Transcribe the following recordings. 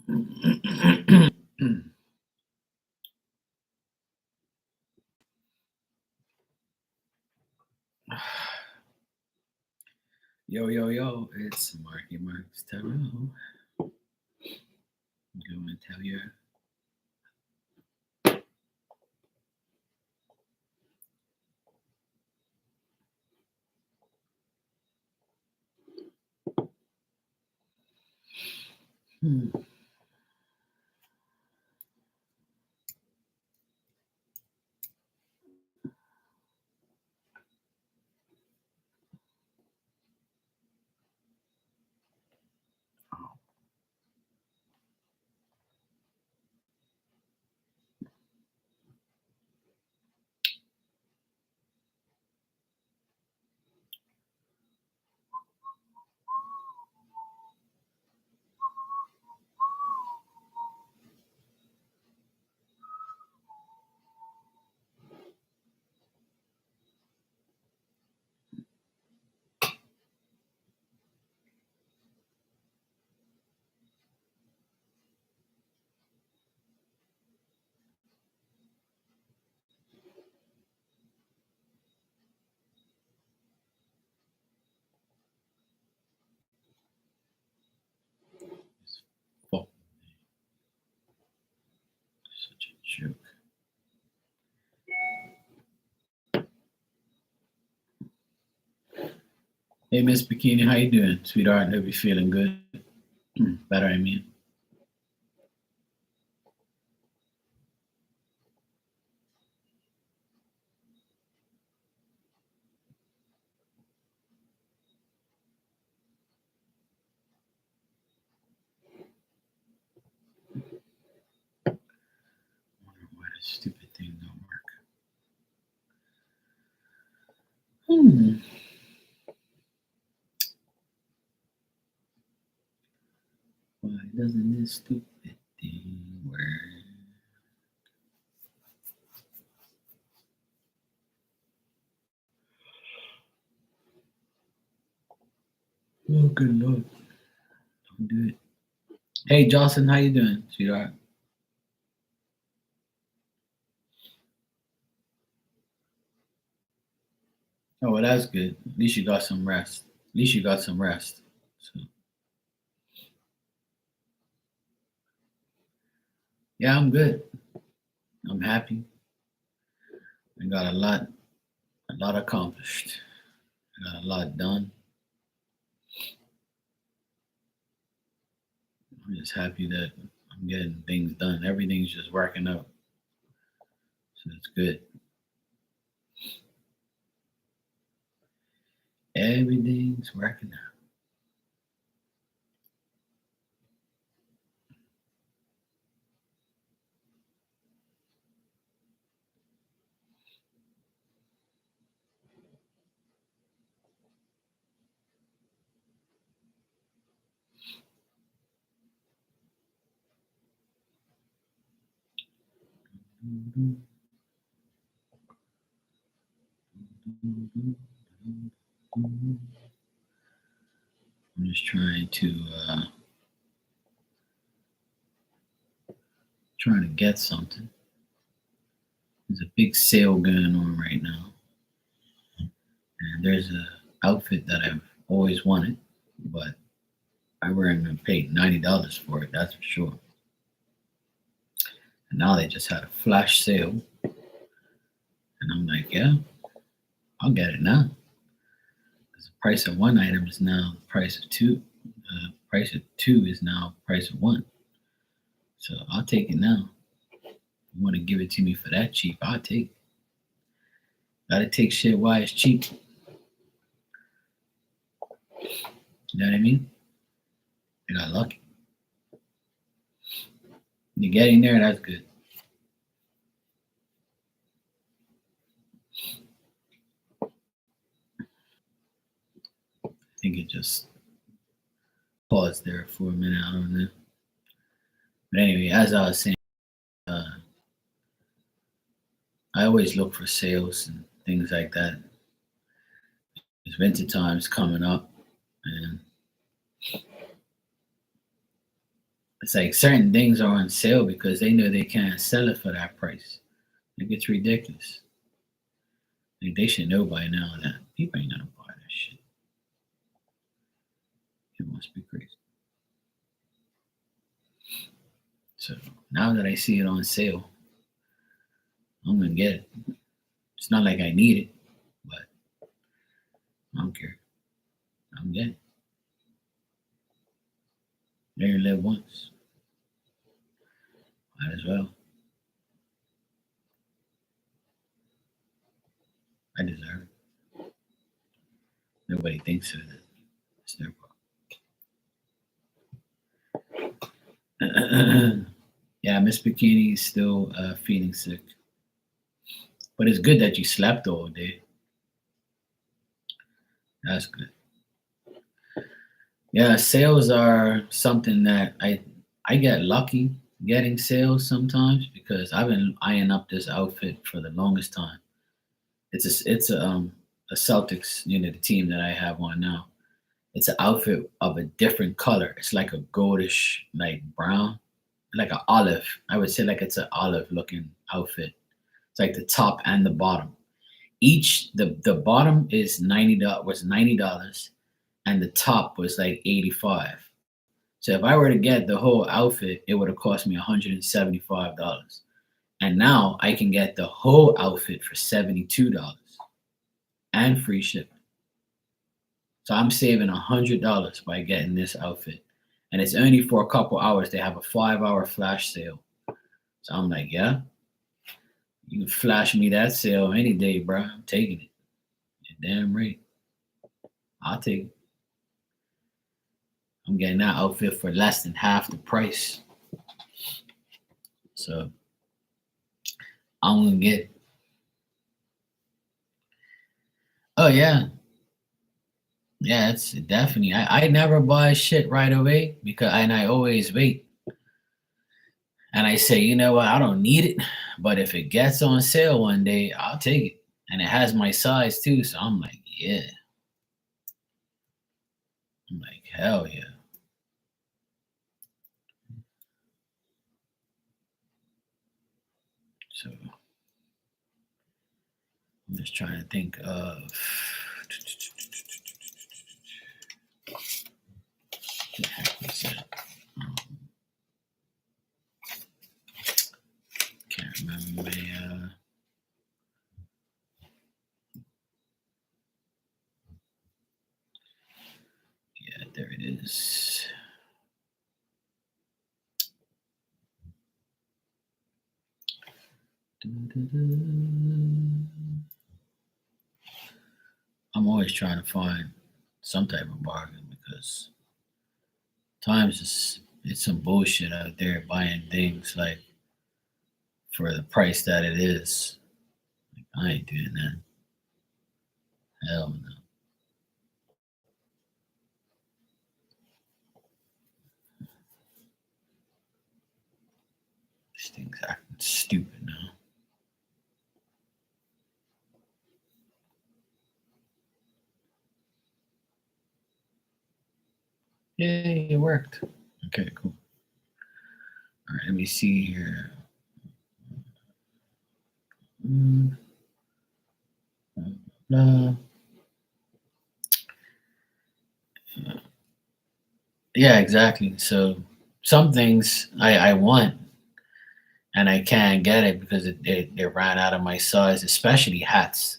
Yo, yo, yo, it's Marky Marks Terrell. I'm going to tell you. Hmm. It's fucking such a joke. Hey, Miss Bikini, how you doing, sweetheart? Hope you feeling good. Better, I mean. I wonder why this stupid thing don't work. Hmm. Why doesn't this stupid thing work? Oh, good lord. Don't do it. Hey, Jocelyn, how you doing, sweetheart? Oh, well, that's good. At least you got some rest. At least you got some rest. So, yeah, I'm good. I'm happy. I got a lot accomplished. I got a lot done. I'm just happy that I'm getting things done. Everything's just working out. So it's good. Everything's working out. I'm just trying to get something. There's a big sale going on right now, and there's a outfit that I've always wanted, but I weren't gonna pay $90 for it. That's for sure. And now they just had a flash sale, and I'm like, yeah, I'll get it now. Because the price of one item is now the price of two. Price of two is now price of one. So I'll take it now. You want to give it to me for that cheap? I'll take it. Gotta take shit while it's cheap. You know what I mean? I got lucky. You're getting there, that's good. I think it just paused there for a minute. I don't know. But anyway, as I was saying, uh, I always look for sales and things like that. It's winter time's coming up, and It's like certain things are on sale because they know they can't sell it for that price. Like it's ridiculous. Like they should know by now that people ain't gonna buy that shit. It must be crazy. So now that I see it on sale, I'm gonna get it. It's not like I need it, but I don't care. I'm getting it. Never live once. Might as well. I deserve it. Nobody thinks of it. It's their fault. Yeah, Miss Bikini is still feeling sick. But it's good that you slept all day. That's good. Yeah, sales are something that I get lucky getting sales sometimes because I've been eyeing up this outfit for the longest time. It's a Celtics, the team that I have on now. It's an outfit of a different color. It's like a goldish, like brown, like an olive. I would say like it's an olive looking outfit. It's like the top and the bottom. Each the bottom is $90 and the top was like 85. So if I were to get the whole outfit, it would have cost me $175. And now I can get the whole outfit for $72 and free shipping. So I'm saving $100 by getting this outfit. And it's only for a couple hours. They have a 5-hour flash sale. So I'm like, yeah, you can flash me that sale any day, bro. I'm taking it. You're damn right. I'll take it. I'm getting that outfit for less than half the price. So I'm gonna get. Oh yeah, yeah. It's definitely. I never buy shit right away because I always wait and I say, you know what, I don't need it, but if it gets on sale one day, I'll take it, and it has my size too. So I'm like, yeah. I'm like, hell yeah. So I'm just trying to think of. What the heck was that? Um, can't remember. Yeah, there it is. I'm always trying to find some type of bargain because times it's some bullshit out there buying things like for the price that it is. Like, I ain't doing that. Hell no. This thing's acting stupid now. Yay, it worked. Okay, cool. All right, let me see here. Mm, blah. Yeah, exactly. So some things I want and I can't get it because it ran out of my size, especially hats.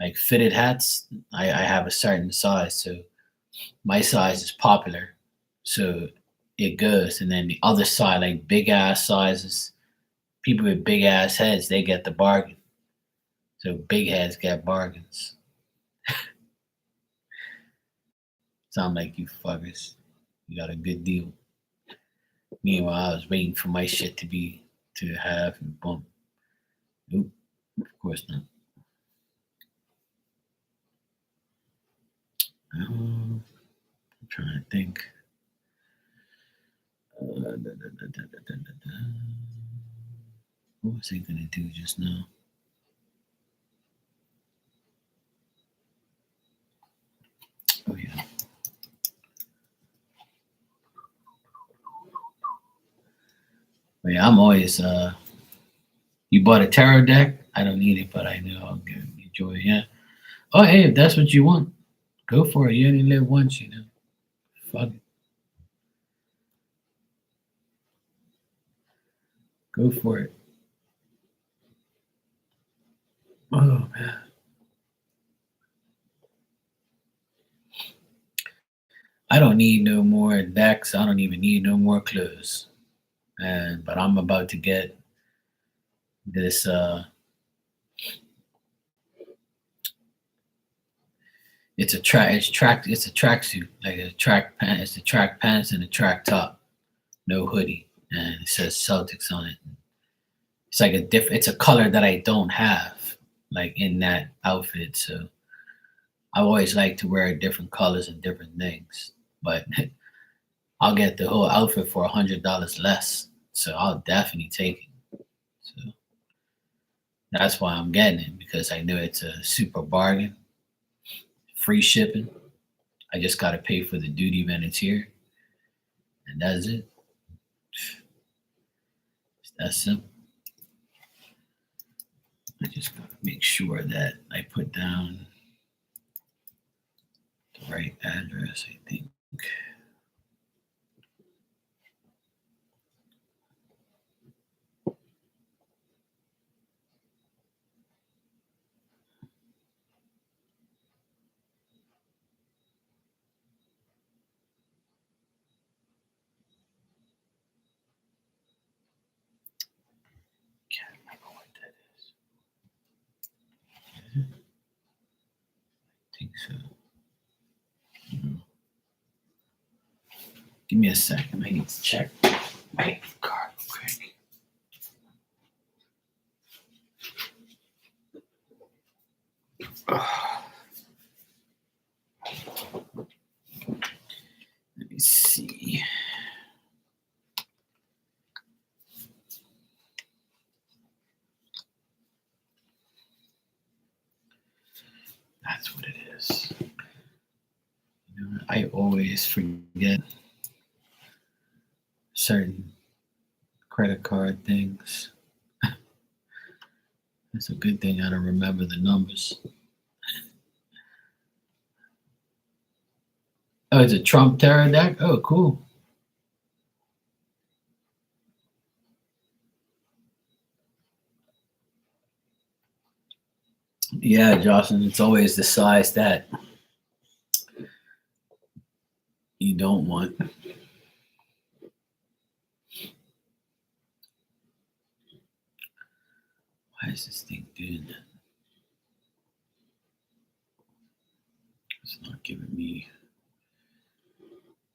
Like fitted hats, I have a certain size, so my size is popular. So it goes. And then the other side, like big ass sizes, people with big ass heads, they get the bargain. So big heads get bargains. Sound like you fuckers. You got a good deal. Meanwhile, I was waiting for my shit to have and boom. Nope, of course not. I'm trying to think. What was I gonna do just now? Oh yeah. But yeah, I'm always you bought a tarot deck? I don't need it, but I know I'll enjoy it. Yeah. Oh hey, if that's what you want, go for it. You only live once, you know. Fuck it. Go for it. Oh man. I don't need no more decks. I don't even need no more clues. And but I'm about to get this it's a tracksuit, like a track pant, it's the track pants and a track top, no hoodie. And it says Celtics on it. It's like it's a color that I don't have, like in that outfit. So I always like to wear different colors and different things. But I'll get the whole outfit for $100 less. So I'll definitely take it. So that's why I'm getting it, because I know it's a super bargain, free shipping. I just gotta pay for the duty when it's here, and that's it. It's that simple. I just gotta make sure that I put down the right address, I think. Can't remember what that is. I think so. Give me a second. I need to check my card quick. Let me see. That's what it is. You know, I always forget certain credit card things. It's a good thing I don't remember the numbers. Oh, it's a Trump terror deck? Oh, cool. Yeah, Jocelyn, it's always the size that you don't want. Why is this thing doing that? It's not giving me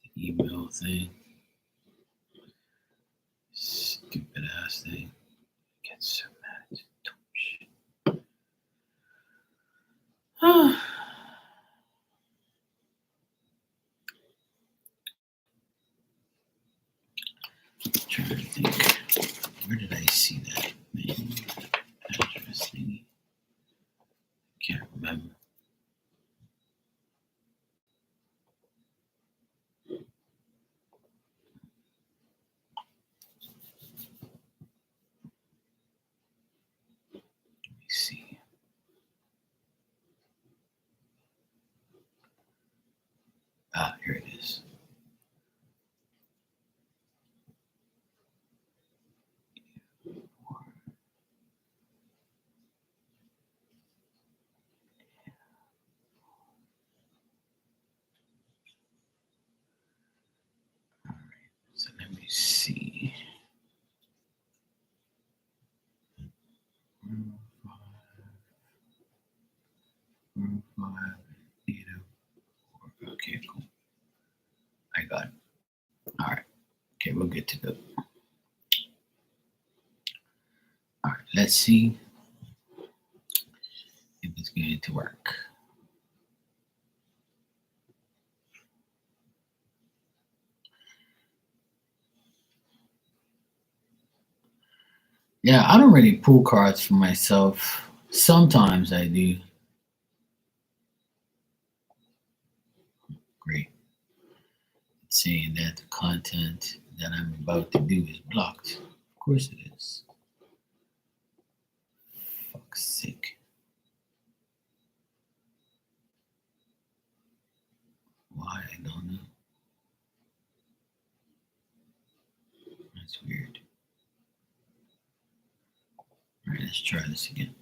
the email thing. Stupid ass thing. I get so mad. Trying to think. Where did I see that? Man, address thingy. Can't remember. Let me see. Ah, here it is. So let me see. 5, okay, cool. I got it. All right. Okay, we're good to go. All right, let's see if it's going to work. Yeah, I don't really pull cards for myself. Sometimes I do. Great. It's saying that the content that I'm about to do is blocked. course it is. Fuck's sake. Why? I don't know. That's weird. All right, let's try this again.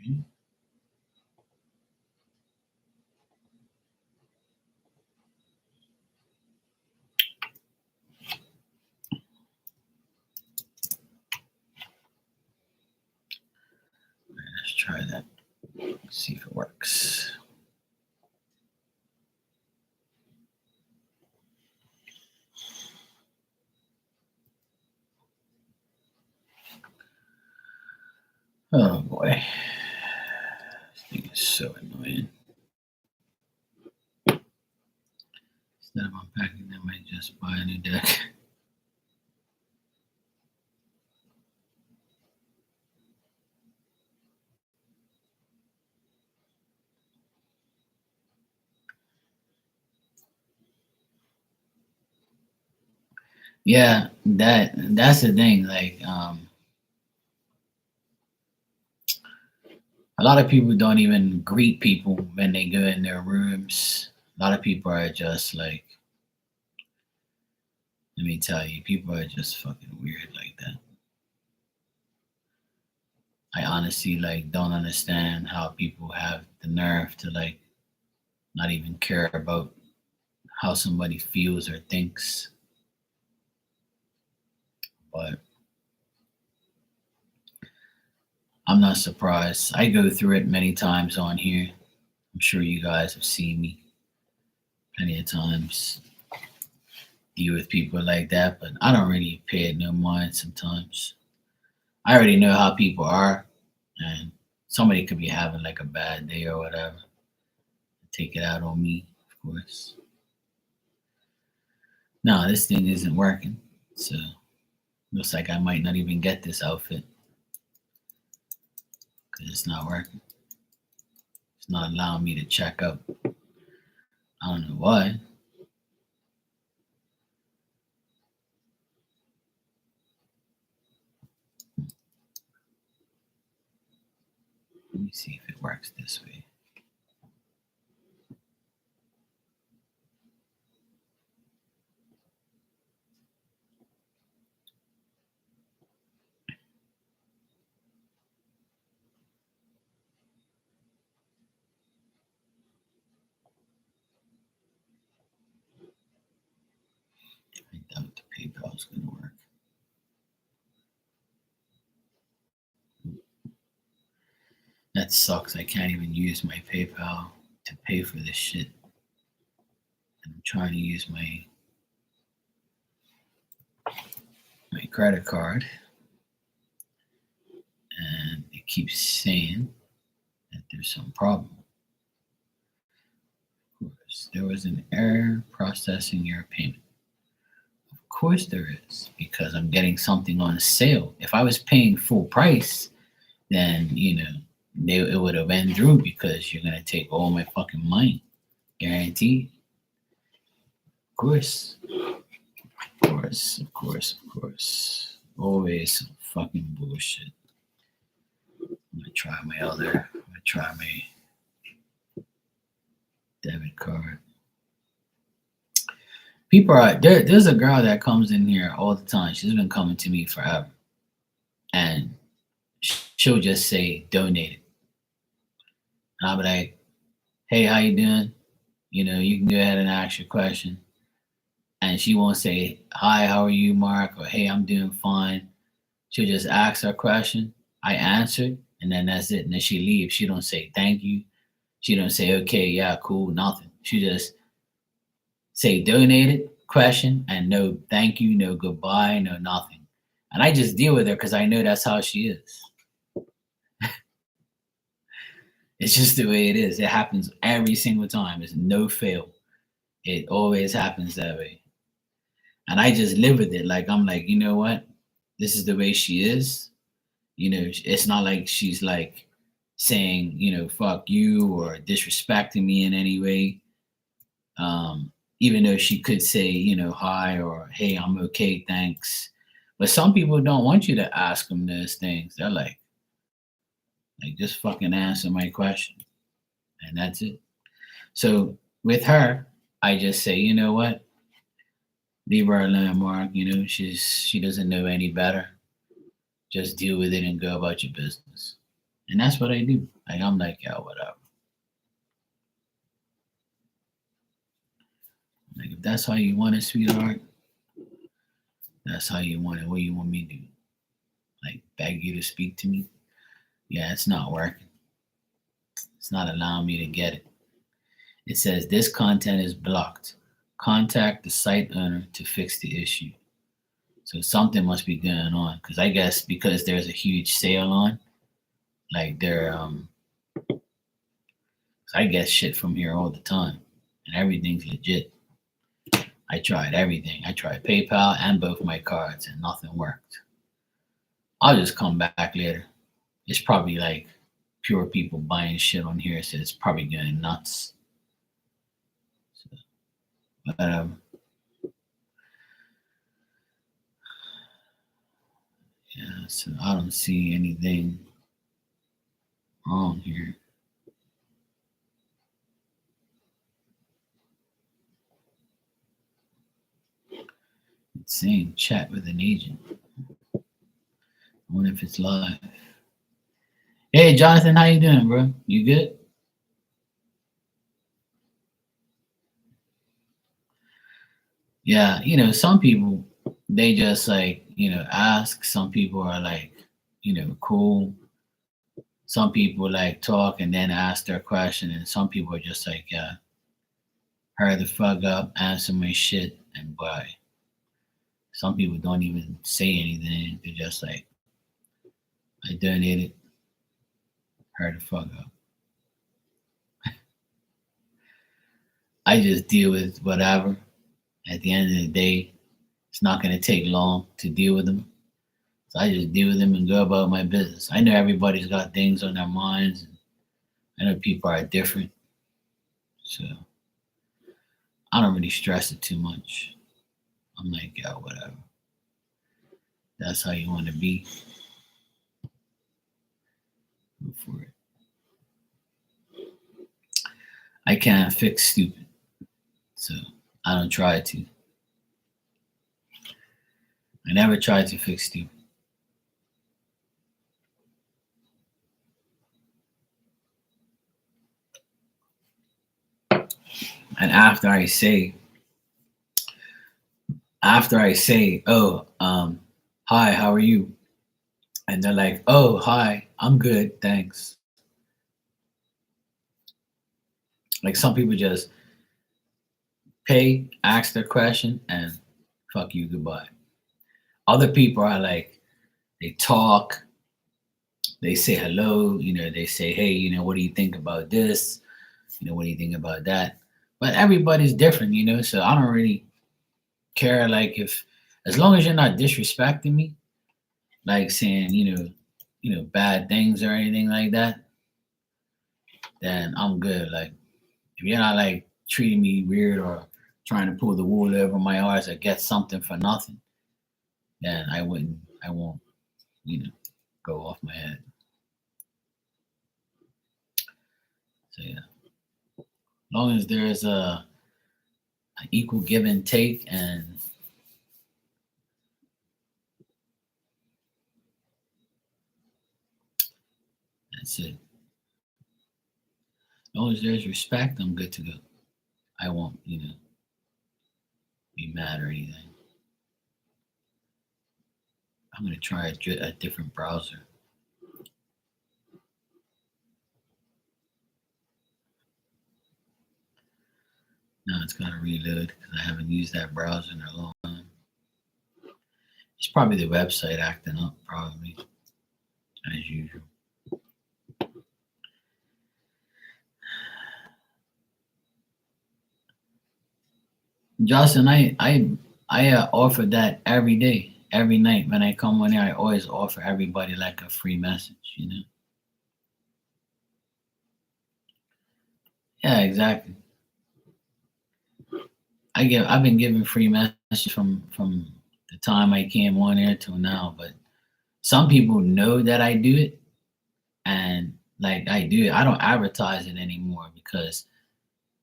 Okay. Let's try that. See if it works. Oh boy. This thing is so annoying. Instead of unpacking them, I just buy a new deck. Yeah, that's the thing. Like, a lot of people don't even greet people when they go in their rooms. A lot of people are just like, let me tell you, people are just fucking weird like that. I honestly like don't understand how people have the nerve to like not even care about how somebody feels or thinks. But I'm not surprised. I go through it many times on here. I'm sure you guys have seen me plenty of times deal with people like that, but I don't really pay it no mind sometimes. I already know how people are, and somebody could be having like a bad day or whatever. Take it out on me, of course. No, this thing isn't working. So looks like I might not even get this outfit because it's not working. It's not allowing me to check out. I don't know why. Let me see if it works this way. I doubt the PayPal is going to work. That sucks. I can't even use my PayPal to pay for this shit. I'm trying to use my credit card, and it keeps saying that there's some problem. Of course, there was an error processing your payment. Of course there is, because I'm getting something on sale. If I was paying full price, then it would have been through because you're gonna take all my fucking money, guaranteed. Of course, of course, of course, of course. Always some fucking bullshit. I'm gonna try my debit card. People are there's a girl that comes in here all the time. She's been coming to me forever. And she'll just say donate it. And I'll be like, hey, how you doing? You can go ahead and ask your question. And she won't say, hi, how are you, Mark? Or hey, I'm doing fine. She'll just ask her question. I answered, and then that's it. And then she leaves. She don't say thank you. She don't say, okay, yeah, cool, nothing. She just say donated question and no thank you, no goodbye, no nothing. And I just deal with her because I know that's how she is. It's just the way it is. It happens every single time. It's no fail. It always happens that way. And I just live with it. Like, I'm like, you know what? This is the way she is. It's not like she's like saying, fuck you or disrespecting me in any way. Even though she could say, hi or hey, I'm okay, thanks. But some people don't want you to ask them those things. They're like just fucking answer my question, and that's it. So with her, I just say, you know what, leave her alone, Mark. She doesn't know any better. Just deal with it and go about your business. And that's what I do. Like, I'm like, yeah, whatever. Like, if that's how you want it, sweetheart, that's how you want it. What do you want me to do? Like, beg you to speak to me? Yeah, it's not working. It's not allowing me to get it. It says this content is blocked. Contact the site owner to fix the issue. So something must be going on, because I guess because there's a huge sale on, like I get shit from here all the time, and everything's legit. I tried everything. I tried PayPal and both my cards, and nothing worked. I'll just come back later. It's probably like pure people buying shit on here, so it's probably going nuts. So, but yeah, so I don't see anything wrong here. It's saying chat with an agent. I wonder if it's live. Hey, Jonathan, how you doing, bro? You good? Yeah, some people, they just like, ask. Some people are like, cool. Some people like talk and then ask their question, and some people are just like, yeah, hurry the fuck up, answer my shit, and bye. Some people don't even say anything. They're just like, I donated, hurry the fuck up. I just deal with whatever. At the end of the day, it's not going to take long to deal with them. So I just deal with them and go about my business. I know everybody's got things on their minds. And I know people are different. So I don't really stress it too much. I'm like, yeah, whatever. That's how you want to be. Go for it. I can't fix stupid. So I don't try to. I never tried to fix stupid. And after I say, oh, hi, how are you? And they're like, oh, hi, I'm good, thanks. Like, some people just pay, ask their question, and fuck you, goodbye. Other people are like, they talk, they say hello, they say, hey, what do you think about this? What do you think about that? But everybody's different, so I don't really care. Like, if, as long as you're not disrespecting me, like saying, bad things or anything like that, then I'm good. Like, if you're not like treating me weird or trying to pull the wool over my eyes or get something for nothing, then I won't, you know, go off my head. So yeah, as long as there's an equal give and take, and that's it. As long as there's respect, I'm good to go. I won't, be mad or anything. I'm gonna try a different browser. Now it's gotta reload because I haven't used that browser in a long time. It's probably the website acting up, probably as usual. Justin, I offer that every day, every night when I come on here. I always offer everybody like a free message. You know? Yeah, exactly. I've been giving free messages from the time I came on here till now. But some people know that I do it, and like I do it. I don't advertise it anymore because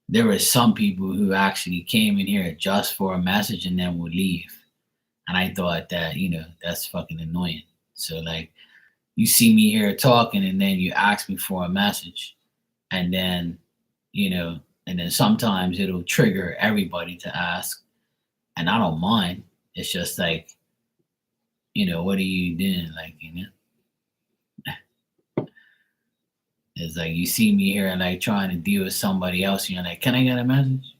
there were some people who actually came in here just for a message and then would leave. And I thought that, that's fucking annoying. So like you see me here talking and then you ask me for a message and then, you know, and then sometimes it'll trigger everybody to ask and I don't mind. It's just like, what are you doing? Like, it's like you see me here and like trying to deal with somebody else. And you're like, can I get a message?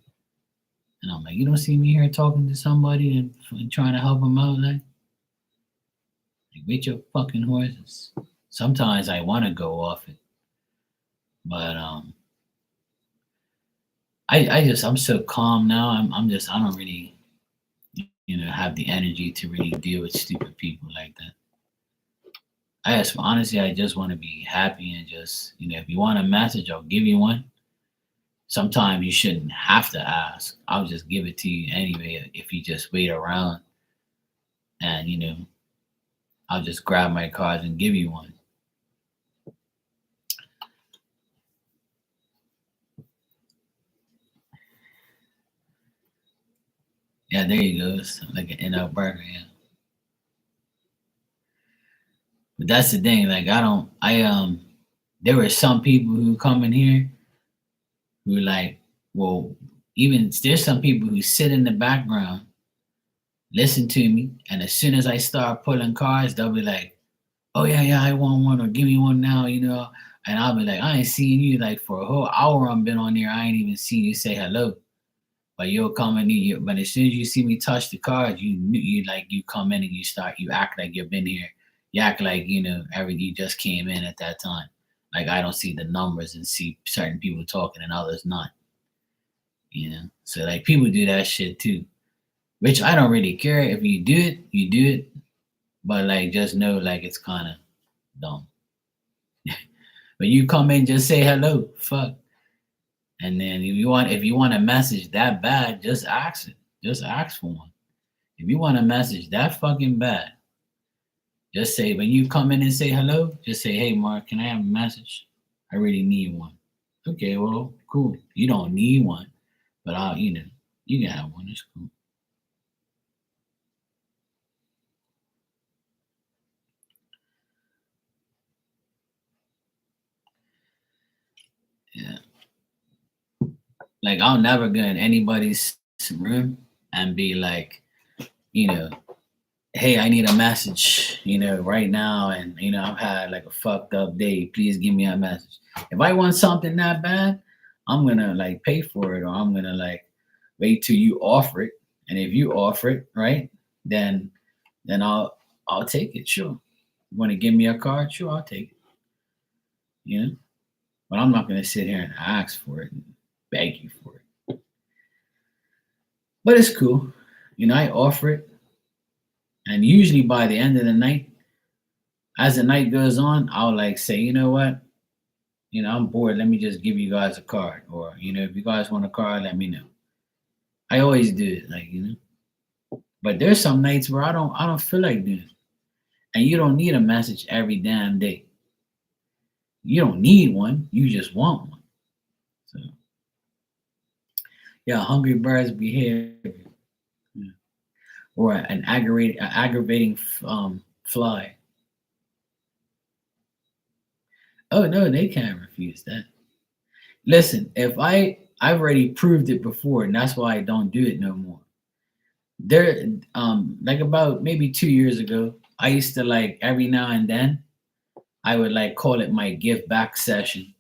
And I'm like, you don't see me here talking to somebody and trying to help them out, like wait your fucking horses. Sometimes I want to go off it, but I'm so calm now. I don't really have the energy to really deal with stupid people like that. Honestly, I just want to be happy and just if you want a message, I'll give you one. Sometimes you shouldn't have to ask. I'll just give it to you anyway if you just wait around and I'll just grab my cards and give you one. Yeah, there you go. It's like an in-out burger, yeah. But that's the thing, like I don't there were some people who come in here who like, well, even there's some people who sit in the background, listen to me, and as soon as I start pulling cards, they'll be like, oh yeah, yeah, I want one or give me one now. And I'll be like, I ain't seen you like for a whole hour I've been on there. I ain't even seen you say hello. But you'll come in here, but as soon as you see me touch the cards, you come in and you act like you've been here. You act like, you just came in at that time. Like I don't see the numbers and see certain people talking and others not. So like people do that shit too. Which I don't really care. If you do it, you do it. But like just know like it's kinda dumb. When you come in, just say hello. Fuck. And then if you want a message that bad, just ask it. Just ask for one. If you want a message that fucking bad, just say when you come in and say hello, just say, hey Mark, can I have a message? I really need one. Okay, well, cool. You don't need one, but you can have one. It's cool. Yeah. Like I'll never go in anybody's room and be like, you know, hey, I need a message, right now, and I've had like a fucked up day. Please give me a message. If I want something that bad, I'm gonna like pay for it, or I'm gonna like wait till you offer it. And if you offer it, right, then I'll take it. Sure. You want to give me a card? Sure, I'll take it. You know, but I'm not gonna sit here and ask for it and beg you for it. But it's cool. I offer it, and usually by the end of the night, as the night goes on, I'll like say, you know what? I'm bored. Let me just give you guys a card. Or, if you guys want a card, let me know. I always do it, But there's some nights where I don't feel like doing it. And you don't need a message every damn day. You don't need one. You just want one. So yeah, hungry birds behavior. Yeah. Or an aggravating fly. Oh no, they can't refuse that. Listen, if I've already proved it before, and that's why I don't do it no more. There, like about maybe 2 years ago, I used to like every now and then I would like call it my give back session,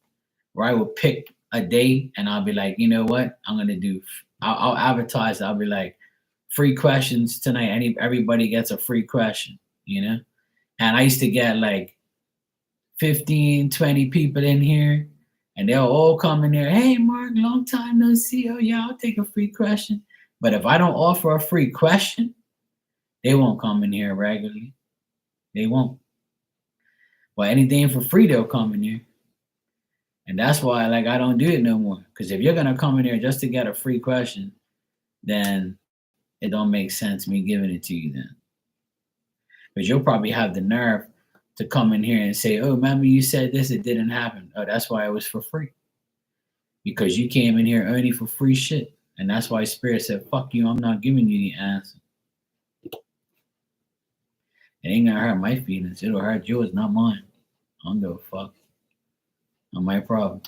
where I would pick a day and I'll be like, you know what, I'm gonna do. I'll advertise. I'll be like, free questions tonight. Everybody gets a free question, you know. And I used to get like 15, 20 people in here, and they'll all come in there. Hey, Mark, long time no see. Oh yeah, I'll take a free question. But if I don't offer a free question, they won't come in here regularly. They won't. Well, anything for free, they'll come in here. And that's why, like, I don't do it no more. Because if you're gonna come in here just to get a free question, then it don't make sense me giving it to you then. Because you'll probably have the nerve to come in here and say, "Oh, remember you said this, it didn't happen. Oh, that's why it was for free. Because you came in here only for free shit." And that's why Spirit said, "Fuck you, I'm not giving you the answer. It ain't gonna hurt my feelings. It'll hurt yours, not mine. I don't give a fuck. Not my problem."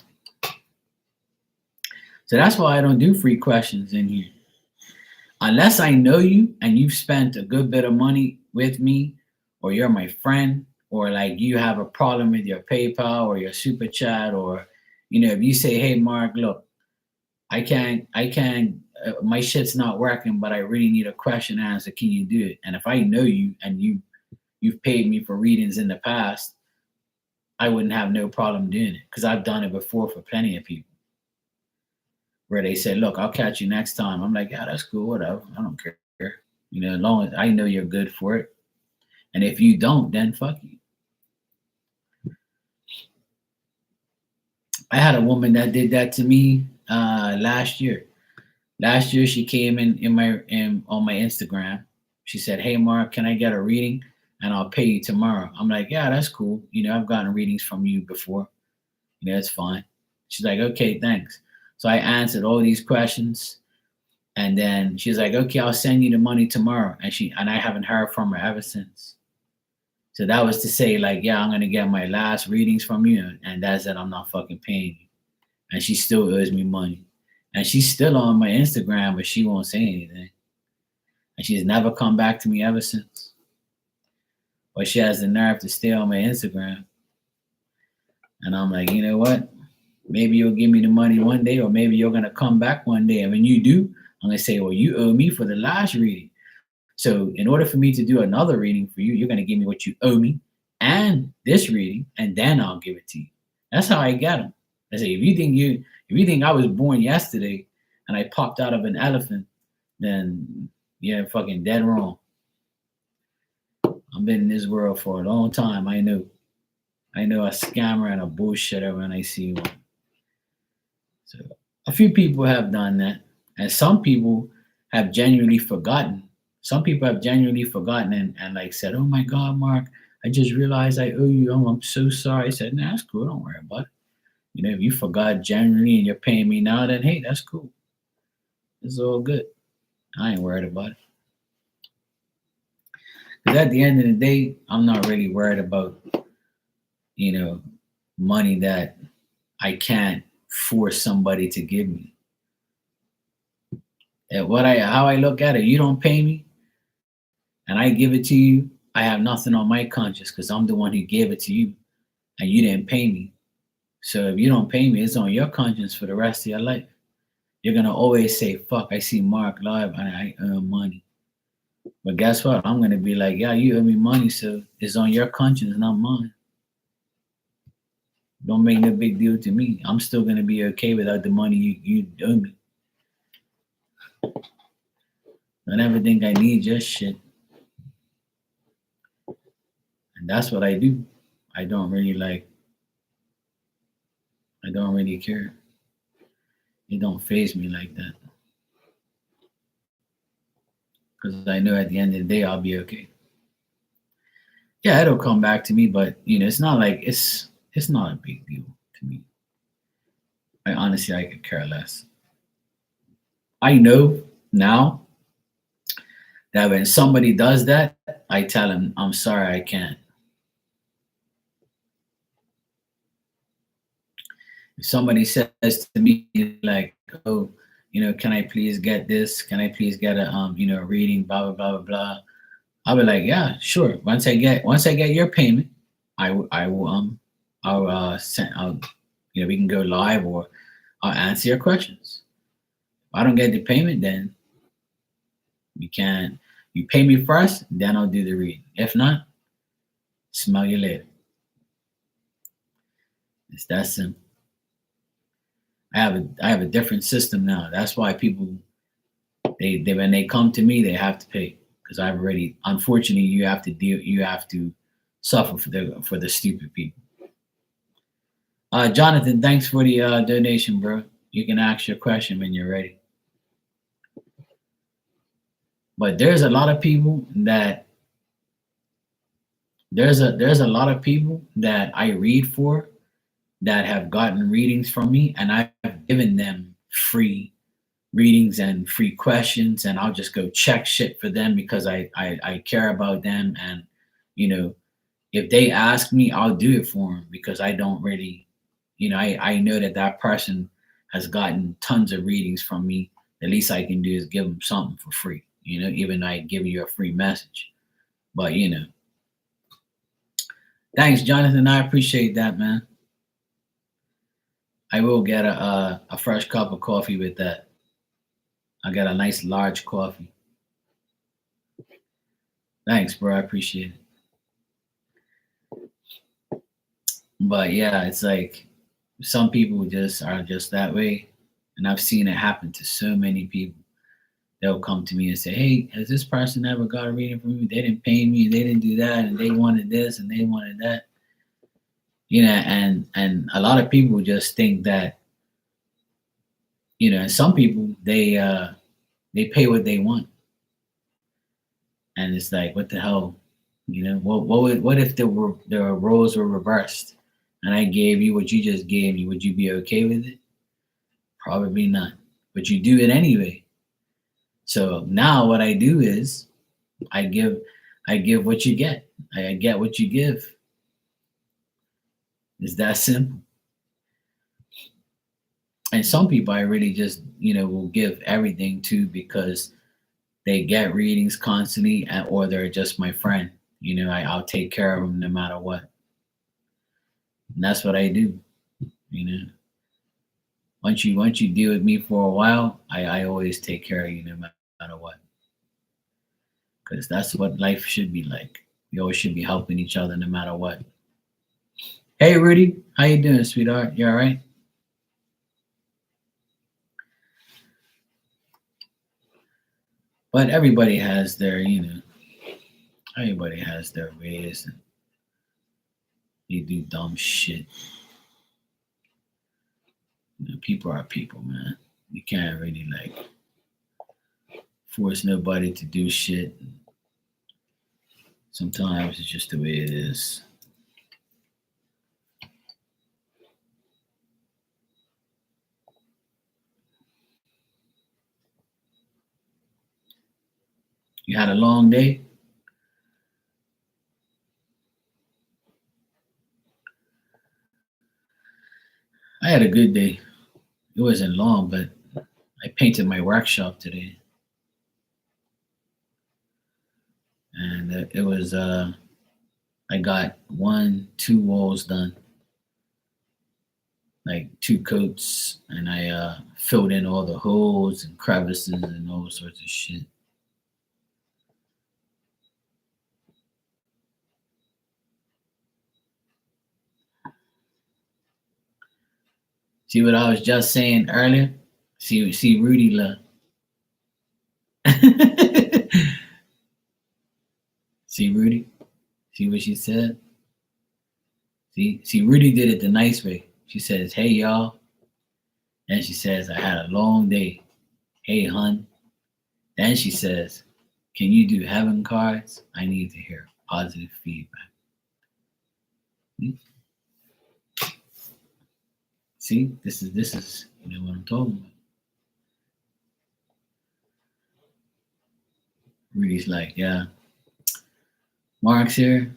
So that's why I don't do free questions in here. Unless I know you and you've spent a good bit of money with me, or you're my friend, or like you have a problem with your PayPal or your super chat, or if you say, "Hey Mark, look, I can't my shit's not working, but I really need a question answer. Can you do it?" And if I know you and you've paid me for readings in the past, I wouldn't have no problem doing it because I've done it before for plenty of people where they said, "Look, I'll catch you next time." I'm like, "Yeah, that's cool, whatever. I don't care. As long as I know you're good for it. And if you don't, then fuck you." I had a woman that did that to me last year. Last year, she came in on my Instagram. She said, "Hey Mark, can I get a reading? And I'll pay you tomorrow." I'm like, "Yeah, that's cool. I've gotten readings from you before. It's fine." She's like, "Okay, thanks." So I answered all these questions, and then she's like, "Okay, I'll send you the money tomorrow." And I haven't heard from her ever since. So that was to say, like, "Yeah, I'm gonna get my last readings from you, and that's it. I'm not fucking paying you." And she still owes me money. And she's still on my Instagram, but she won't say anything. And she's never come back to me ever since. But she has the nerve to stay on my Instagram. And I'm like, you know what? Maybe you'll give me the money one day, or maybe you're gonna come back one day. And when you do, I'm gonna say, "Well, you owe me for the last reading. So in order for me to do another reading for you, you're gonna give me what you owe me and this reading, and then I'll give it to you." That's how I get them. I say, if you think I was born yesterday and I popped out of an elephant, then you're fucking dead wrong. I've been in this world for a long time. I know a scammer and a bullshitter when I see one. So a few people have done that, and some people have genuinely forgotten. Some people have genuinely forgotten and like said, "Oh my God, Mark, I just realized I owe you. I'm so sorry." I said, "Nah, that's cool. Don't worry about it. If you forgot genuinely and you're paying me now, then hey, that's cool. It's all good. I ain't worried about it." Because at the end of the day, I'm not really worried about, you know, money that I can't force somebody to give me. And how I look at it, you don't pay me and I give it to you, I have nothing on my conscience because I'm the one who gave it to you and you didn't pay me. So if you don't pay me, it's on your conscience for the rest of your life. You're gonna always say, "Fuck, I see Mark live and I earn money." But guess what? I'm gonna be like, "Yeah, you owe me money, so it's on your conscience, not mine. Don't make no big deal to me. I'm still gonna be okay without the money you owe me. Don't ever think I need your shit." And that's what I do. I don't really I don't really care. It don't phase me like that. Because I know at the end of the day I'll be okay. Yeah, it'll come back to me, but it's not like it's not a big deal to me. I could care less. I know now that when somebody does that, I tell them, "I'm sorry, I can't." If somebody says to me like, "Oh, can I please get this? Can I please get a reading, blah blah blah blah blah," I'll be like, "Yeah, sure. Once I get your payment, I'll send I'll we can go live or I'll answer your questions. If I don't get the payment, then you can you pay me first, then I'll do the reading. If not, smell you later." It's that simple. I have a different system now. That's why people They when they come to me, they have to pay because I've already. Unfortunately, you have to deal. You have to suffer for the stupid people. Jonathan, thanks for the donation, bro. You can ask your question when you're ready. But there's a lot of people that there's a lot of people that I read for that have gotten readings from me, and I've given them free readings and free questions, and I'll just go check shit for them because I care about them, and you know, if they ask me, I'll do it for them because I don't really, I know that that person has gotten tons of readings from me. The least I can do is give them something for free, even though I give you a free message. But thanks, Jonathan. I appreciate that, man. I will get a fresh cup of coffee with that. I got a nice large coffee. Thanks, bro. I appreciate it. But yeah, it's like some people just are just that way. And I've seen it happen to so many people. They'll come to me and say, "Hey, has this person ever got a reading from me? They didn't pay me, they didn't do that, and they wanted this and they wanted that." And a lot of people just think that, and some people they pay what they want. And it's like, what the hell? What if the roles were reversed and I gave you what you just gave me? Would you be okay with it? Probably not. But you do it anyway. So now what I do is I give what you get. I get what you give. It's that simple. And some people I really just, will give everything to because they get readings constantly or they're just my friend. I'll take care of them no matter what. And that's what I do. Once you deal with me for a while, I always take care of you no matter what. Because that's what life should be like. We always should be helping each other no matter what. Hey Rudy, how you doing, sweetheart? You all right? But everybody has their, everybody has their ways and they do dumb shit. People are people, man. You can't really like force nobody to do shit. Sometimes it's just the way it is. You had a long day? I had a good day. It wasn't long, but I painted my workshop today. And it was, I got 2 walls done, like 2 coats, and I filled in all the holes and crevices and all sorts of shit. See what I was just saying earlier? See Rudy love. See Rudy? See what she said? See Rudy did it the nice way. She says, "Hey y'all." Then she says, "I had a long day. Hey hun." Then she says, "Can you do heaven cards? I need to hear positive feedback." See, this is what I'm talking about. Rudy's like, "Yeah, Mark's here.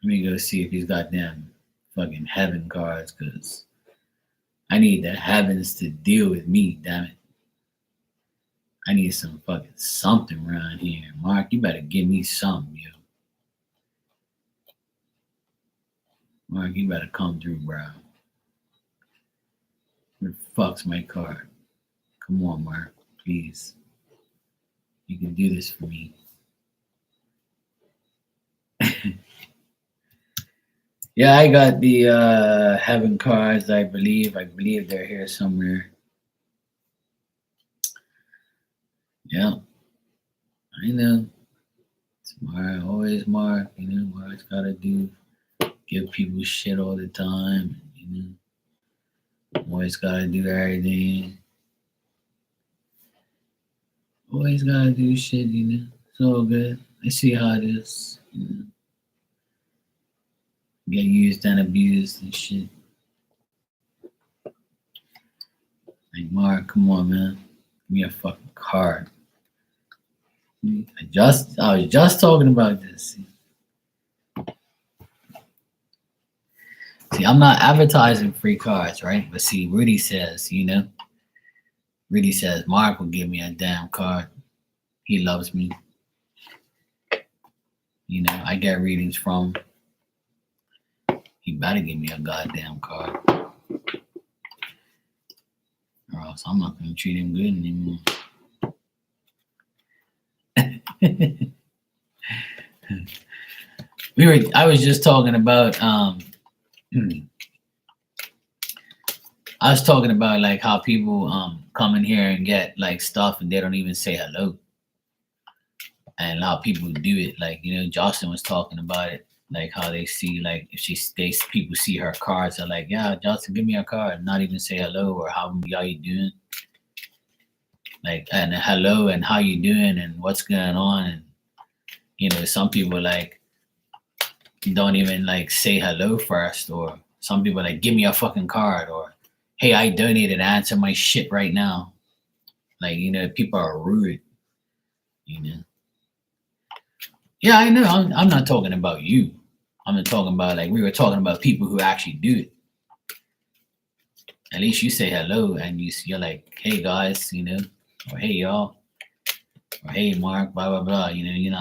Let me go see if he's got them fucking heaven cards, cause I need the heavens to deal with me, damn it. I need some fucking something around here. Mark, you better give me something, yo. Mark, you better come through, bro. Where the fuck's my card? Come on, Mark, please. You can do this for me." Yeah, I got the heaven cards, I believe. I believe they're here somewhere. Yeah, I know. Smart, always Mark. Always gotta give people shit all the time. Always gotta do everything. Always gotta do shit. It's all good. I see how it is. Get used and abused and shit. Like, Mark, come on, man. Give me a fucking card. I was just talking about this. See, I'm not advertising free cards, right? But see, Rudy says, Mark will give me a damn card. He loves me. I get readings from. He better give me a goddamn card. Or else I'm not gonna treat him good anymore. I was just talking about I was talking about like how people come in here and get like stuff and they don't even say hello. And how people do it. Like, Jocelyn was talking about it, like how they see, like if people see her cards, they're like, yeah, Jocelyn, give me a card, not even say hello or how you doing, like, and hello and how you doing and what's going on. And some people like don't even like say hello first, or some people like give me a fucking card, or hey, I donated, answer my shit right now. Like, people are rude. you know Yeah, I know. I'm not talking about you. I'm not talking about, like, we were talking about people who actually do it. At least you say hello and you're like, hey guys, or hey y'all, or hey Mark, blah blah blah. You're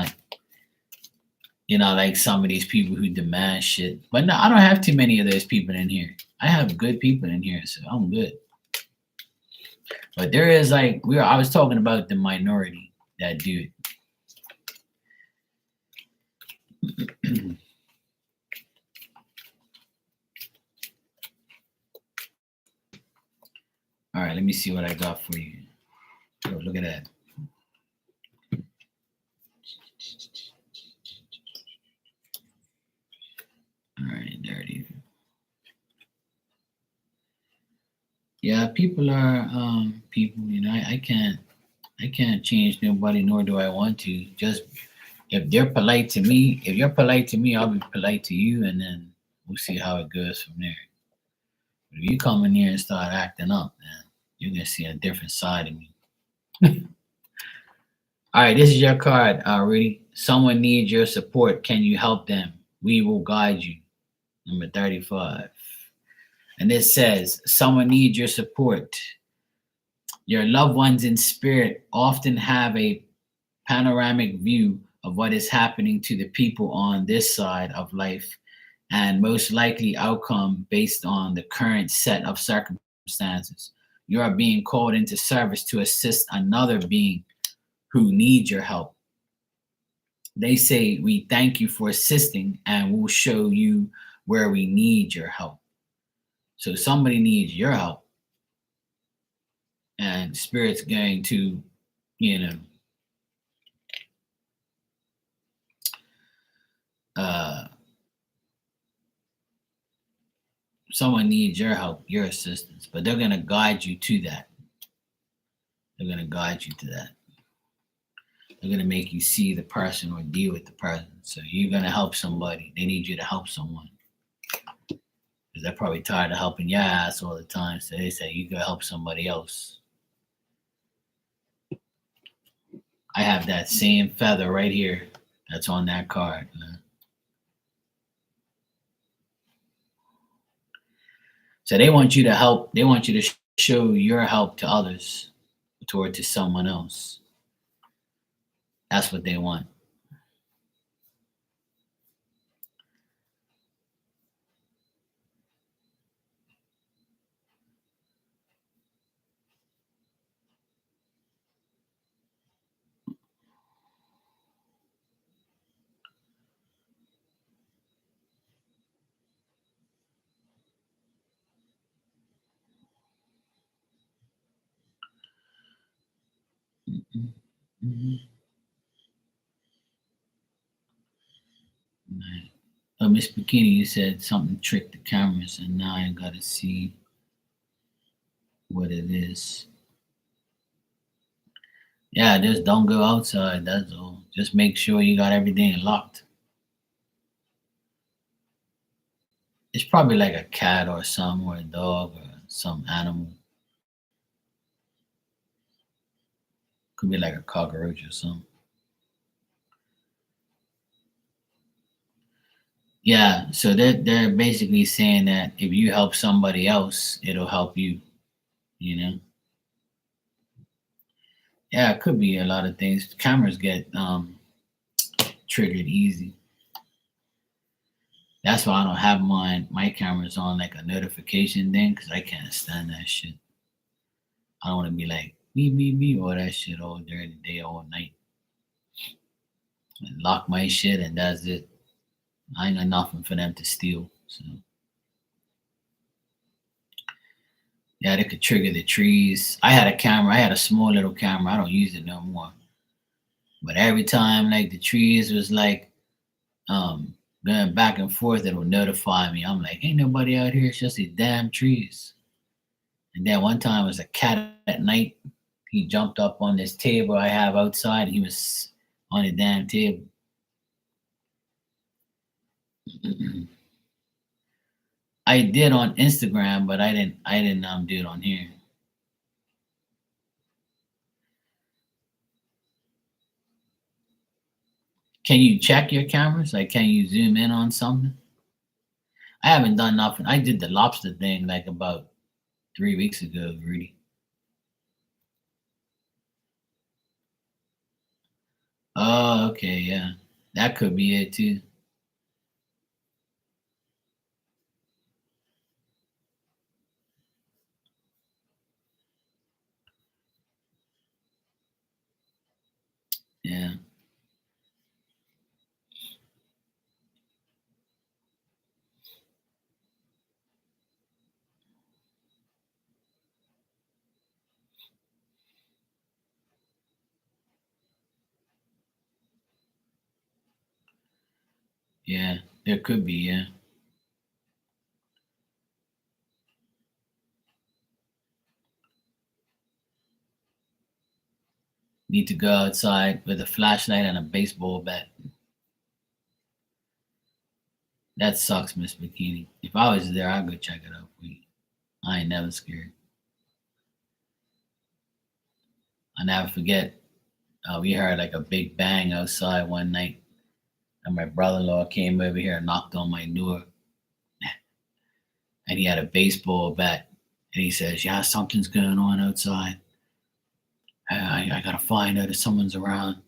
not like some of these people who demand shit. But no, I don't have too many of those people in here. I have good people in here, so I'm good. But there is like I was talking about the minority that do it. All right, let me see what I got for you. Oh, look at that. All right, there it is. Yeah, people are people. I can't change nobody, nor do I want to. Just if they're polite to me, if you're polite to me, I'll be polite to you, and then we'll see how it goes from there. But if you come in here and start acting up, man, you're gonna see a different side of me. All right, this is your card, Rudy. Someone needs your support. Can you help them? We will guide you. Number 35. And this says, someone needs your support. Your loved ones in spirit often have a panoramic view of what is happening to the people on this side of life and most likely outcome based on the current set of circumstances. You are being called into service to assist another being who needs your help. They say, we thank you for assisting and we'll show you where we need your help. So somebody needs your help, and Spirit's going to, you know, uh, someone needs your help, your assistance, but they're going to guide you to that. They're going to guide you to that. They're going to make you see the person or deal with the person. So you're going to help somebody. They need you to help someone. Because they're probably tired of helping your ass all the time. So they say, you go help somebody else. I have that same feather right here that's on that card. So they want you to help. They want you to show your help to others, to someone else. That's what they want. Mhm. Right. Miss Bikini, you said something tricked the cameras, and now I gotta see what it is. Yeah, just don't go outside. That's all. Just make sure you got everything locked. It's probably like a cat or some, or a dog or some animal. Could be like a cockroach or something. Yeah, so they're basically saying that if you help somebody else, it'll help you. You know. Yeah, it could be a lot of things. Cameras get triggered easy. That's why I don't have my cameras on like a notification thing because I can't stand that shit. I don't want to be like beep beep beep all that shit all during the day, all night. And lock my shit and that's it. I ain't got nothing for them to steal. So yeah, they could trigger the trees. I had a camera. I had a small little camera. I don't use it no more. But every time like the trees was like um going back and forth, it would notify me. I'm like, ain't nobody out here. It's just these damn trees. And then one time it was a cat at night. He jumped up on this table I have outside. He was on the damn table. I did on Instagram, but I didn't do it on here. Can you check your cameras? Like can you zoom in on something? I haven't done nothing. I did the lobster thing like about 3 weeks ago, Rudy. Oh, okay, yeah. That could be it too. Yeah, yeah. There could be, yeah. Need to go outside with a flashlight and a baseball bat. That sucks, Miss Bikini. If I was there, I'd go check it out for you. I ain't never scared. I never forget. We heard like a big bang outside one night, and my brother-in-law came over here and knocked on my door, and he had a baseball bat, and he says, "Yeah, something's going on outside. I gotta find out if someone's around."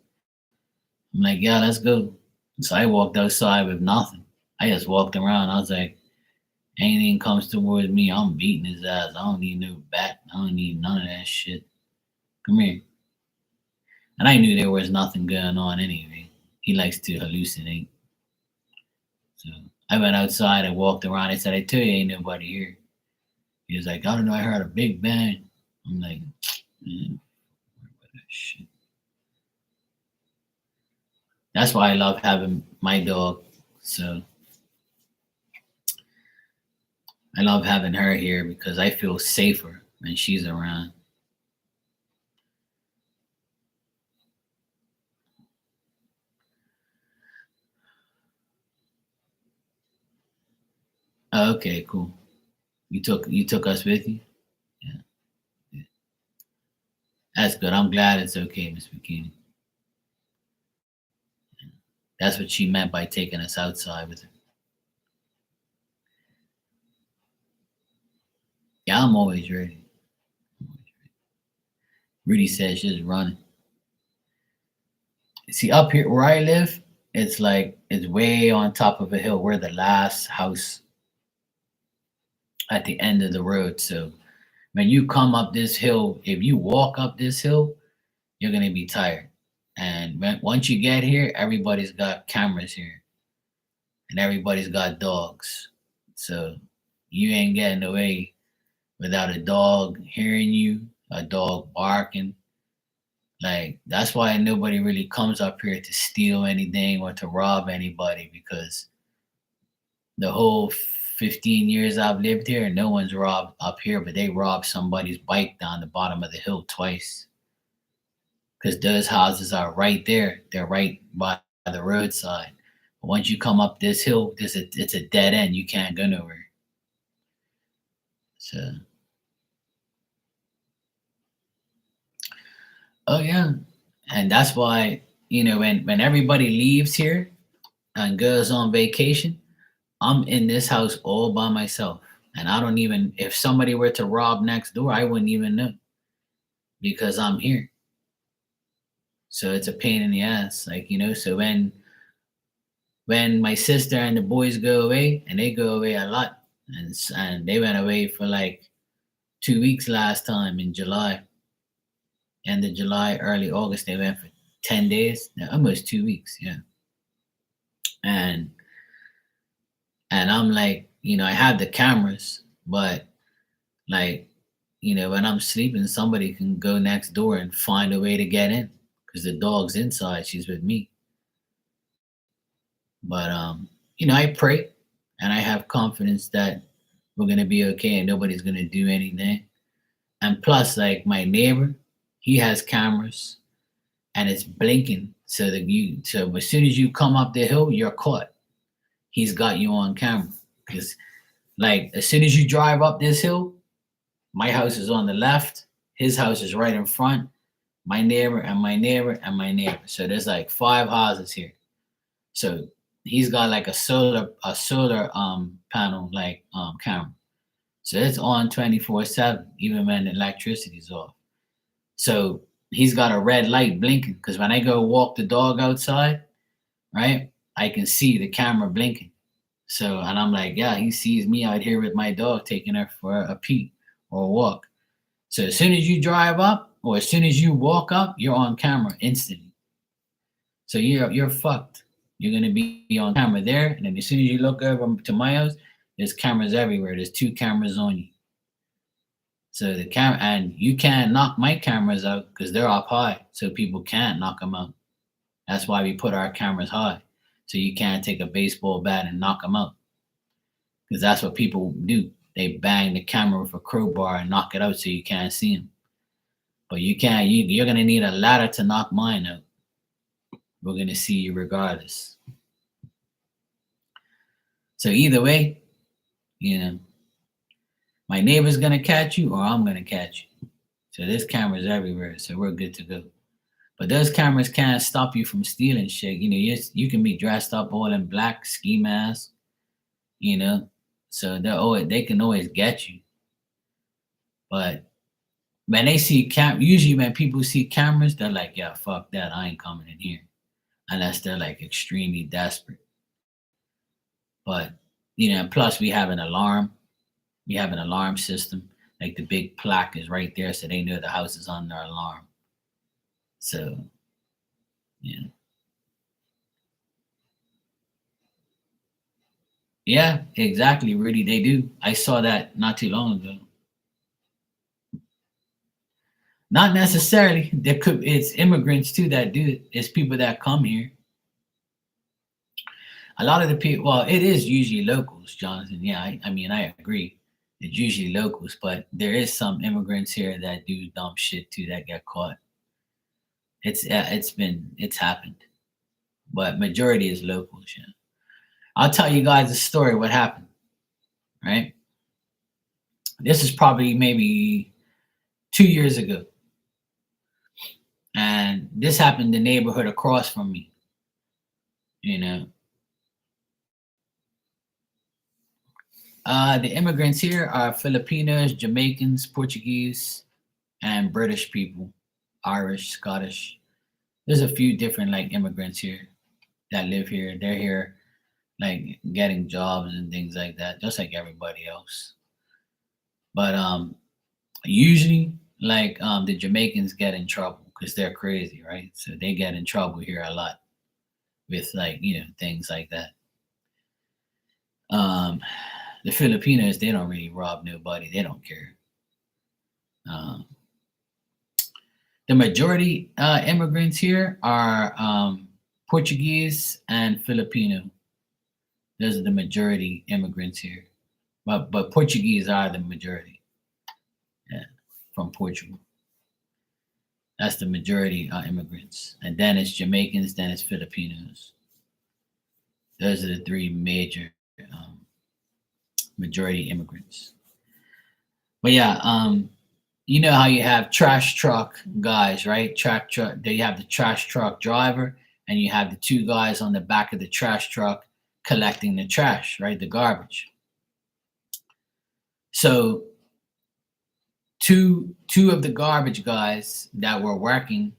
I'm like, "Yeah, let's go." So I walked outside with nothing. I just walked around. I was like, anything comes towards me, I'm beating his ass. I don't need no bat. I don't need none of that shit. Come here. And I knew there was nothing going on anyway. He likes to hallucinate. So I went outside and walked around. I said, I tell you, ain't nobody here. He was like, I don't know. I heard a big bang. I'm like, "Man, what that shit." That's why I love having my dog. So I love having her here because I feel safer when she's around. Oh, okay, cool. You took us with you. Yeah, yeah. That's good. I'm glad it's okay, Miss Bikini. That's what she meant by taking us outside with her. Yeah, I'm always ready. Rudy says she's running. See, up here where I live, it's like it's way on top of a hill. We're the last house at the end of the road. So when you come up this hill, if you walk up this hill, you're gonna be tired. And once you get here, everybody's got cameras here, and everybody's got dogs. So you ain't getting away without a dog hearing you, a dog barking. Like that's why nobody really comes up here to steal anything or to rob anybody, because the whole 15 years I've lived here, no one's robbed up here, but they robbed somebody's bike down the bottom of the hill twice. Because those houses are right there. They're right by the roadside. But once you come up this hill, it's a dead end. You can't go nowhere. So, oh yeah, and that's why when everybody leaves here and goes on vacation, I'm in this house all by myself, and I don't even if somebody were to rob next door, I wouldn't even know because I'm here. So it's a pain in the ass, So when my sister and the boys go away, and they go away a lot, and they went away for like 2 weeks last time in July, end of July, early August. They went for 10 days, almost 2 weeks, yeah. And I'm like, I have the cameras, but like, when I'm sleeping, somebody can go next door and find a way to get in because the dog's inside. She's with me. But I pray and I have confidence that we're gonna be okay and nobody's gonna do anything. And plus, like my neighbor, he has cameras and it's blinking so as soon as you come up the hill, you're caught. He's got you on camera. Because like as soon as you drive up this hill, my house is on the left, his house is right in front, my neighbor and my neighbor and my neighbor. So there's like 5 houses here. So he's got like a solar panel like camera. So it's on 24/7, even when the electricity's off. So he's got a red light blinking because when I go walk the dog outside, right, I can see the camera blinking. So, and I'm like, yeah, he sees me out here with my dog taking her for a pee or a walk. So as soon as you drive up or as soon as you walk up, you're on camera instantly. So you're fucked. You're gonna be on camera there, and then as soon as you look over to my house, there's cameras everywhere. There's 2 cameras on you. So the camera, and you can't knock my cameras out because they're up high, so people can't knock them out. That's why we put our cameras high, so you can't take a baseball bat and knock them out, because that's what people do. They bang the camera with a crowbar and knock it out so you can't see them. But you can't. You're gonna need a ladder to knock mine out. We're gonna see you regardless. So either way, you know, my neighbor's gonna catch you or I'm gonna catch you. So there's cameras everywhere, so we're good to go. But those cameras can't stop you from stealing shit. You can be dressed up all in black ski mask, you know. So they can always get you. But when they see usually when people see cameras, they're like, yeah, fuck that, I ain't coming in here. Unless they're like extremely desperate. But plus we have an alarm. We have an alarm system. Like the big plaque is right there, so they know the house is under alarm. So, yeah. Yeah, exactly, Rudy. They do. I saw that not too long ago. Not necessarily. It's immigrants too that do it. It's people that come here. A lot of the people, well, it is usually locals, Jonathan. Yeah, I mean, I agree. It's usually locals, but there is some immigrants here that do dumb shit too that get caught. It's happened, but majority is locals. Yeah. I'll tell you guys a story. What happened? Right. This is probably maybe 2 years ago, and this happened in the neighborhood across from me. You know, the immigrants here are Filipinos, Jamaicans, Portuguese, and British people, Irish, Scottish. There's a few different like immigrants here that live here. They're here like getting jobs and things like that, just like everybody else. But usually like the Jamaicans get in trouble because they're crazy, right? So they get in trouble here a lot with like things like that. Um, the Filipinos, they don't really rob nobody. They don't care. Um, The majority immigrants here are Portuguese and Filipino. Those are the majority immigrants here. But Portuguese are the majority. Yeah, from Portugal. That's the majority immigrants. And then it's Jamaicans, then it's Filipinos. Those are the three major majority immigrants. But yeah, you know how you have trash truck guys, right? Track truck. They have the trash truck driver, and you have the two guys on the back of the trash truck collecting the trash, right? The garbage. So two of the garbage guys that were working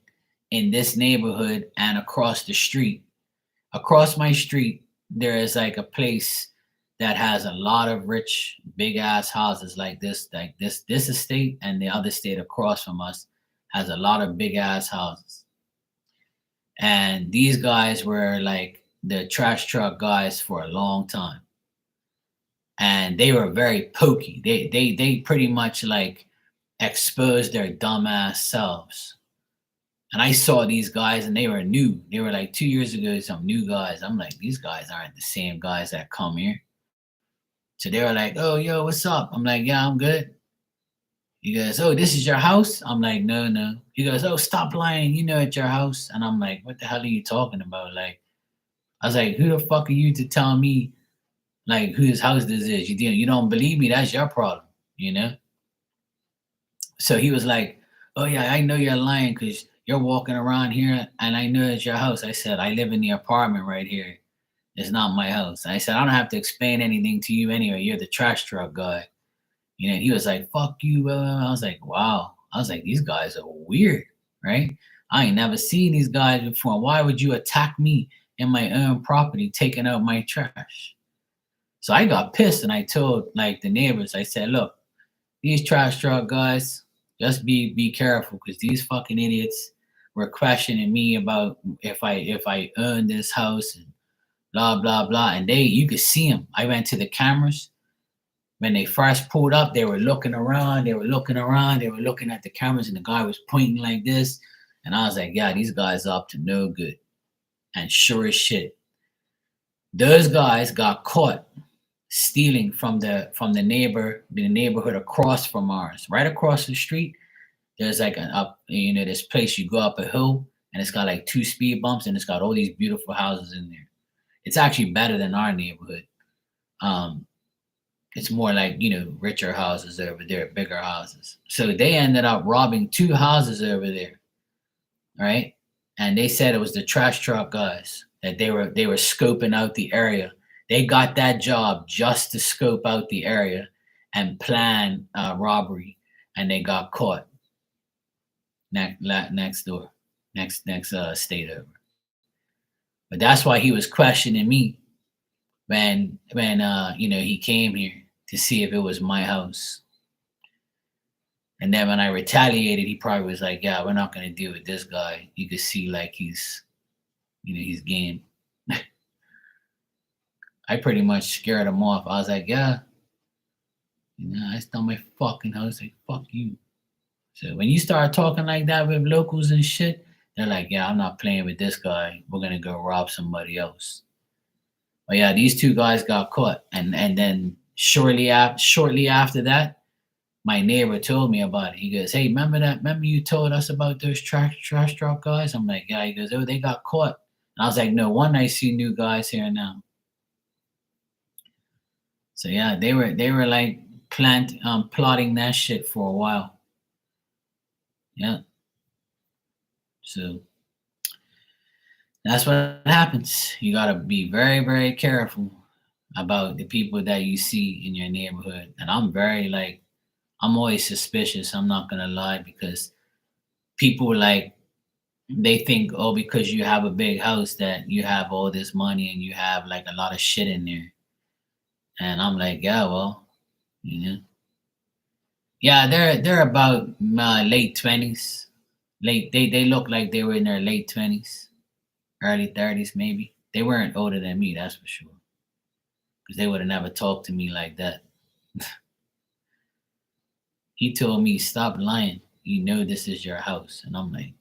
in this neighborhood and across the street. Across my street, there is like a place that has a lot of rich, big ass houses like this estate, and the other state across from us has a lot of big ass houses. And these guys were like the trash truck guys for a long time. And they were very pokey. They pretty much like exposed their dumbass selves. And I saw these guys and they were new. They were like 2 years ago, some new guys. I'm like, these guys aren't the same guys that come here. So they were like, oh, yo, what's up? I'm like, yeah, I'm good. He goes, oh, this is your house? I'm like, no, no. He goes, oh, stop lying. You know it's your house. And I'm like, what the hell are you talking about? Like, I was like, who the fuck are you to tell me like whose house this is? You don't believe me? That's your problem, you know? So he was like, oh, yeah, I know you're lying because you're walking around here and I know it's your house. I said, I live in the apartment right here. It's not my house. I said, I don't have to explain anything to you anyway. You're the trash truck guy. You know, he was like, fuck you. I was like, wow. I was like, these guys are weird, right? I ain't never seen these guys before. Why would you attack me in my own property, taking out my trash? So I got pissed and I told like the neighbors, I said, look, these trash truck guys, just be careful because these fucking idiots were questioning me about if I own this house and blah blah blah. And you could see them. I went to the cameras when they first pulled up. They were looking around. They were looking around. They were looking at the cameras, and the guy was pointing like this. And I was like, yeah, these guys are up to no good. And sure as shit, those guys got caught stealing from the neighborhood across from ours, right across the street. There's like an up, this place you go up a hill and it's got like two speed bumps and it's got all these beautiful houses in there. It's actually better than our neighborhood. Um, it's more like richer houses over there, bigger houses. So they ended up robbing two houses over there, right? And they said it was the trash truck guys that they were scoping out the area. They got that job just to scope out the area and plan robbery, and they got caught next door, next state over. But that's why he was questioning me when he came here to see if it was my house. And then when I retaliated, he probably was like, "Yeah, we're not gonna deal with this guy." You could see like he's game. I pretty much scared him off. I was like, "Yeah, it's not my fucking house." Like, fuck you. So when you start talking like that with locals and shit, they're like, "Yeah, I'm not playing with this guy. We're gonna go rob somebody else." But yeah, these two guys got caught, and then shortly after that, my neighbor told me about it. He goes, "Hey, remember that? Remember you told us about those trash truck guys?" I'm like, "Yeah." He goes, "Oh, they got caught." And I was like, "No wonder I see new guys here now." So yeah, they were like plotting that shit for a while. Yeah. So that's what happens. You gotta be very, very careful about the people that you see in your neighborhood. And I'm always suspicious. I'm not gonna lie because people like they think, oh, because you have a big house that you have all this money and you have like a lot of shit in there. And I'm like, yeah, well, you know, yeah, they're about late 20s. They look like they were in their late 20s, early 30s maybe. They weren't older than me, that's for sure. Because they would have never talked to me like that. He told me, stop lying. you know this is your house. And I'm like,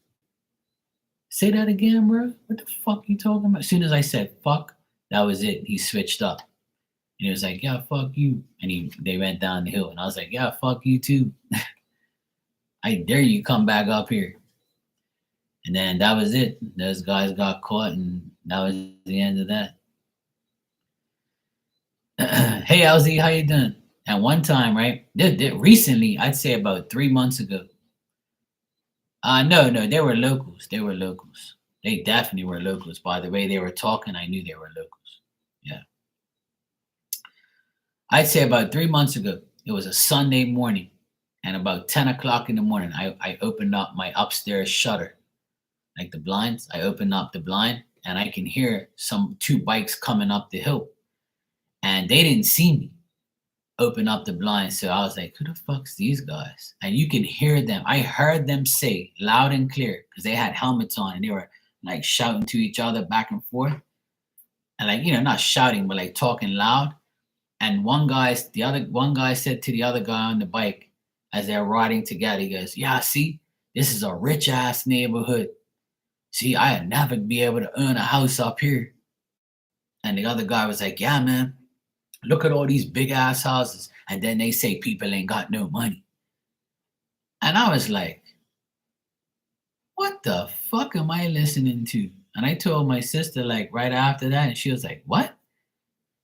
say that again, bro. What the fuck you talking about? As soon as I said fuck, that was it. He switched up. And he was like, yeah, fuck you. And they went down the hill. And I was like, yeah, fuck you too. I dare you come back up here. And then that was it. Those guys got caught, and that was the end of that. Hey, LZ, how you doing? At one time, right? Recently, I'd say about 3 months ago. No, they were locals. They were locals. They definitely were locals. By the way they were talking, I knew they were locals. Yeah. I'd say about 3 months ago. It was a Sunday morning, and about 10 o'clock in the morning, I opened up my upstairs shutter, like the blinds. I opened up the blind, and I can hear two bikes coming up the hill, and they didn't see me open up the blind. So I was like, who the fuck's these guys? And you can hear them. I heard them say loud and clear, because they had helmets on and they were like shouting to each other back and forth. And like, not shouting, but like talking loud. And one guy said to the other guy on the bike as they're riding together, he goes, yeah, see, this is a rich ass neighborhood. See, I'd never be able to own a house up here. And the other guy was like, yeah, man, look at all these big ass houses. And then they say people ain't got no money. And I was like, what the fuck am I listening to? And I told my sister like right after that, and she was like, what?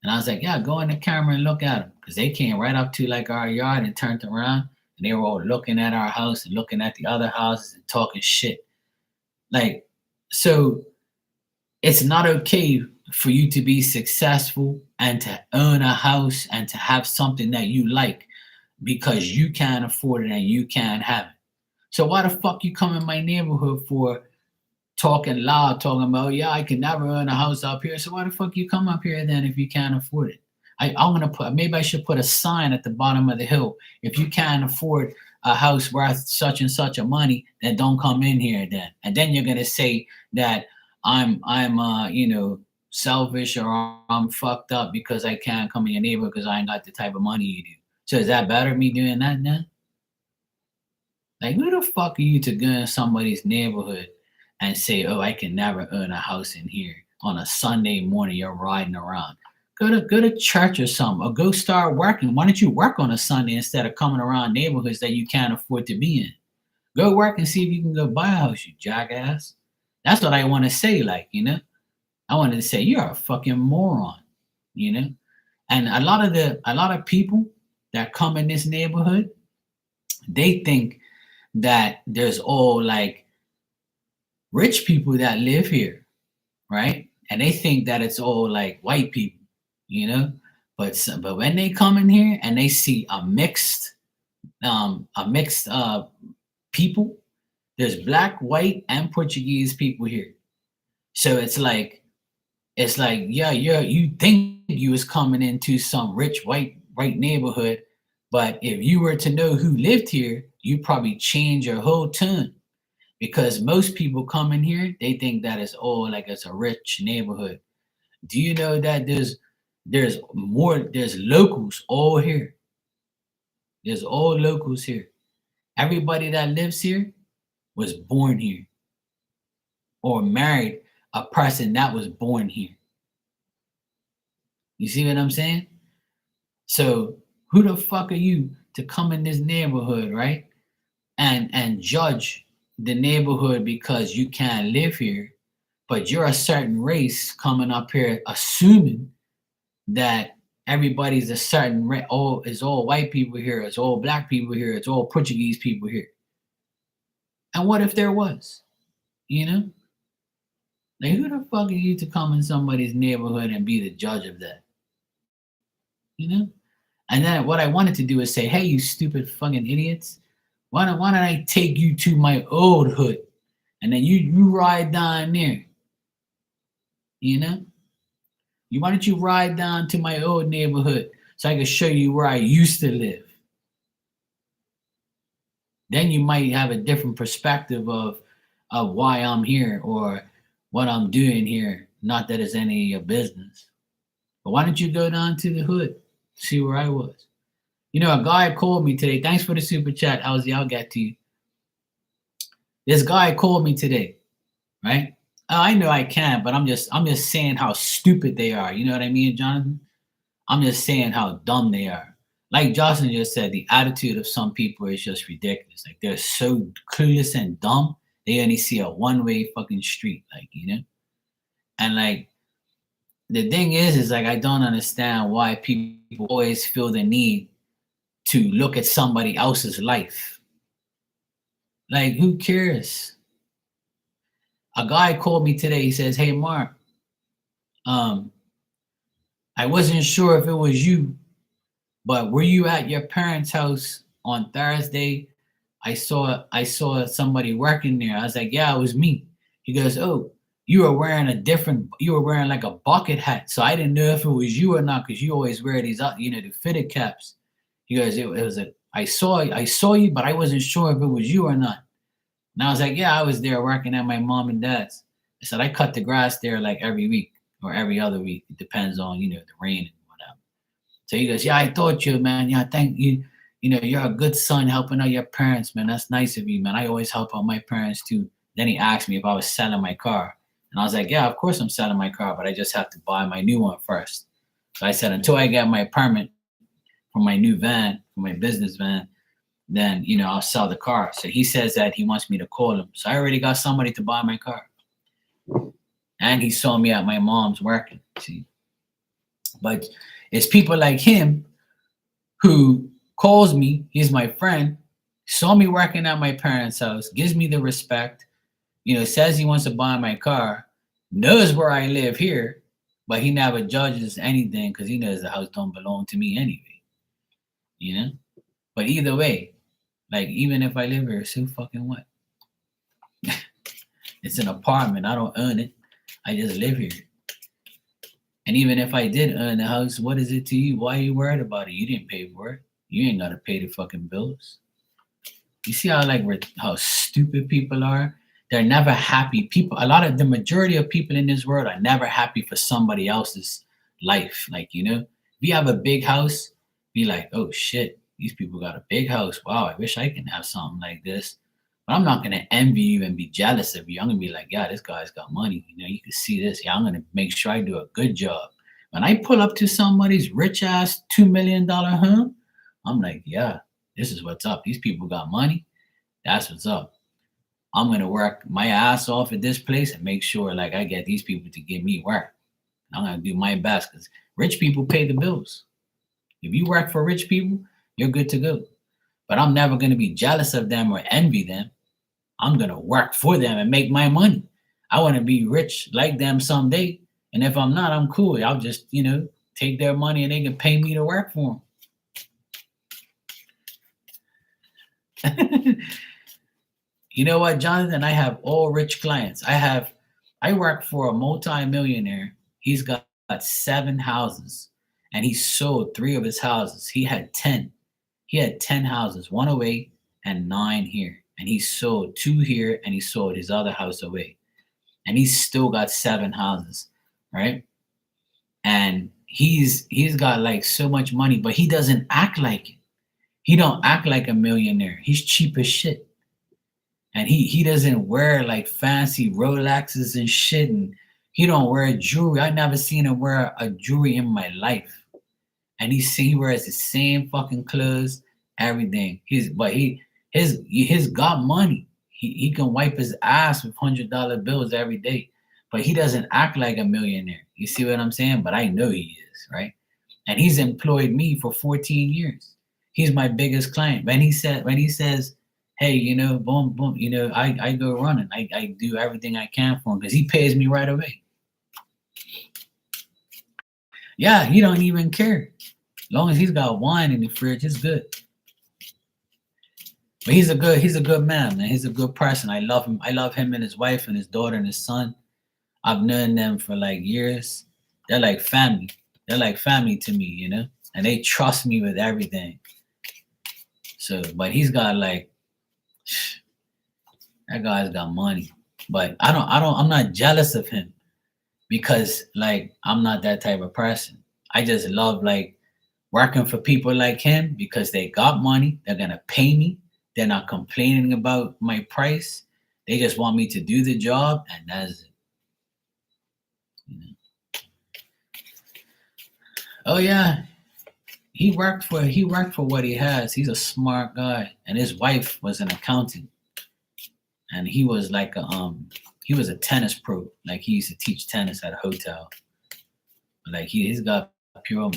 And I was like, yeah, go in the camera and look at them. Because they came right up to like our yard and turned around, and they were all looking at our house and looking at the other houses and talking shit. Like, so it's not okay for you to be successful and to own a house and to have something that you like because you can't afford it and you can't have it. So why the fuck you come in my neighborhood for talking loud, talking about, yeah, I can never own a house up here. So why the fuck you come up here then if you can't afford it? Maybe I should put a sign at the bottom of the hill. If you can't afford a house worth such and such a money, then don't come in here then. And then you're gonna say that I'm selfish or I'm fucked up because I can't come in your neighborhood because I ain't got the type of money you do. So is that better me doing that then? Like, who the fuck are you to go in somebody's neighborhood and say, oh, I can never own a house in here on a Sunday morning? You're riding around. Go to church or something, or go start working. Why don't you work on a Sunday instead of coming around neighborhoods that you can't afford to be in? Go work and see if you can go buy a house, you jackass. That's what I want to say, I wanted to say you're a fucking moron, And a lot of people that come in this neighborhood, they think that there's all like rich people that live here, right? And they think that it's all like white people, But when they come in here and they see a mixed people, there's black, white, and Portuguese people here. So it's like, yeah, you think you was coming into some rich white neighborhood, but if you were to know who lived here, you probably change your whole tune. Because most people come in here, they think that it's all like it's a rich neighborhood. Do you know that there's locals all here? There's all locals here. Everybody that lives here was born here or married a person that was born here. You see what I'm saying? So who the fuck are you to come in this neighborhood, right? And judge the neighborhood because you can't live here, but you're a certain race coming up here assuming that everybody's a certain race. It's all white people here, it's all black people here, it's all Portuguese people here. And what if there was? Like, who the fuck are you to come in somebody's neighborhood and be the judge of that? And then what I wanted to do is say, hey, you stupid fucking idiots, why don't I take you to my old hood, and then you ride down there, why don't you ride down to my old neighborhood so I can show you where I used to live? Then you might have a different perspective of why I'm here or what I'm doing here. Not that it's any of your business. But why don't you go down to the hood, see where I was? A guy called me today. Thanks for the super chat, LZ. I'll get to you. This guy called me today, right? I know I can, but I'm just saying how stupid they are. You know what I mean, Jonathan? I'm just saying how dumb they are. Like Jocelyn just said, the attitude of some people is just ridiculous. Like they're so clueless and dumb, they only see a one-way fucking street, like, you know? And like the thing is like I don't understand why people always feel the need to look at somebody else's life. Like, who cares? A guy called me today. He says, "Hey, Mark, um, I wasn't sure if it was you, but were you at your parents' house on Thursday? I saw somebody working there." I was like, "Yeah, it was me." He goes, "Oh, you were wearing like a bucket hat, so I didn't know if it was you or not because you always wear these, the fitted caps." He goes, "It was a I saw you, but I wasn't sure if it was you or not." And I was like, "Yeah, I was there working at my mom and dad's." I said, "I cut the grass there like every week or every other week. It depends on, the rain and whatever." So he goes, "Yeah, I thought you, man. Yeah, thank you. You're a good son helping out your parents, man. That's nice of you, man. I always help out my parents too." Then he asked me if I was selling my car. And I was like, "Yeah, of course I'm selling my car, but I just have to buy my new one first." So I said, "Until I get my permit for my new van, for my business van, then I'll sell the car." So he says that he wants me to call him. So I already got somebody to buy my car. And he saw me at my mom's working. See? But it's people like him who calls me, he's my friend, saw me working at my parents' house, gives me the respect, says he wants to buy my car, knows where I live here, but he never judges anything because he knows the house don't belong to me anyway. You know? But either way, like even if I live here, so fucking what? It's an apartment. I don't own it. I just live here. And even if I did own the house, what is it to you? Why are you worried about it? You didn't pay for it. You ain't gotta pay the fucking bills. You see how stupid people are? They're never happy. People, the majority of people in this world are never happy for somebody else's life. Like, if you have a big house, be like, "Oh shit, these people got a big house. Wow, I wish I can have something like this." But I'm not gonna envy you and be jealous of you. I'm gonna be like, "Yeah, this guy's got money. You can see this. Yeah, I'm gonna make sure I do a good job." When I pull up to somebody's rich ass $2 million home, I'm like, "Yeah, this is what's up. These people got money. That's what's up. I'm gonna work my ass off at this place and make sure like I get these people to give me work. I'm gonna do my best because rich people pay the bills. If you work for rich people, you're good to go. But I'm never gonna be jealous of them or envy them. I'm gonna work for them and make my money. I want to be rich like them someday. And if I'm not, I'm cool. I'll just, take their money and they can pay me to work for them. You know what, Jonathan? I have all rich clients. I work for a multi-millionaire. He's got 7 houses and he sold 3 of his houses. He had 10. He had 10 houses, one away and 9 here. And he sold 2 here and he sold his other house away. And he's still got 7 houses, right? And he's got like so much money, but he doesn't act like it. He don't act like a millionaire. He's cheap as shit. And he doesn't wear like fancy Rolexes and shit, and he don't wear jewelry. I never seen him wear a jewelry in my life. And he wears the same fucking clothes, everything. He's got money. He can wipe his ass with $100 bills every day, but he doesn't act like a millionaire. You see what I'm saying? But I know he is, right? And he's employed me for 14 years. He's my biggest client. When he says, "Hey, boom, boom, I go running. I do everything I can for him because he pays me right away." Yeah, he don't even care. As long as he's got wine in the fridge, it's good. But he's a good man. He's a good person. I love him. I love him and his wife and his daughter and his son. I've known them for like years. They're like family. They're like family to me. And they trust me with everything. So, but he's got like, that guy's got money. But I'm not jealous of him because like I'm not that type of person. I just love like working for people like him because they got money. They're gonna pay me. They're not complaining about my price. They just want me to do the job, and that's it. You know? Oh yeah, he worked for what he has. He's a smart guy, and his wife was an accountant, and he was like he was a tennis pro. Like he used to teach tennis at a hotel. Like he's got pure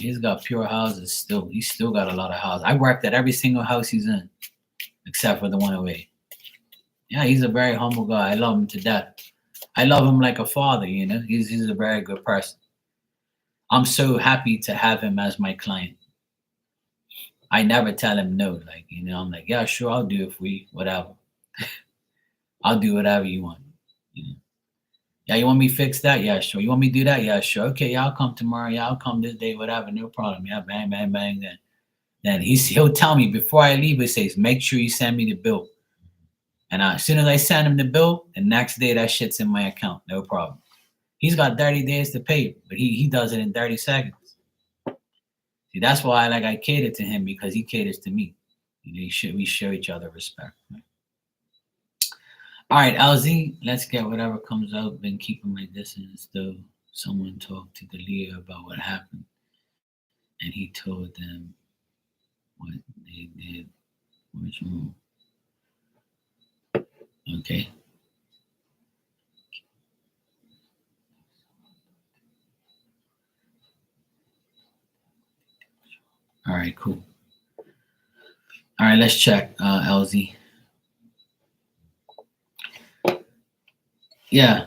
houses still. He's still got a lot of houses. I worked at every single house he's in, except for the one away. Yeah, he's a very humble guy. I love him to death. I love him like a father. He's a very good person. I'm so happy to have him as my client. I never tell him no. Like, I'm like, yeah, sure, I'll do it for you, whatever. I'll do whatever you want. You know. Yeah, you want me to fix that? Yeah, sure. You want me to do that? Yeah, sure. Okay, yeah, I'll come tomorrow. Yeah, I'll come this day, whatever, no problem. Yeah, bang, bang, bang. Then he'll tell me before I leave, he says, make sure you send me the bill. And as soon as I send him the bill, the next day that shit's in my account, no problem. He's got 30 days to pay, but he does it in 30 seconds. See, that's why I cater to him, because he caters to me. We show each other respect. Right? All right, LZ, let's get whatever comes out. Been keeping my distance, though. Someone talked to Dalia about what happened, and he told them what they did was wrong. Okay. All right, cool. All right, let's check, LZ. Yeah,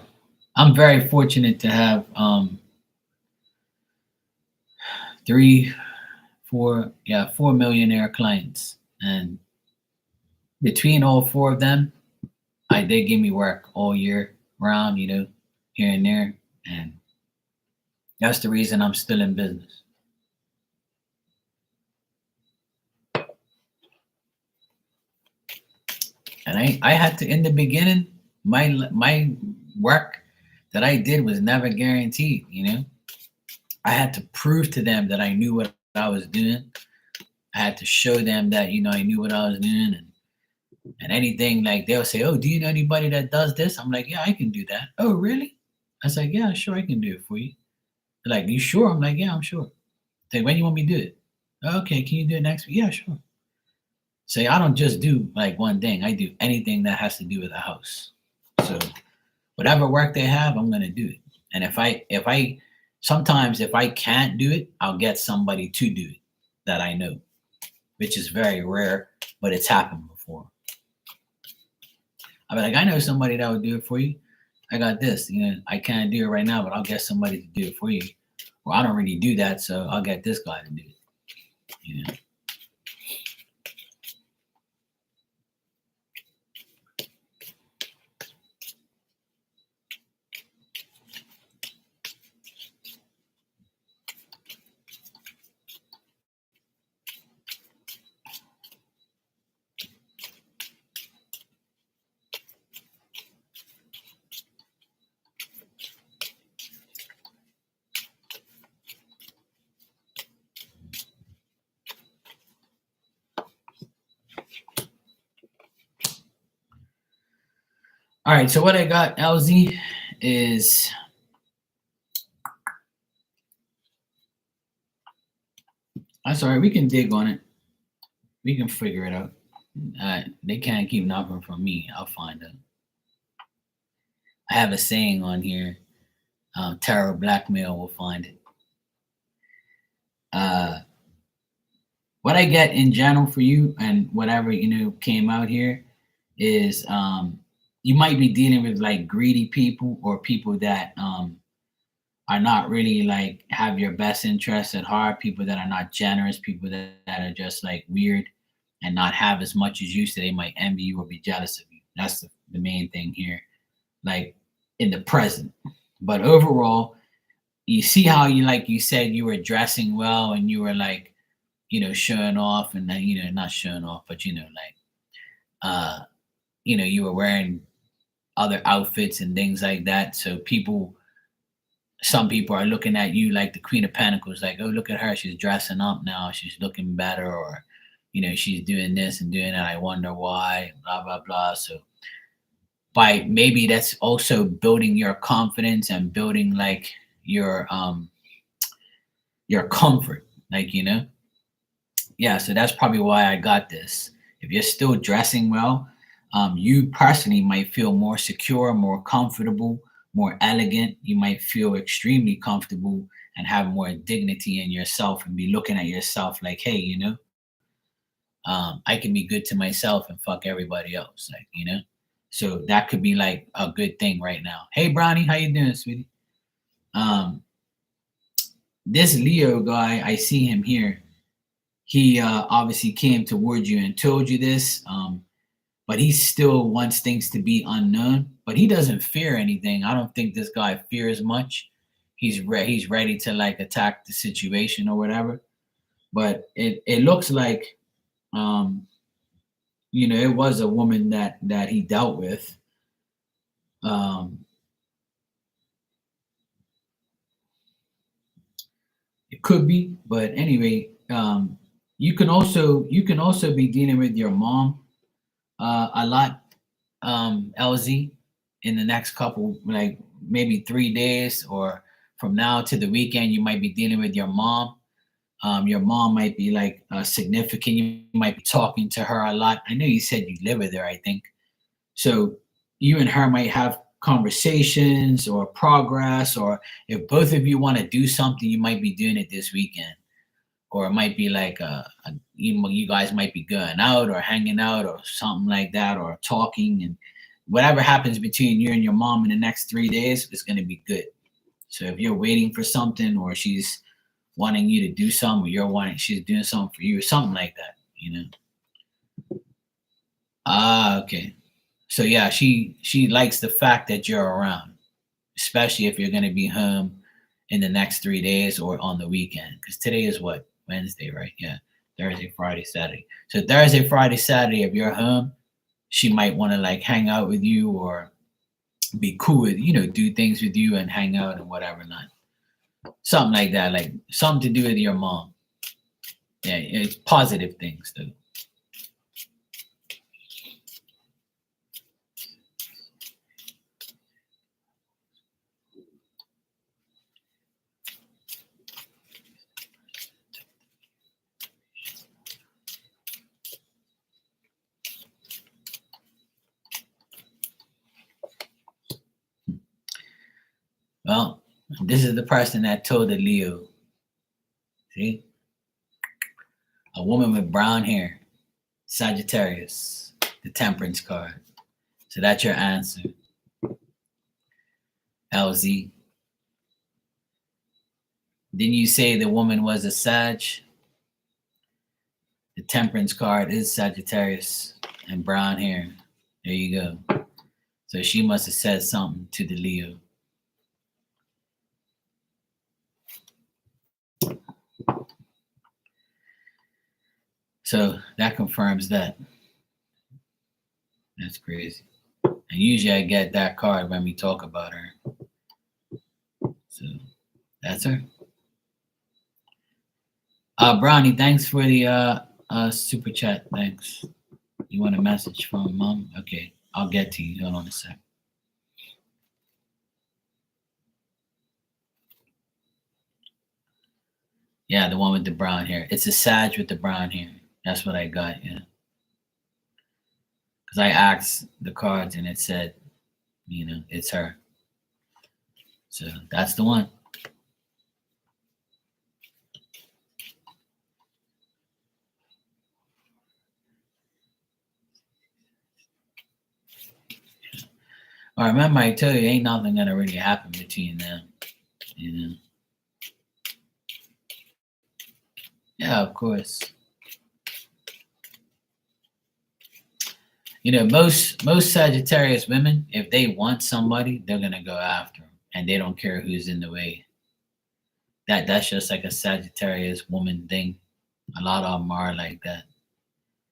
I'm very fortunate to have 4 millionaire clients, and between all four of them, they give me work all year round, here and there, and that's the reason I'm still in business. And I had to, in the beginning, my work that I did was never guaranteed. I had to prove to them that I knew what I was doing. I had to show them that I knew what I was doing, and anything, like, they'll say, "Oh, do you know anybody that does this?" I'm like, "Yeah, I can do that." "Oh, really?" I was like, "Yeah, sure, I can do it for you." They're like, "You sure?" I'm like, "Yeah, I'm sure." Say, "When you want me to do it?" "Okay, can you do it next week?" "Yeah, sure." Say, I don't just do like one thing. I do anything that has to do with a house. So whatever work they have, I'm gonna do it. And if I sometimes, if I can't do it, I'll get somebody to do it that I know, which is very rare, but it's happened before. I'll be like, I know somebody that will do it for you. I got this. I can't do it right now, but I'll get somebody to do it for you. Well, I don't really do that, so I'll get this guy to do it. All right, so what I got, LZ, is I'm sorry, we can dig on it. We can figure it out. They can't keep nothing from me. I'll find it. I have a saying on here: terror blackmail will find it. Uh, what I get in general for you, and whatever came out here, is you might be dealing with like greedy people, or people that are not really like have your best interests at heart, people that are not generous, people that are just like weird and not have as much as you, so they might envy you or be jealous of you. That's the main thing here, like in the present. But overall, you see how you said you were dressing well, and you were like, showing off, and then, not showing off, but like, uh, you were wearing other outfits and things like that. So some people are looking at you like the Queen of Pentacles, like, oh, look at her, she's dressing up now, she's looking better, or she's doing this and doing that. I wonder why, blah blah blah. So by maybe that's also building your confidence and building like your comfort, like, yeah, so that's probably why I got this. If you're still dressing well, you personally might feel more secure, more comfortable, more elegant. You might feel extremely comfortable and have more dignity in yourself and be looking at yourself like, hey, I can be good to myself and fuck everybody else, like, So that could be like a good thing right now. Hey, Brownie, how you doing, sweetie? Um, this Leo guy, I see him here. He obviously came towards you and told you this, but he still wants things to be unknown. But he doesn't fear anything. I don't think this guy fears much. He's ready to like attack the situation or whatever. But it looks like um, it was a woman that he dealt with. Um, it could be, but anyway, you can also be dealing with your mom a lot, LZ, in the next couple, like maybe 3 days or from now to the weekend. You might be dealing with your mom. Your mom might be like significant. You might be talking to her a lot. I know you said you live with her, I think. So you and her might have conversations or progress, or if both of you want to do something, you might be doing it this weekend. Or it might be like you guys might be going out or hanging out or something like that, or talking, and whatever happens between you and your mom in the next 3 days is going to be good. So if you're waiting for something, or she's wanting you to do something, or she's doing something for you, or something like that. Ah, okay. So yeah, she likes the fact that you're around, especially if you're going to be home in the next 3 days or on the weekend. Because today is what, Wednesday, right? Yeah, Thursday, Friday, Saturday. So Thursday, Friday, Saturday, if you're home, she might want to like hang out with you or be cool with, do things with you and hang out and whatever, not something like that, like something to do with your mom. Yeah, it's positive things though. Well, this is the person that told the Leo. See, a woman with brown hair, Sagittarius, the Temperance card. So that's your answer, LZ. Didn't you say the woman was a Sag? The Temperance card is Sagittarius and brown hair. There you go. So she must have said something to the Leo. So that confirms that. That's crazy. And usually I get that card when we talk about her. So that's her. Brownie, thanks for the super chat. Thanks. You want a message from mom? Okay, I'll get to you. Hold on a sec. Yeah, the one with the brown hair. It's a Sag with the brown hair. That's what I got. Yeah. Because I asked the cards and it said, it's her. So that's the one. All right, remember I tell you, ain't nothing gonna really happen between them. Yeah, of course. Most Sagittarius women, if they want somebody, they're gonna go after them, and they don't care who's in the way. That's just like a Sagittarius woman thing. A lot of them are like that.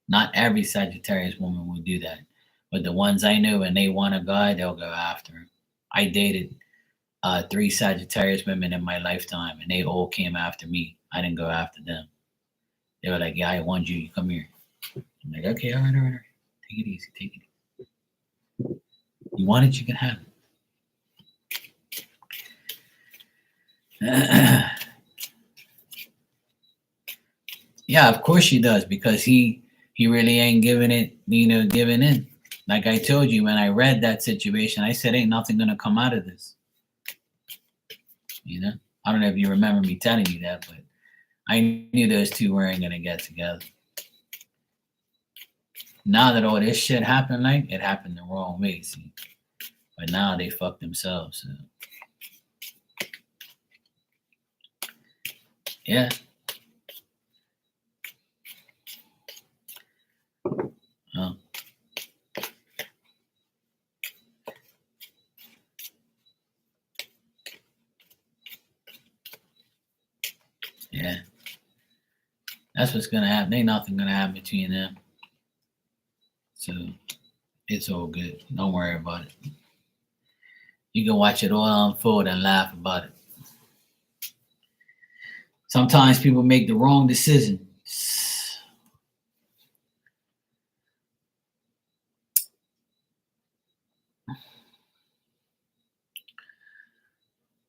Not every Sagittarius woman will do that, but the ones I know, when they want a guy, they'll go after him. I dated 3 Sagittarius women in my lifetime, and they all came after me. I didn't go after them. They were like, "Yeah, I want you. You come here." I'm like, "Okay, all right. Take it easy. Take it easy." You want it, you can have it. Yeah, of course she does, because he really ain't giving it, giving in. Like I told you, when I read that situation, I said, ain't nothing gonna come out of this. I don't know if you remember me telling you that, but I knew those two weren't gonna get together. Now that all this shit happened, like it happened the wrong way, see. But now they fuck themselves. So. Yeah. Oh. Yeah. That's what's gonna happen. Ain't nothing gonna happen between them. So it's all good. Don't worry about it. You can watch it all unfold and laugh about it. Sometimes people make the wrong decision.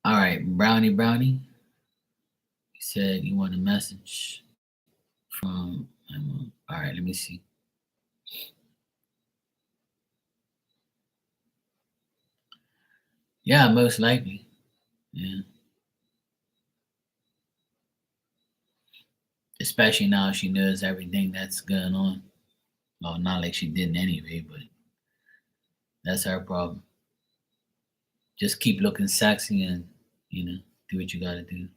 All right, Brownie. You said you want a message from. All right, let me see. Yeah, most likely. Yeah. Especially now she knows everything that's going on. Well, not like she didn't anyway, but that's her problem. Just keep looking sexy and, do what you gotta do.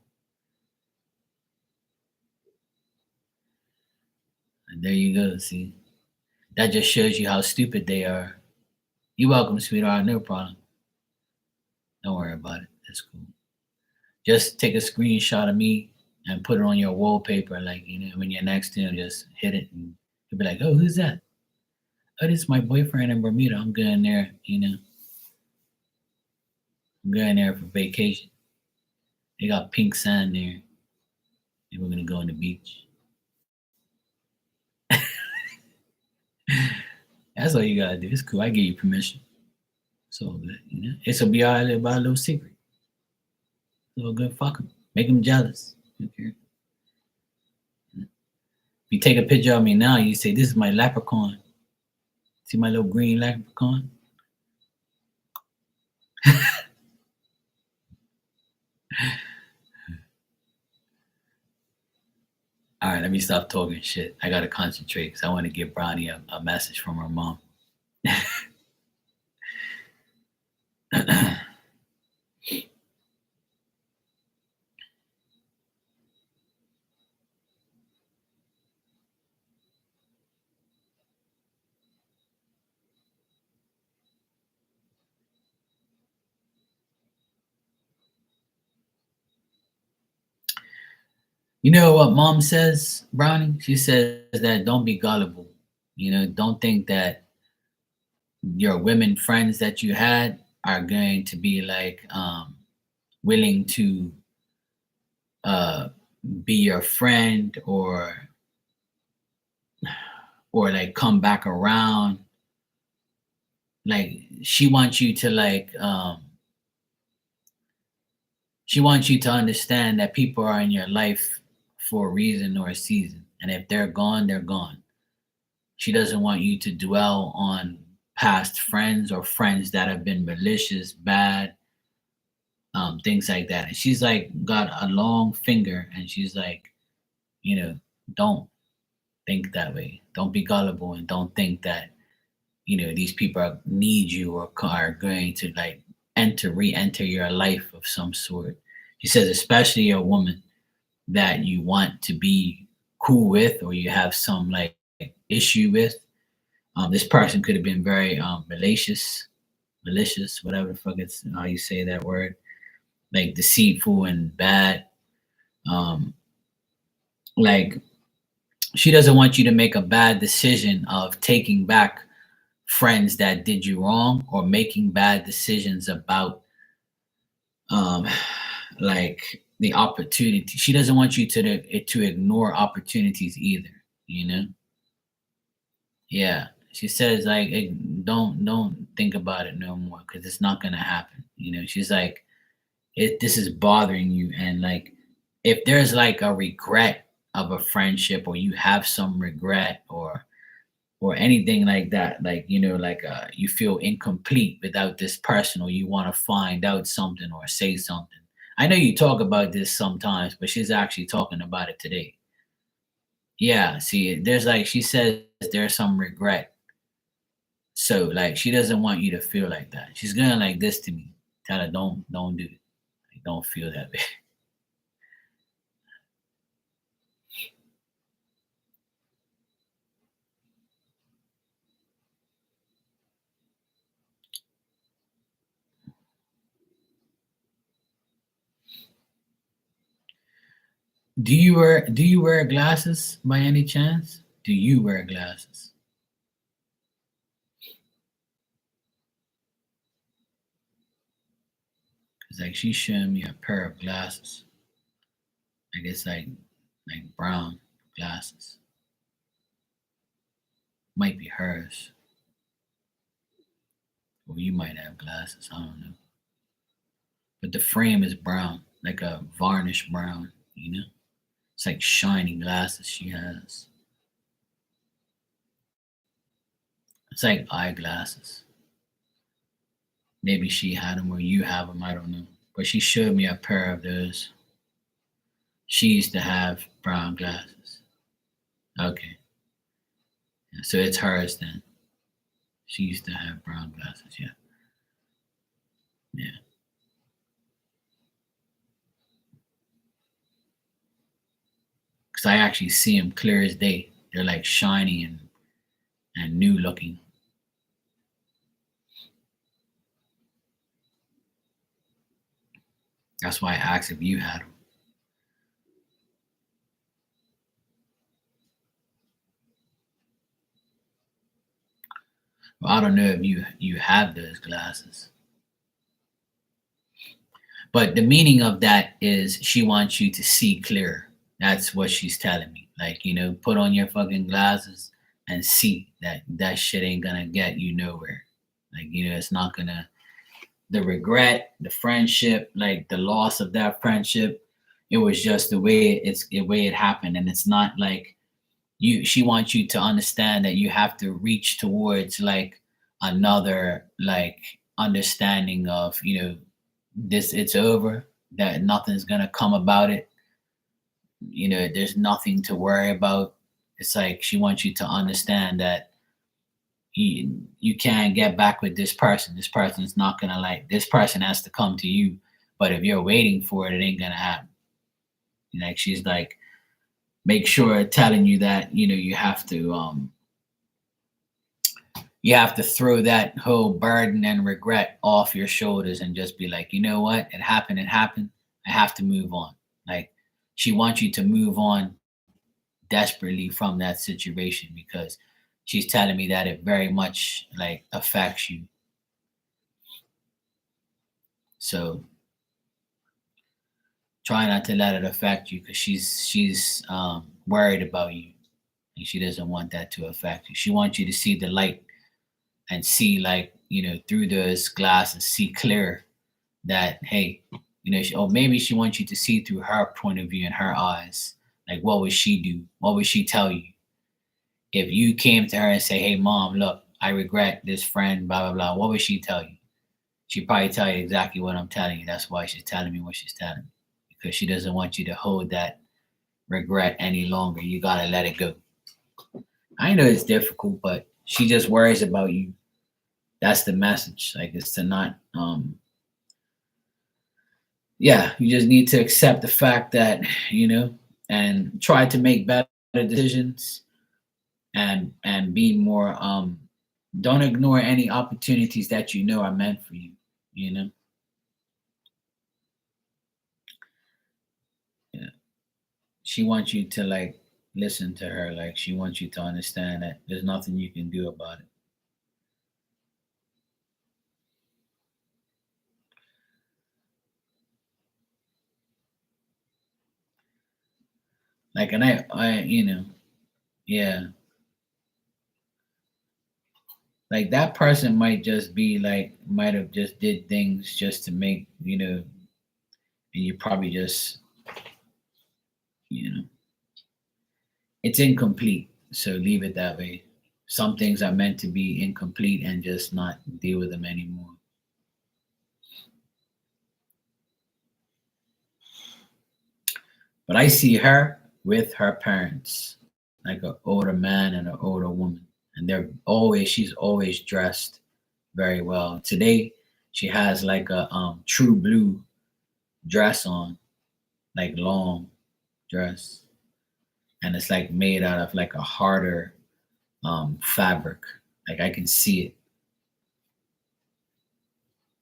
And there you go, see? That just shows you how stupid they are. You're welcome, sweetheart, no problem. Don't worry about it. It's cool. Just take a screenshot of me and put it on your wallpaper, like, when you're next to him, just hit it and you'll be like, oh, who's that? Oh, this is my boyfriend in Bermuda. I'm going there, I'm going there for vacation. They got pink sand there. And we're gonna go on the beach. That's all you gotta do. It's cool. I give you permission. It's all good, It's a be all right about a little secret. It's all good. Fuck them. Make them jealous. Okay. If you take a picture of me now, you say, this is my leprechaun. See my little green leprechaun? All right, let me stop talking shit. I gotta concentrate because I want to give Brownie a message from her mom. You know what mom says, Brownie? She says that don't be gullible. Don't think that your women friends that you had are going to be like willing to uh be your friend or like come back around. Like she wants you to she wants you to understand that people are in your life for a reason or a season, and if they're gone, they're gone. She doesn't want you to dwell on past friends or friends that have been malicious, bad, things like that. And she's like got a long finger, and she's like, don't think that way. Don't be gullible, and don't think that these people need you or are going to like re-enter your life of some sort. She says, especially a woman that you want to be cool with or you have some like issue with. This person could have been very malicious, whatever the fuck it's how you say that word, like deceitful and bad. Um, like she doesn't want you to make a bad decision of taking back friends that did you wrong or making bad decisions about um like the opportunity. She doesn't want you to ignore opportunities either. Yeah, she says like don't think about it no more because it's not gonna happen. She's like, this is bothering you, and like, if there's like a regret of a friendship, or you have some regret, or anything like that, like, like, you feel incomplete without this person, or you want to find out something or say something. I know you talk about this sometimes, but she's actually talking about it today. Yeah, see, there's like, she says there's some regret. So like, she doesn't want you to feel like that. She's gonna like this to me. Tell her, don't do it. Like, don't feel that way. Do you wear glasses by any chance? Do you wear glasses? Cause like, she's showing me a pair of glasses. I guess like brown glasses. Might be hers. Or you might have glasses. I don't know. But the frame is brown, like a varnish brown, you know? It's like shiny glasses she has. It's like eyeglasses. Maybe she had them or you have them. I don't know. But she showed me a pair of those. She used to have brown glasses. Okay. Yeah, so it's hers then. She used to have brown glasses. Yeah. Yeah. Because I actually see them clear as day. They're like shiny and new looking. That's why I asked if you had them. Well, I don't know if you have those glasses. But the meaning of that is she wants you to see clear. That's what she's telling me. Like, put on your fucking glasses and see that shit ain't gonna get you nowhere. Like, it's not gonna, the regret, the friendship, like the loss of that friendship, it was just the way it happened. And it's not like, she wants you to understand that you have to reach towards like another like understanding of, this, it's over, that nothing's gonna come about it, there's nothing to worry about. It's like she wants you to understand that you can't get back with this person. This person's not gonna, like, this person has to come to you, but if you're waiting for it, it ain't gonna happen. Like, she's like, make sure telling you that, you have to throw that whole burden and regret off your shoulders and just be like, you know what? It happened. I have to move on. Like, she wants you to move on desperately from that situation because she's telling me that it very much like affects you. So try not to let it affect you because she's worried about you and she doesn't want that to affect you. She wants you to see the light and see, like, through those glasses, see clear that, hey, or maybe she wants you to see through her point of view and her eyes. Like, what would she do? What would she tell you if you came to her and say, hey, mom, look, I regret this friend, blah blah blah? What would she tell you? She'd probably tell you exactly what I'm telling you. That's why she's telling me what she's telling me, because she doesn't want you to hold that regret any longer. You gotta let it go. I know it's difficult, but she just worries about you. That's the message. Like, it's to not yeah, you just need to accept the fact that, and try to make better decisions, and be more don't ignore any opportunities that are meant for you, you know. Yeah. She wants you to like listen to her. Like, she wants you to understand that there's nothing you can do about it. Like, and I yeah. Like that person might just be like, might have just did things just to make, and you probably just, you know, it's incomplete. So leave it that way. Some things are meant to be incomplete and just not deal with them anymore. But I see her with her parents, like an older man and an older woman. And she's always dressed very well. Today, she has like a true blue dress on, like long dress. And it's like made out of like a harder fabric. Like I can see it.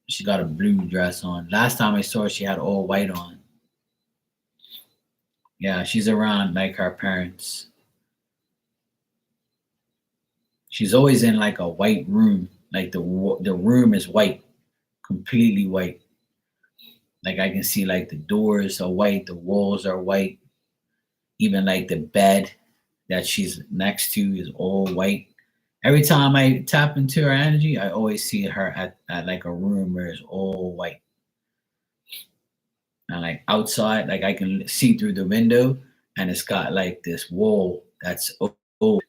She got a blue dress on. Last time I saw her, she had all white on. Yeah, she's around like her parents. She's always in like a white room. Like the room is white, completely white. Like I can see like the doors are white, the walls are white, even like the bed that she's next to is all white. Every time I tap into her energy, I always see her at like a room where it's all white. And like outside, like I can see through the window and it's got like this wall that's old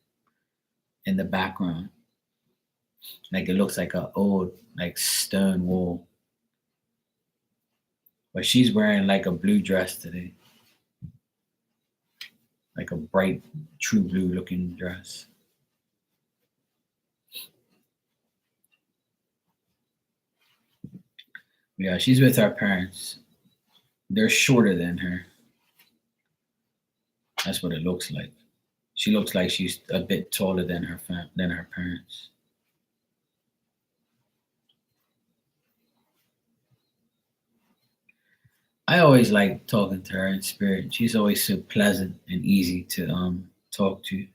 in the background. Like it looks like a old like stone wall. But she's wearing like a blue dress today. Like a bright, true blue looking dress. Yeah, she's with her parents. They're shorter than her. That's what it looks like. She looks like she's a bit taller than than her parents. I always like talking to her in spirit. She's always so pleasant and easy to talk to.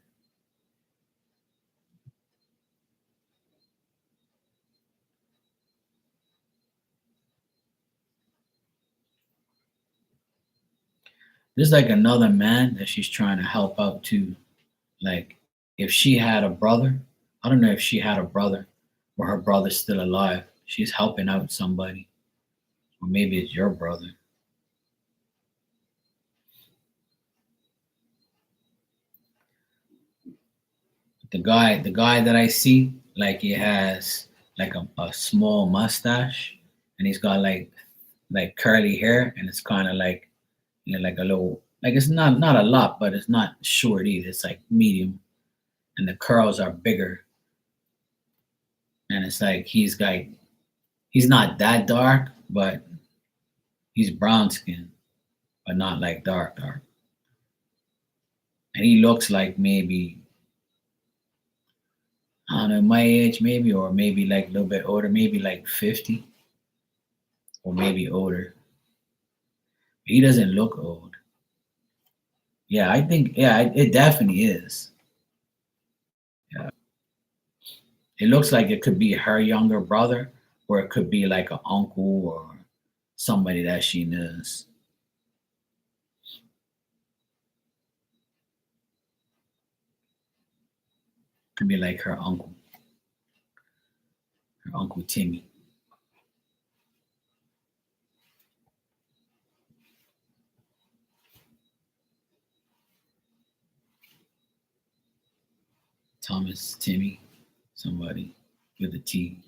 There's like another man that she's trying to help out too. Like if she had a brother, I don't know if she had a brother or her brother's still alive. She's helping out somebody, or maybe it's your brother. The guy that I see, like he has like a small mustache, and he's got like curly hair, and it's kind of like like a little, like it's not a lot, but it's not short either. It's like medium, and the curls are bigger, and it's like he's not that dark, but he's brown skin, but not like dark, and he looks like maybe, I don't know, my age maybe, or maybe like a little bit older, maybe like 50 or maybe older. He doesn't look old. Yeah, I think, yeah, it definitely is. Yeah. It looks like it could be her younger brother, or it could be like an uncle or somebody that she knows. Could be like her uncle Timmy. Thomas Timmy, somebody with a T.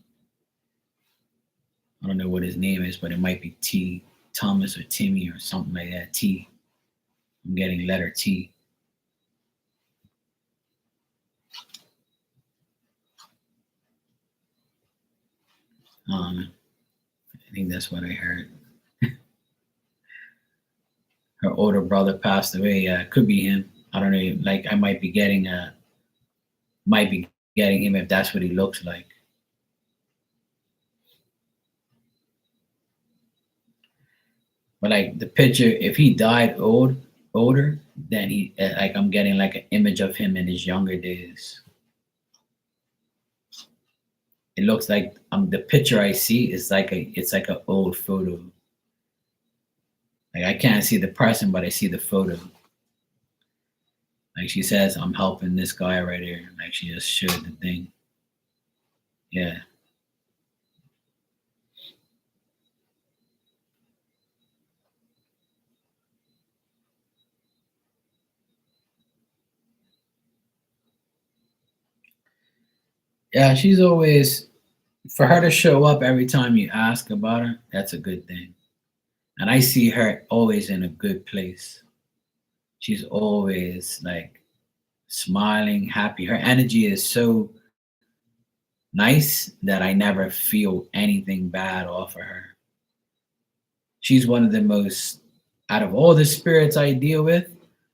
I don't know what his name is, but it might be T. Thomas or Timmy or something like that. T. I'm getting letter T. I think that's what I heard. Her older brother passed away. Yeah, it could be him. I don't know. Like I might be getting him if that's what he looks like. But like the picture, if he died older, then he like I'm getting like an image of him in his younger days. It looks like the picture I see is like it's like an old photo. Like I can't see the person, but I see the photo. Like she says, I'm helping this guy right here. Like she just showed the thing. Yeah. Yeah, she's always, for her to show up every time you ask about her, that's a good thing. And I see her always in a good place. She's always like smiling, happy. Her energy is so nice that I never feel anything bad off of her. She's one of the most, out of all the spirits I deal with,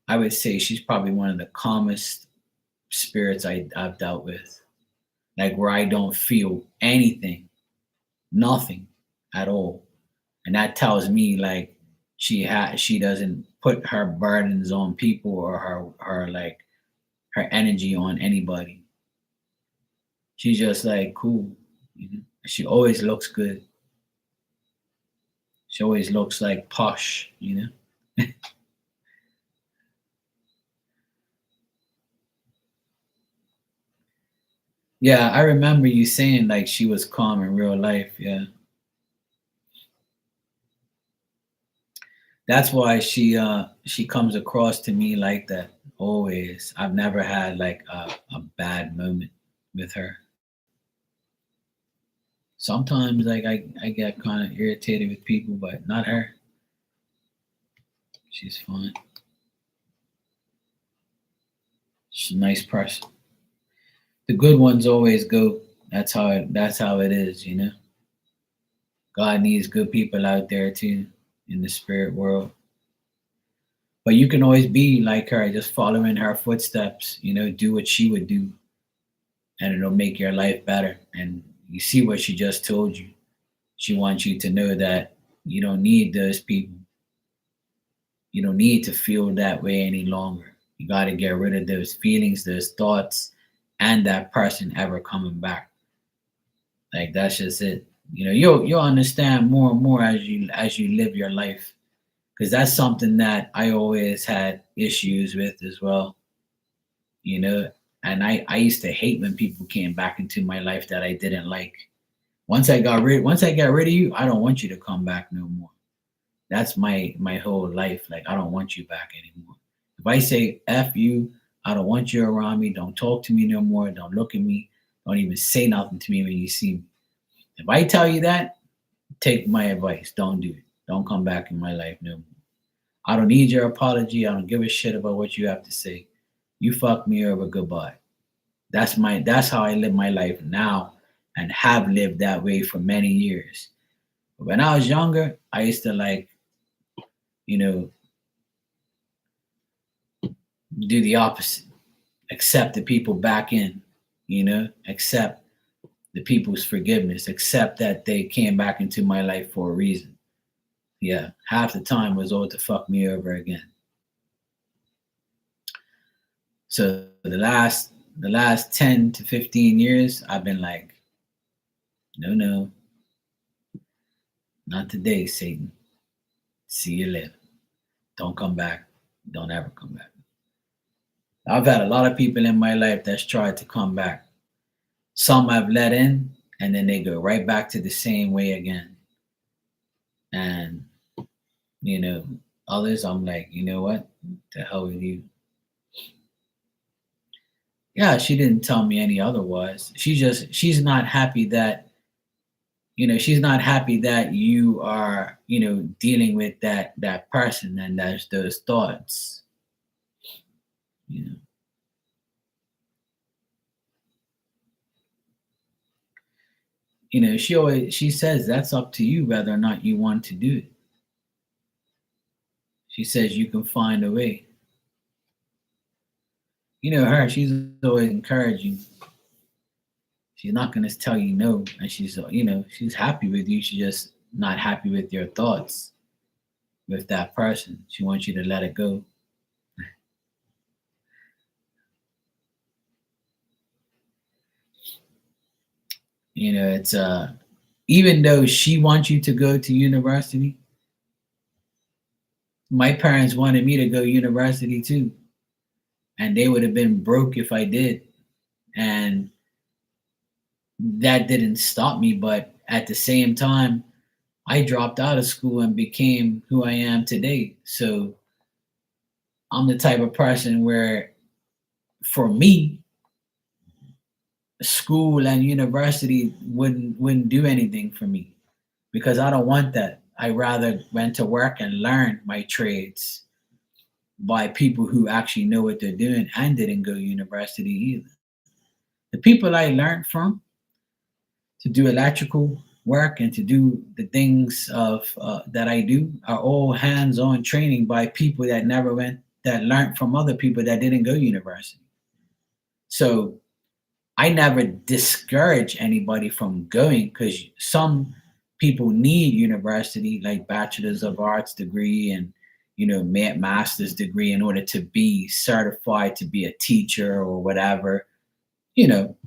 I would say she's probably one of the calmest spirits I've dealt with. Like where I don't feel anything, nothing at all. And that tells me like she doesn't put her burdens on people or her like her energy on anybody. She's just like cool. You know? She always looks good. She always looks like posh, you know? Yeah, I remember you saying like she was calm in real life. Yeah. That's why she comes across to me like that always. I've never had like a bad moment with her. Sometimes like I get kind of irritated with people, but not her. She's fine. She's a nice person. The good ones always go. That's how it is, you know. God needs good people out there too in the spirit world. But you can always be like her, just follow in her footsteps, you know, do what she would do, and it'll make your life better. And you see what she just told you. She wants you to know that you don't need those people. You don't need to feel that way any longer. You got to get rid of those feelings, those thoughts, and that person ever coming back. Like that's just it. You know, you'll understand more and more as you live your life, because that's something that I always had issues with as well. You know, and I used to hate when people came back into my life that I didn't like. Once I got rid of you, I don't want you to come back no more. That's my whole life. Like I don't want you back anymore. If I say F you, I don't want you around me. Don't talk to me no more. Don't look at me. Don't even say nothing to me when you see me. If I tell you that, take my advice. Don't do it. Don't come back in my life no more. I don't need your apology. I don't give a shit about what you have to say. You fucked me over. Goodbye. That's how I live my life now and have lived that way for many years. But when I was younger, I used to like, you know, do the opposite. Accept the people back in, you know, accept the people's forgiveness, accept that they came back into my life for a reason. Yeah, half the time was all to fuck me over again. So the last 10 to 15 years, I've been like, no, no, not today, Satan. See you later. Don't come back. Don't ever come back. I've had a lot of people in my life that's tried to come back. Some I've let in, and then they go right back to the same way again. And you know, others, I'm like, you know what? The hell with you. Yeah, she didn't tell me any otherwise. She's not happy that, she's not happy that you are, dealing with that person and that's those thoughts. You know, she says that's up to you whether or not you want to do it. She says you can find a way. Her, she's always encouraging. She's not going to tell you no, and she's happy with you. She's just not happy with your thoughts with that person. She wants you to let it go. It's even though she wants you to go to university, my parents wanted me to go university too, and they would have been broke if I did. And that didn't stop me, but at the same time, I dropped out of school and became who I am today. So I'm the type of person where, for me, school and university wouldn't do anything for me because I don't want that. I rather went to work and learn my trades by people who actually know what they're doing and didn't go to university either. The people I learned from to do electrical work and to do the things of that I do are all hands-on training by people that never went, that learned from other people that didn't go to university. So I never discourage anybody from going because some people need university, like bachelor's of arts degree and master's degree in order to be certified to be a teacher or whatever. You know,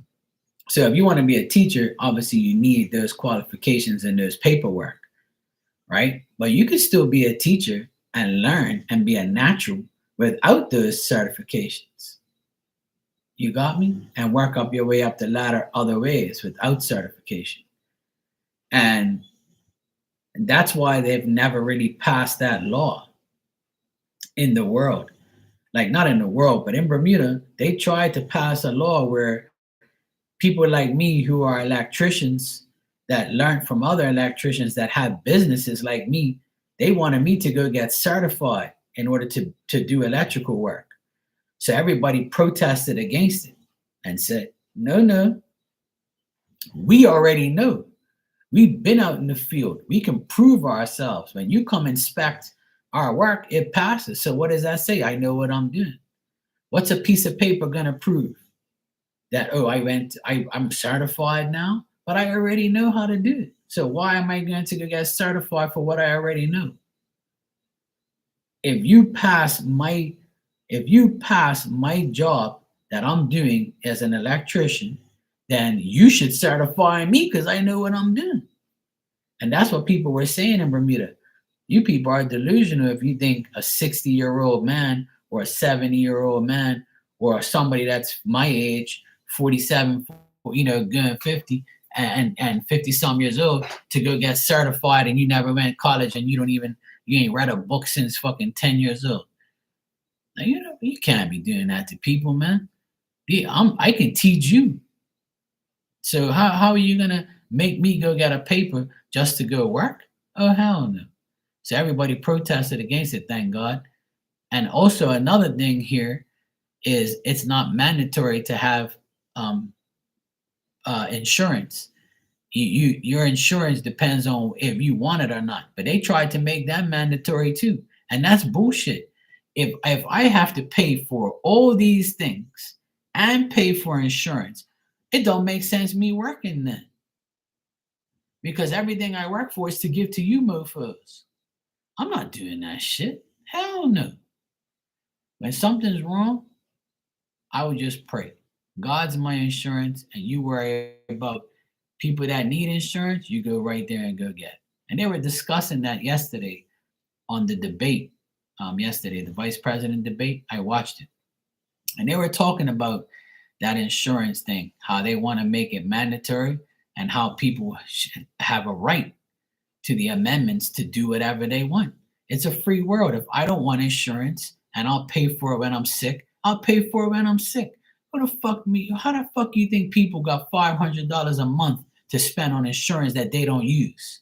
so if you want to be a teacher, obviously you need those qualifications and those paperwork, right? But you can still be a teacher and learn and be a natural without those certifications. You got me? And work up your way up the ladder other ways without certification. And that's why they've never really passed that law in the world. Like, not in the world, but in Bermuda, they tried to pass a law where people like me who are electricians that learned from other electricians that have businesses like me, they wanted me to go get certified in order to do electrical work. So everybody protested against it and said, no, no, we already know. We've been out in the field. We can prove ourselves. When you come inspect our work, it passes. So what does that say? I know what I'm doing. What's a piece of paper going to prove? That, oh, I'm certified now, but I already know how to do it. So why am I going to go get certified for what I already know? If you pass my job that I'm doing as an electrician, then you should certify me because I know what I'm doing. And that's what people were saying in Bermuda. You people are delusional if you think a 60-year-old man or a 70-year-old man or somebody that's my age, 47, going 50 and 50 some years old to go get certified and you never went to college and you ain't read a book since fucking 10 years old. Now, you can't be doing that to people, man. I can teach you. So how are you gonna make me go get a paper just to go work? Oh, hell no. So everybody protested against it, thank God. And also another thing here is it's not mandatory to have insurance. Your insurance depends on if you want it or not. But they tried to make that mandatory too, and that's bullshit. If I have to pay for all these things and pay for insurance, it don't make sense me working then. Because everything I work for is to give to you mofos. I'm not doing that shit. Hell no. When something's wrong, I would just pray. God's my insurance, and you worry about people that need insurance, you go right there and go get. And they were discussing that yesterday on the debate. Yesterday, the vice president debate, I watched it. And they were talking about that insurance thing, how they want to make it mandatory and how people should have a right to the amendments to do whatever they want. It's a free world. If I don't want insurance and I'll pay for it when I'm sick, I'll pay for it when I'm sick. What the fuck me? How the fuck you think people got $500 a month to spend on insurance that they don't use?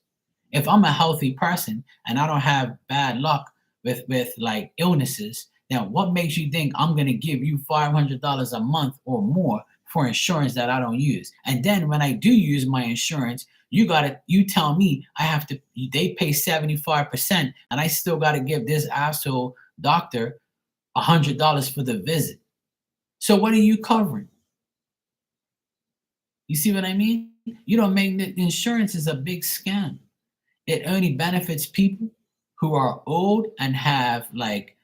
If I'm a healthy person and I don't have bad luck with like illnesses, then what makes you think I'm gonna give you $500 a month or more for insurance that I don't use? And then when I do use my insurance, you tell me I have to, they pay 75% and I still gotta give this asshole doctor $100 for the visit. So what are you covering? You see what I mean? You don't make the insurance is a big scam. It only benefits people who are old and have like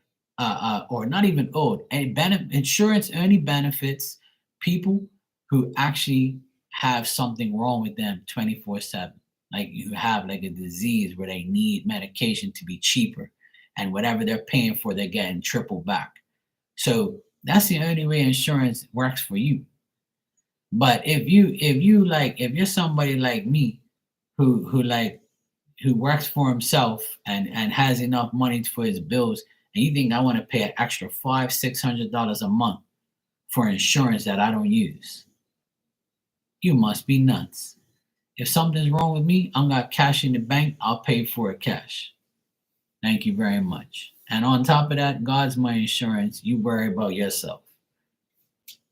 or not even old. And insurance only benefits people who actually have something wrong with them 24/7. Like you have like a disease where they need medication to be cheaper, and whatever they're paying for, they're getting triple back. So that's the only way insurance works for you. But if you're somebody like me who works for himself and has enough money for his bills, and you think I want to pay an extra $500-600 a month for insurance that I don't use, you must be nuts. If something's wrong with me, I'm got cash in the bank, I'll pay for it cash. Thank you very much. And on top of that, God's my insurance. You worry about yourself.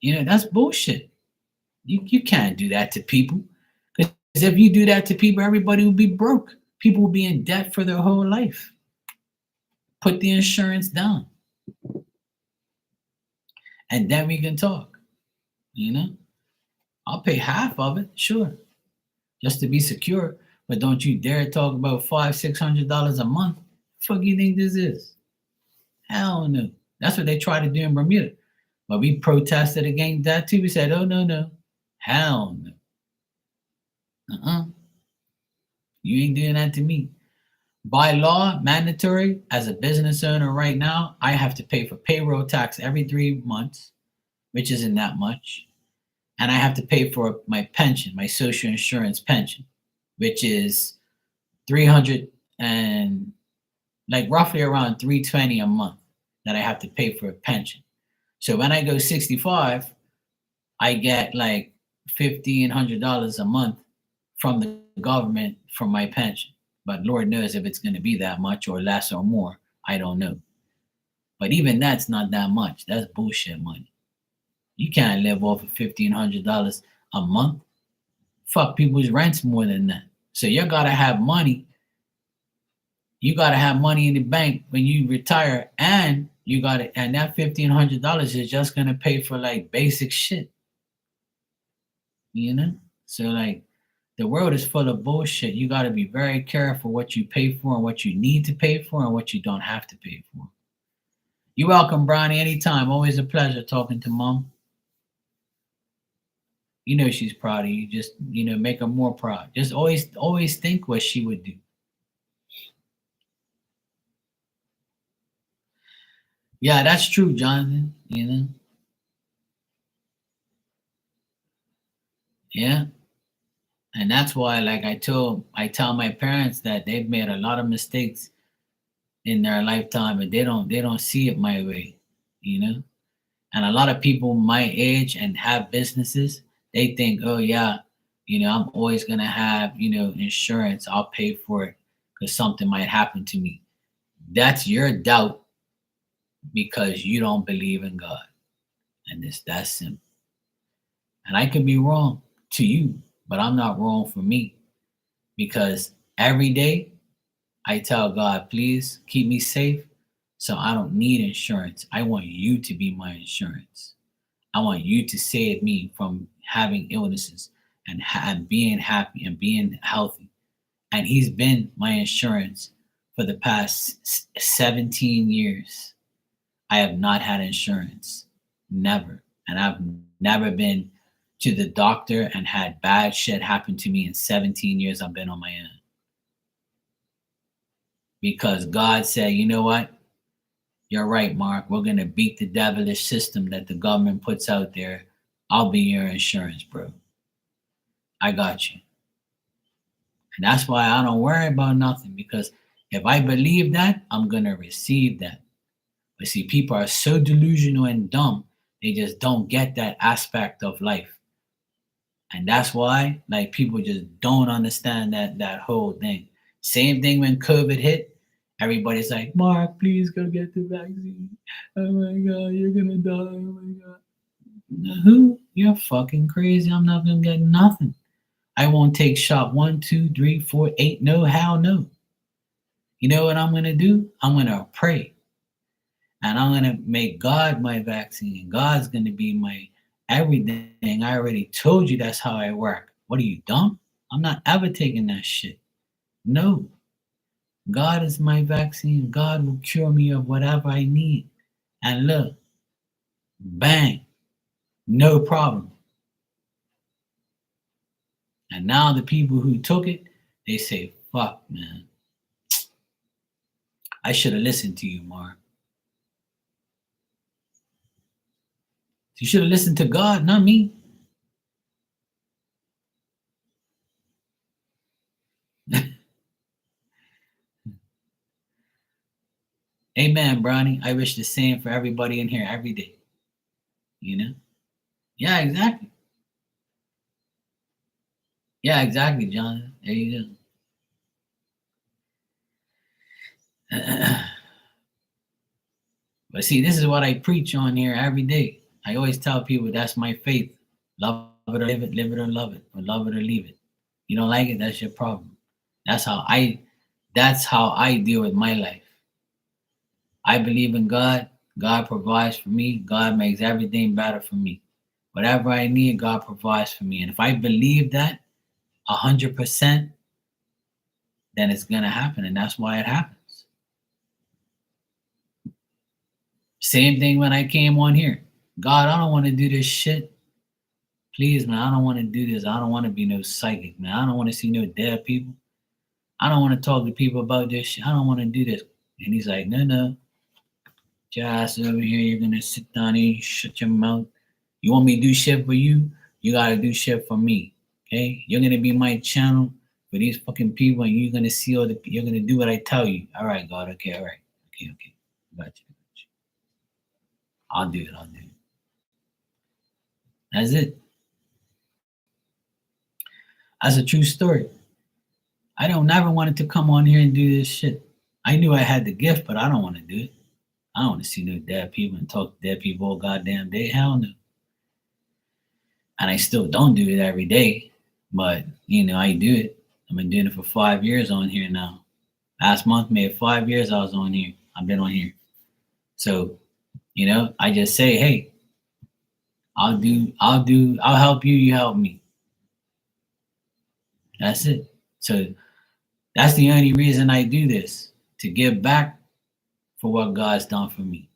That's bullshit. You can't do that to people. Because if you do that to people, everybody will be broke. People will be in debt for their whole life. Put the insurance down. And then we can talk. I'll pay half of it, sure, just to be secure. But don't you dare talk about $500-600 a month. Fuck you think this is? Hell no. That's what they try to do in Bermuda. But we protested against that too. We said, oh no. Hell no. You ain't doing that to me. By law, mandatory, as a business owner right now, I have to pay for payroll tax every 3 months, which isn't that much. And I have to pay for my pension, my social insurance pension, which is 300 and like roughly around 320 a month that I have to pay for a pension. So when I go 65, I get like $1,500 a month from the government for my pension. But Lord knows if it's going to be that much or less or more. I don't know. But even that's not that much. That's bullshit money. You can't live off of $1,500 a month. Fuck, people's rent's more than that. So you gotta have money. You gotta have money in the bank when you retire, and and that $1,500 is just gonna pay for like basic shit. So like the world is full of bullshit. You gotta be very careful what you pay for and what you need to pay for and what you don't have to pay for. You're welcome, Bronny. Anytime. Always a pleasure talking to Mom. She's proud of you. Just make her more proud. Just always think what she would do. Yeah, that's true, Jonathan. Yeah. And that's why, like I tell my parents that they've made a lot of mistakes in their lifetime, and they don't see it my way. And a lot of people my age and have businesses, they think, oh yeah, I'm always gonna have insurance. I'll pay for it because something might happen to me. That's your doubt because you don't believe in God, and it's that simple. And I could be wrong to you, but I'm not wrong for me, because every day I tell God, please keep me safe so I don't need insurance. I want you to be my insurance. I want you to save me from having illnesses and being happy and being healthy. And He's been my insurance for the past 17 years. I have not had insurance. Never. And I've never been to the doctor and had bad shit happen to me in 17 years I've been on my own. Because God said, you know what? You're right, Mark. We're going to beat the devilish system that the government puts out there. I'll be your insurance, bro. I got you. And that's why I don't worry about nothing, because if I believe that, I'm going to receive that. But see, people are so delusional and dumb, they just don't get that aspect of life. And that's why, like, people just don't understand that whole thing. Same thing when COVID hit. Everybody's like, Mark, please go get the vaccine. Oh my God, you're gonna die. Oh my God. Who? You're fucking crazy. I'm not gonna get nothing. I won't take shot 1, 2, 3, 4, 8. No, hell no. You know what I'm gonna do? I'm gonna pray. And I'm gonna make God my vaccine. God's gonna be my everything. I already told you that's how I work. What are you, dumb? I'm not ever taking that shit. No. God is my vaccine. God will cure me of whatever I need. And look, bang, no problem. And now the people who took it, they say, fuck, man. I should have listened to you, Mark. You should have listened to God, not me. Amen, Bronny. I wish the same for everybody in here every day. You know? Yeah, exactly. Yeah, exactly, John. There you go. But see, this is what I preach on here every day. I always tell people that's my faith. Love it or live it or love it, or love it or leave it. You don't like it, that's your problem. That's how I that's how I deal with my life. I believe in God. God provides for me. God makes everything better for me. Whatever I need, God provides for me. And if I believe that 100%, then it's gonna happen, and that's why it happens. Same thing when I came on here. God, I don't want to do this shit. Please, man, I don't want to do this. I don't want to be no psychic, man. I don't want to see no dead people. I don't want to talk to people about this shit. I don't want to do this. And he's like, no, your ass over here. You're gonna sit down here, shut your mouth. You want me to do shit for you? You gotta do shit for me. Okay? You're gonna be my channel for these fucking people, and you're gonna see all the. You're gonna do what I tell you. All right, God. Okay. All right. Okay. Got you. I'll do it. That's it. That's a true story. I don't never wanted to come on here and do this shit. I knew I had the gift, but I don't want to do it. I don't want to see no dead people and talk to dead people all goddamn day. Hell no. And I still don't do it every day, but I do it. I've been doing it for 5 years on here now. Last month made 5 years I was on here. I've been on here. So, I just say, hey, I'll help you, you help me. That's it. So that's the only reason I do this, to give back for what God's done for me.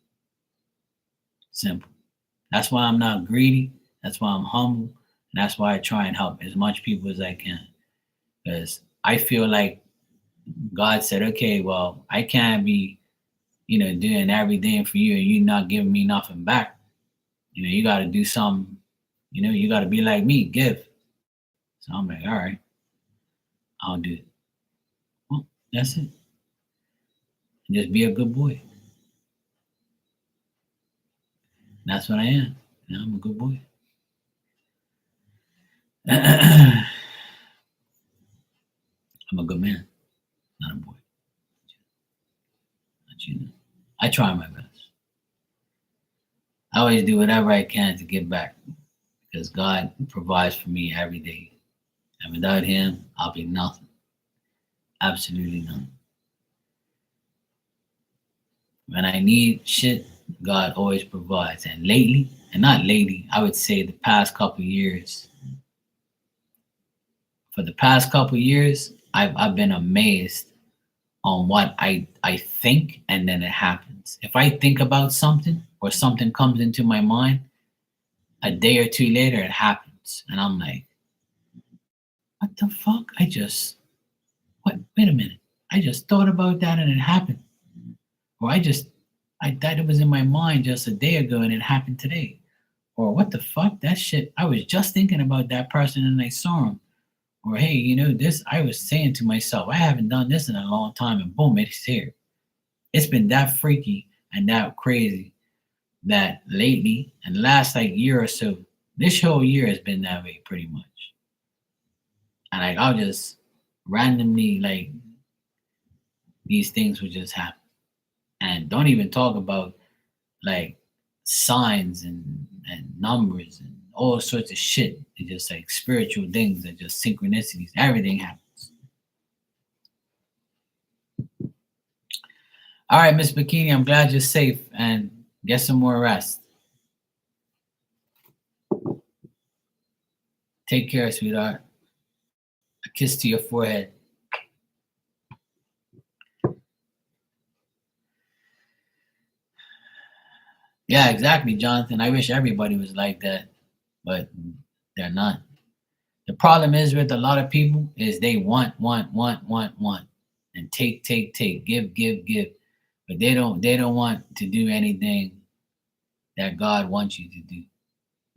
Simple. That's why I'm not greedy. That's why I'm humble. And that's why I try and help as much people as I can. Because I feel like God said, okay, well, I can't be, doing everything for you and you not giving me nothing back. You got to do something. You got to be like me, give. So I'm like, all right, I'll do it. Well, that's it. Just be a good boy. That's what I am. I'm a good boy. I'm a good man, not a boy. But, I try my best. I always do whatever I can to give back because God provides for me every day. And without Him, I'll be nothing. Absolutely nothing. When I need shit, God always provides. And lately, and not lately, I would say the past couple years. For the past couple years, I've been amazed on what I think, and then it happens. If I think about something or something comes into my mind, a day or two later it happens. And I'm like, what the fuck? Wait a minute. I just thought about that and it happened. Or I thought it was in my mind just a day ago and it happened today. Or what the fuck? That shit, I was just thinking about that person and I saw him. Or hey, this, I was saying to myself, I haven't done this in a long time, and boom, it's here. It's been that freaky and that crazy that lately, and the last like year or so, this whole year has been that way pretty much. And like I'll just randomly, like, these things would just happen. And don't even talk about like signs and numbers and all sorts of shit. It's just like spiritual things and just synchronicities. Everything happens. All right, Miss Bikini, I'm glad you're safe and get some more rest. Take care, sweetheart. A kiss to your forehead. Yeah, exactly, Jonathan. I wish everybody was like that, but they're not. The problem is with a lot of people is they want, and take, give, but they don't want to do anything that God wants you to do.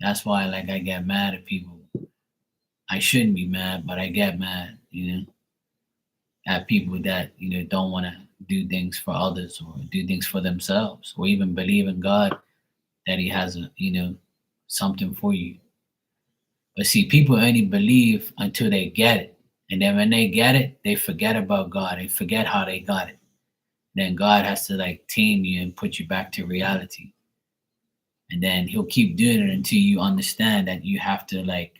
That's why, like, I get mad at people. I shouldn't be mad, but I get mad, at people that don't want to do things for others or do things for themselves or even believe in God that He has something for you. But see, people only believe until they get it. And then when they get it, they forget about God. They forget how they got it. Then God has to like tame you and put you back to reality. And then He'll keep doing it until you understand that you have to like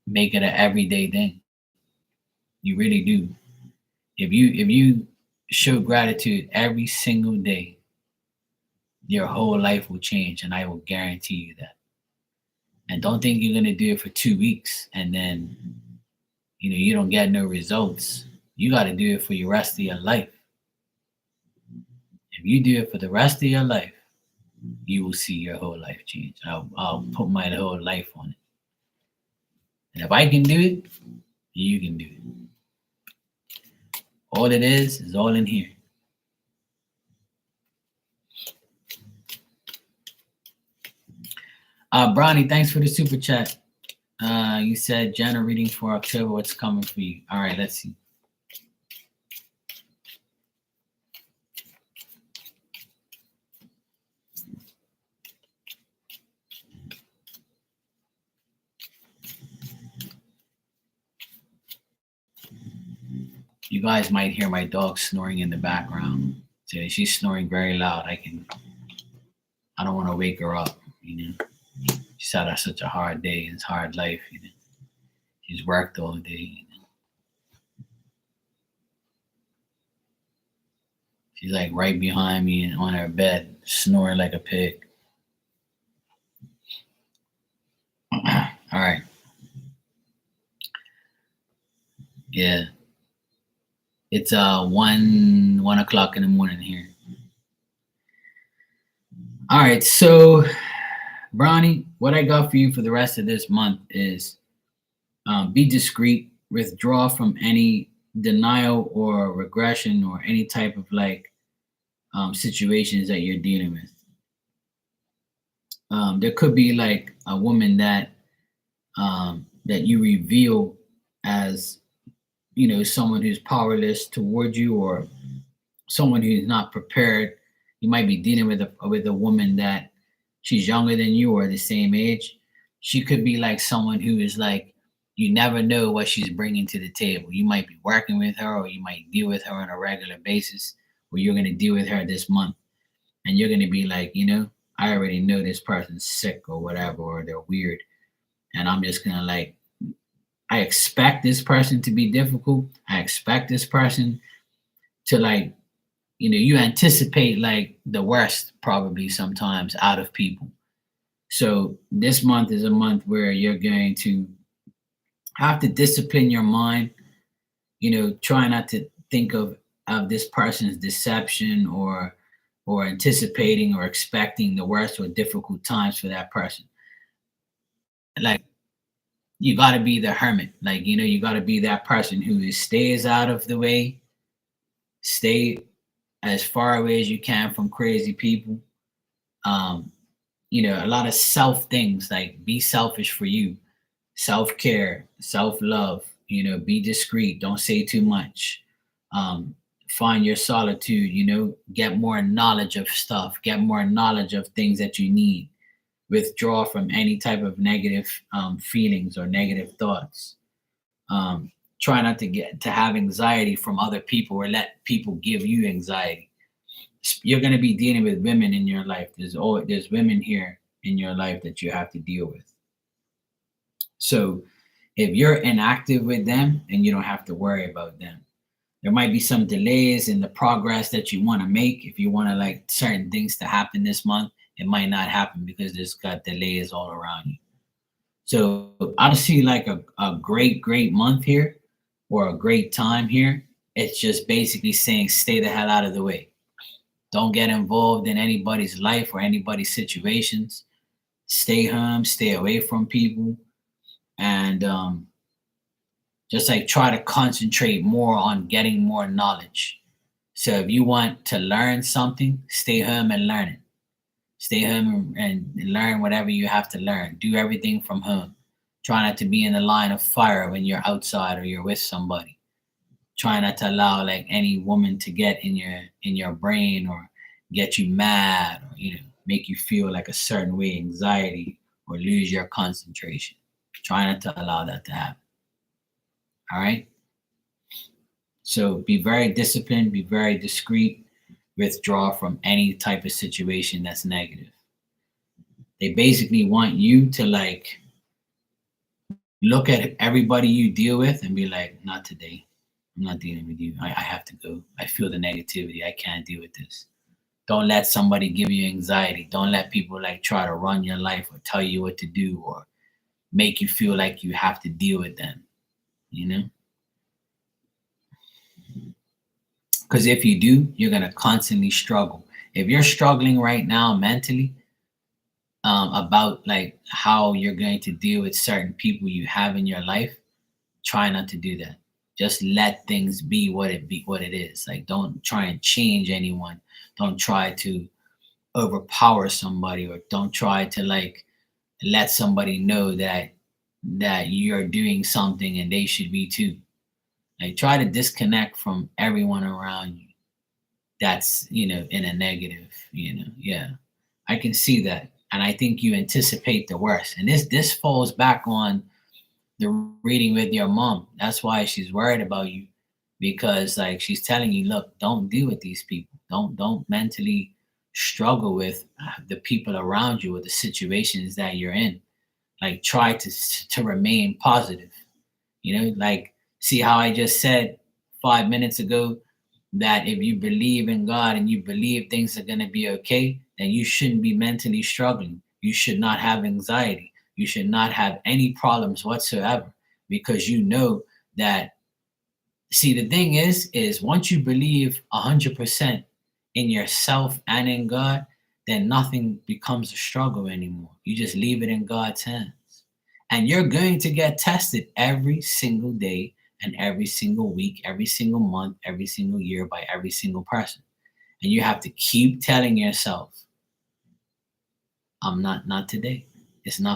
make it an everyday thing. You really do. If you show gratitude every single day, your whole life will change, and I will guarantee you that. And don't think you're gonna do it for 2 weeks and then you don't get no results. You got to do it for the rest of your life. If you do it for the rest of your life, you will see your whole life change. I'll put my whole life on it. And if I can do it, you can do it. All it is all in here. Brownie, thanks for the super chat. You said Jenna reading for October. What's coming for you? All right, let's see. You guys might hear my dog snoring in the background. So she's snoring very loud. I don't want to wake her up, She's had such a hard day. It's hard life, She's worked all day, She's like right behind me and on her bed, snoring like a pig. All right. Yeah. It's 1 o'clock in the morning here. All right, so Bronny, what I got for you for the rest of this month is be discreet, withdraw from any denial or regression or any type of like situations that you're dealing with. There could be like a woman that that you reveal as someone who's powerless toward you, or someone who's not prepared. You might be dealing with a woman that she's younger than you or the same age. She could be like someone who is like, you never know what she's bringing to the table. You might be working with her, or you might deal with her on a regular basis, or you're going to deal with her this month, and you're going to be like, I already know this person's sick or whatever, or they're weird, and I'm just going to like, I expect this person to be difficult. I expect this person to like, you anticipate like the worst probably sometimes out of people. So this month is a month where you're going to have to discipline your mind, try not to think of this person's deception or anticipating or expecting the worst or difficult times for that person. Like, you got to be the hermit. Like, you got to be that person who stays out of the way, stay as far away as you can from crazy people. A lot of self things, like be selfish for you, self-care, self-love, be discreet, don't say too much. Find your solitude, get more knowledge of stuff, get more knowledge of things that you need. Withdraw from any type of negative feelings or negative thoughts. Try not to have anxiety from other people or let people give you anxiety. You're going to be dealing with women in your life. There's women here in your life that you have to deal with. So if you're inactive with them, then you don't have to worry about them. There might be some delays in the progress that you want to make. If you want to like certain things to happen this month, it might not happen because there's got delays all around you. So I don't see like a great month here or a great time here. It's just basically saying stay the hell out of the way. Don't get involved in anybody's life or anybody's situations. Stay home, stay away from people, and just like try to concentrate more on getting more knowledge. So if you want to learn something, stay home and learn it. Stay home and learn whatever you have to learn. Do everything from home. Try not to be in the line of fire when you're outside or you're with somebody. Try not to allow like any woman to get in your brain or get you mad or make you feel like a certain way, anxiety, or lose your concentration. Try not to allow that to happen. All right. So be very disciplined, be very discreet, withdraw from any type of situation that's negative. They basically want you to like look at everybody you deal with and be like, not today. I'm not dealing with you. I have to go. I feel the negativity. I can't deal with this. Don't let somebody give you anxiety. Don't let people like try to run your life or tell you what to do or make you feel like you have to deal with them, you know? Because if you do, you're going to constantly struggle. If you're struggling right now mentally about like how you're going to deal with certain people you have in your life, try not to do that. Just let things be what it is. Like don't try and change anyone. Don't try to overpower somebody, or don't try to like let somebody know that you're doing something and they should be too. Like try to disconnect from everyone around you that's in a negative. Yeah, I can see that, and I think you anticipate the worst, and this falls back on the reading with your mom. That's why she's worried about you, because like she's telling you, look, don't deal with these people. Don't mentally struggle with the people around you or the situations that you're in. Like try to remain positive. Like see how I just said 5 minutes ago that if you believe in God and you believe things are going to be okay, then you shouldn't be mentally struggling. You should not have anxiety. You should not have any problems whatsoever, because you know that. See, the thing is once you believe 100% in yourself and in God, then nothing becomes a struggle anymore. You just leave it in God's hands. And you're going to get tested every single day and every single week, every single month, every single year by every single person. And you have to keep telling yourself, I'm not today.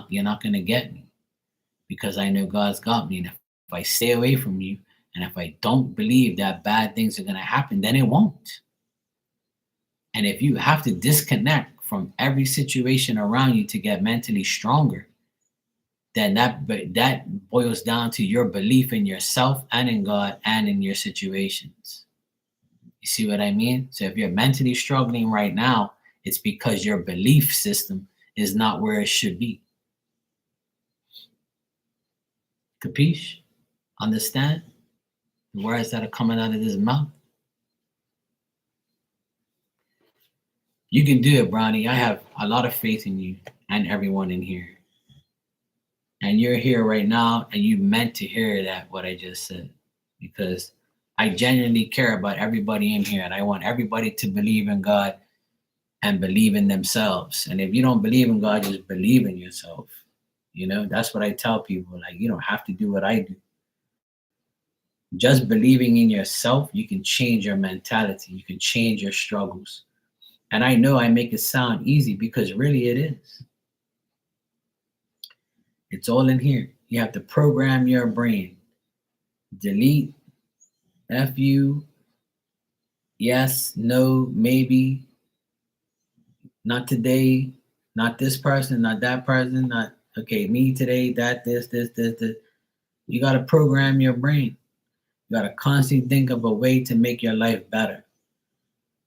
You're not going to get me, because I know God's got me. And if I stay away from you, and if I don't believe that bad things are going to happen, then it won't. And if you have to disconnect from every situation around you to get mentally stronger, then that boils down to your belief in yourself and in God and in your situations. You see what I mean? So if you're mentally struggling right now, it's because your belief system is not where it should be. Capiche? Understand the words that are coming out of this mouth? You can do it, Bronny. I have a lot of faith in you and everyone in here. And you're here right now, and you meant to hear that, what I just said, because I genuinely care about everybody in here, and I want everybody to believe in God and believe in themselves. And if you don't believe in God, just believe in yourself. That's what I tell people. Like, you don't have to do what I do. Just believing in yourself, you can change your mentality. You can change your struggles. And I know I make it sound easy, because really it is. It's all in here. You have to program your brain. Delete, F you, yes, no, maybe, not today, not this person, not that person, not, okay, me today, that, this. You got to program your brain. You got to constantly think of a way to make your life better.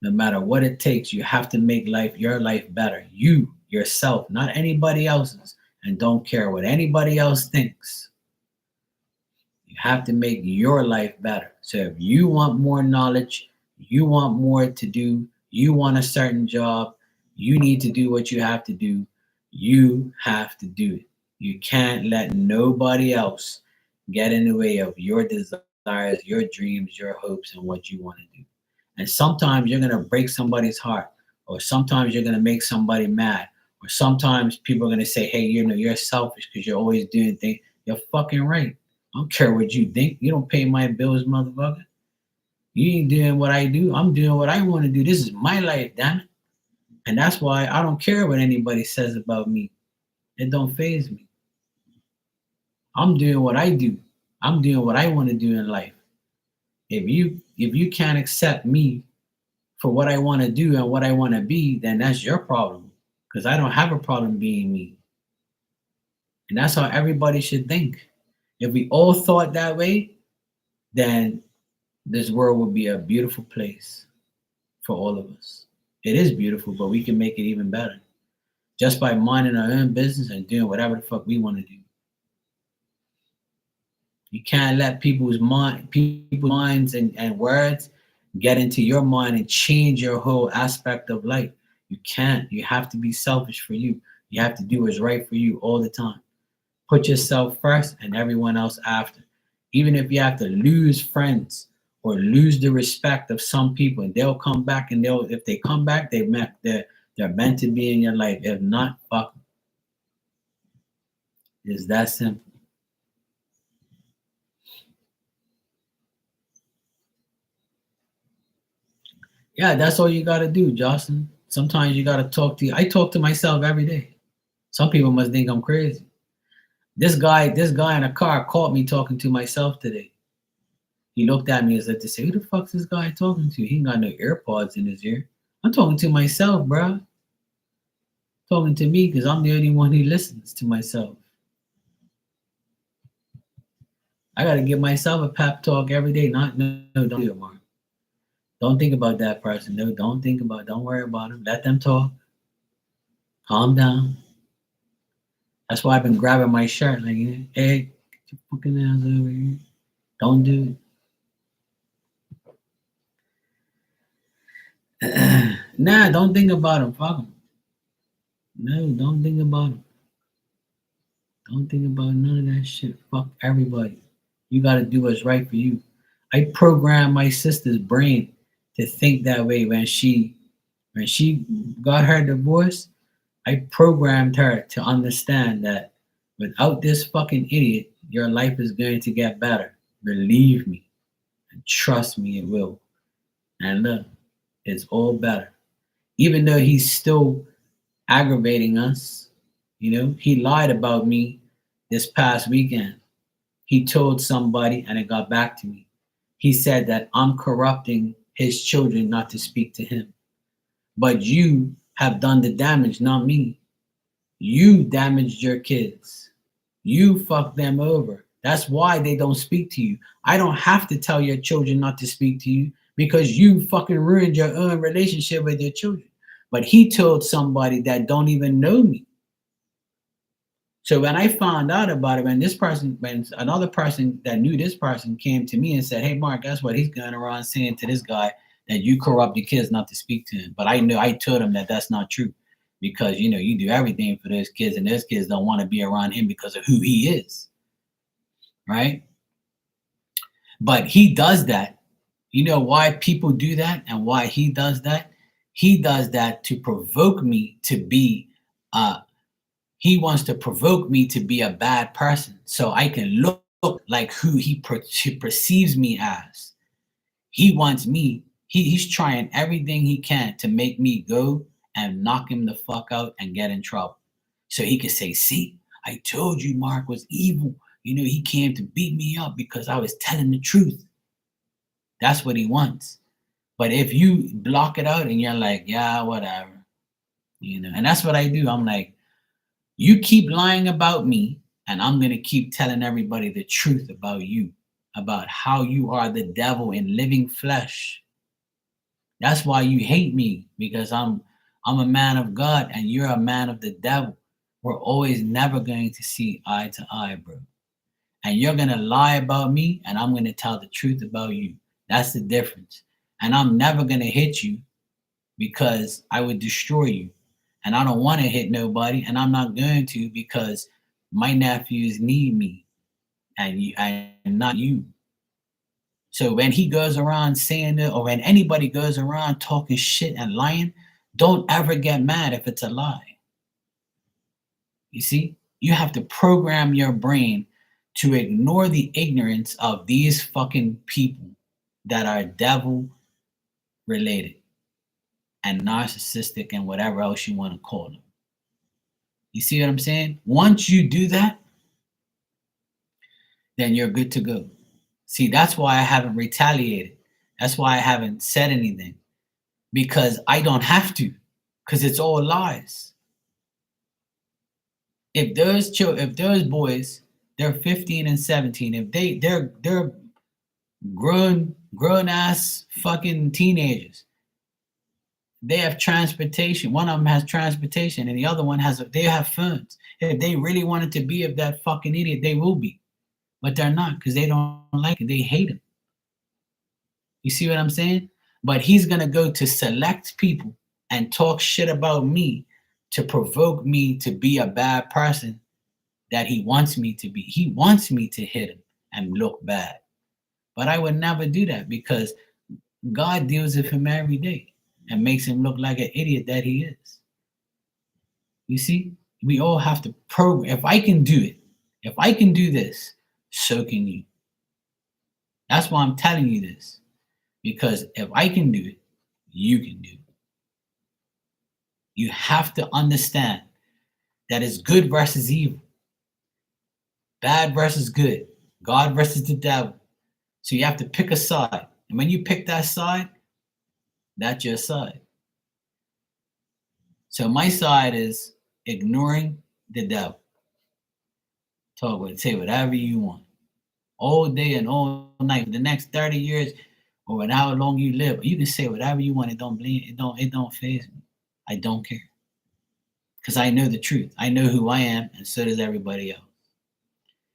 No matter what it takes, you have to make your life better. You, yourself, not anybody else's. And don't care what anybody else thinks. You have to make your life better. So if you want more knowledge, you want more to do, you want a certain job, you need to do what you have to do. You have to do it. You can't let nobody else get in the way of your desires, your dreams, your hopes, and what you want to do. And sometimes you're going to break somebody's heart, or sometimes you're going to make somebody mad, or sometimes people are going to say, hey, you're selfish because you're always doing things. You're fucking right. I don't care what you think. You don't pay my bills, motherfucker. You ain't doing what I do. I'm doing what I want to do. This is my life, damn it. And that's why I don't care what anybody says about me. It don't faze me. I'm doing what I do. I'm doing what I want to do in life. If you can't accept me for what I want to do and what I want to be, then that's your problem. Because I don't have a problem being me. And that's how everybody should think. If we all thought that way, then this world would be a beautiful place for all of us. It is beautiful, but we can make it even better just by minding our own business and doing whatever the fuck we want to do. You can't let people's minds and words get into your mind and change your whole aspect of life. You can't. You have to be selfish for you. You have to do what's right for you all the time. Put yourself first and everyone else after. Even if you have to lose friends or lose the respect of some people, and they'll come back, and if they come back, they're meant to be in your life. If not, fuck them. It's that simple. Yeah, that's all you gotta do, Jocelyn. Sometimes you gotta talk to you. I talk to myself every day. Some people must think I'm crazy. This guy in a car caught me talking to myself today. He looked at me as if to say, "Who the fuck's this guy talking to? He ain't got no AirPods in his ear." I'm talking to myself, bro. Talking to me because I'm the only one who listens to myself. I gotta give myself a pep talk every day. Not no, no, don't do it, Mark. Don't think about that person. No, don't worry about them. Let them talk. Calm down. That's why I've been grabbing my shirt, like, hey, get your fucking ass over here. Don't do it. Nah, don't think about them. Fuck them. No, don't think about them. Don't think about none of that shit. Fuck everybody. You gotta do what's right for you. I programmed my sister's brain to think that way when she got her divorce. I programmed her to understand that without this fucking idiot, your life is going to get better. Believe me and trust me, it will. And look, it's all better. Even though he's still aggravating us, he lied about me this past weekend. He told somebody and it got back to me. He said that I'm corrupting his children not to speak to him. But you have done the damage, not me. You damaged your kids. You fucked them over. That's why they don't speak to you. I don't have to tell your children not to speak to you because you fucking ruined your own relationship with your children. But he told somebody that don't even know me. So when I found out about it, when another person that knew this person came to me and said, "Hey, Mark, guess what? He's going around saying to this guy that you corrupt your kids not to speak to him." But I told him that that's not true because you do everything for those kids, and those kids don't want to be around him because of who he is, right? But he does that. You know why people do that and why he does that? He does that to provoke me to be he wants to provoke me to be a bad person so I can look like who he perceives me as. He wants me, he's trying everything he can to make me go and knock him the fuck out and get in trouble. So he can say, "See, I told you Mark was evil. He came to beat me up because I was telling the truth." That's what he wants. But if you block it out and you're like, "Yeah, whatever," and that's what I do. I'm like, you keep lying about me, and I'm going to keep telling everybody the truth about you, about how you are the devil in living flesh. That's why you hate me, because I'm a man of God and you're a man of the devil. We're always never going to see eye to eye, bro. And you're going to lie about me, and I'm going to tell the truth about you. That's the difference. And I'm never going to hit you because I would destroy you. And I don't want to hit nobody, and I'm not going to because my nephews need me and not you. So when he goes around saying it, or when anybody goes around talking shit and lying, don't ever get mad if it's a lie. You see, you have to program your brain to ignore the ignorance of these fucking people that are devil related and narcissistic and whatever else you want to call them. You see what I'm saying? Once you do that, then you're good to go. See, that's why I haven't retaliated. That's why I haven't said anything, because I don't have to, because it's all lies. If those boys, they're 15 and 17, if they're grown ass fucking teenagers, they have transportation. One of them has transportation, and the other one they have phones. If they really wanted to be of that fucking idiot, they will be, but they're not, because they don't like it. They hate him. You see what I'm saying? But he's gonna go to select people and talk shit about me to provoke me to be a bad person that he wants me to be. He wants me to hit him and look bad. But I would never do that, because God deals with him every day and makes him look like an idiot that he is. You see, we all have to program. If I can do it, if I can do this, so can you. That's why I'm telling you this, because if I can do it, you can do it. You have to understand that it's good versus evil, bad versus good, God versus the devil. So you have to pick a side. And when you pick that side, that's your side. So my side is ignoring the devil. Say whatever you want, all day and all night for the next 30 years, or how long you live. You can say whatever you want. It don't faze me. I don't care. Because I know the truth. I know who I am, and so does everybody else.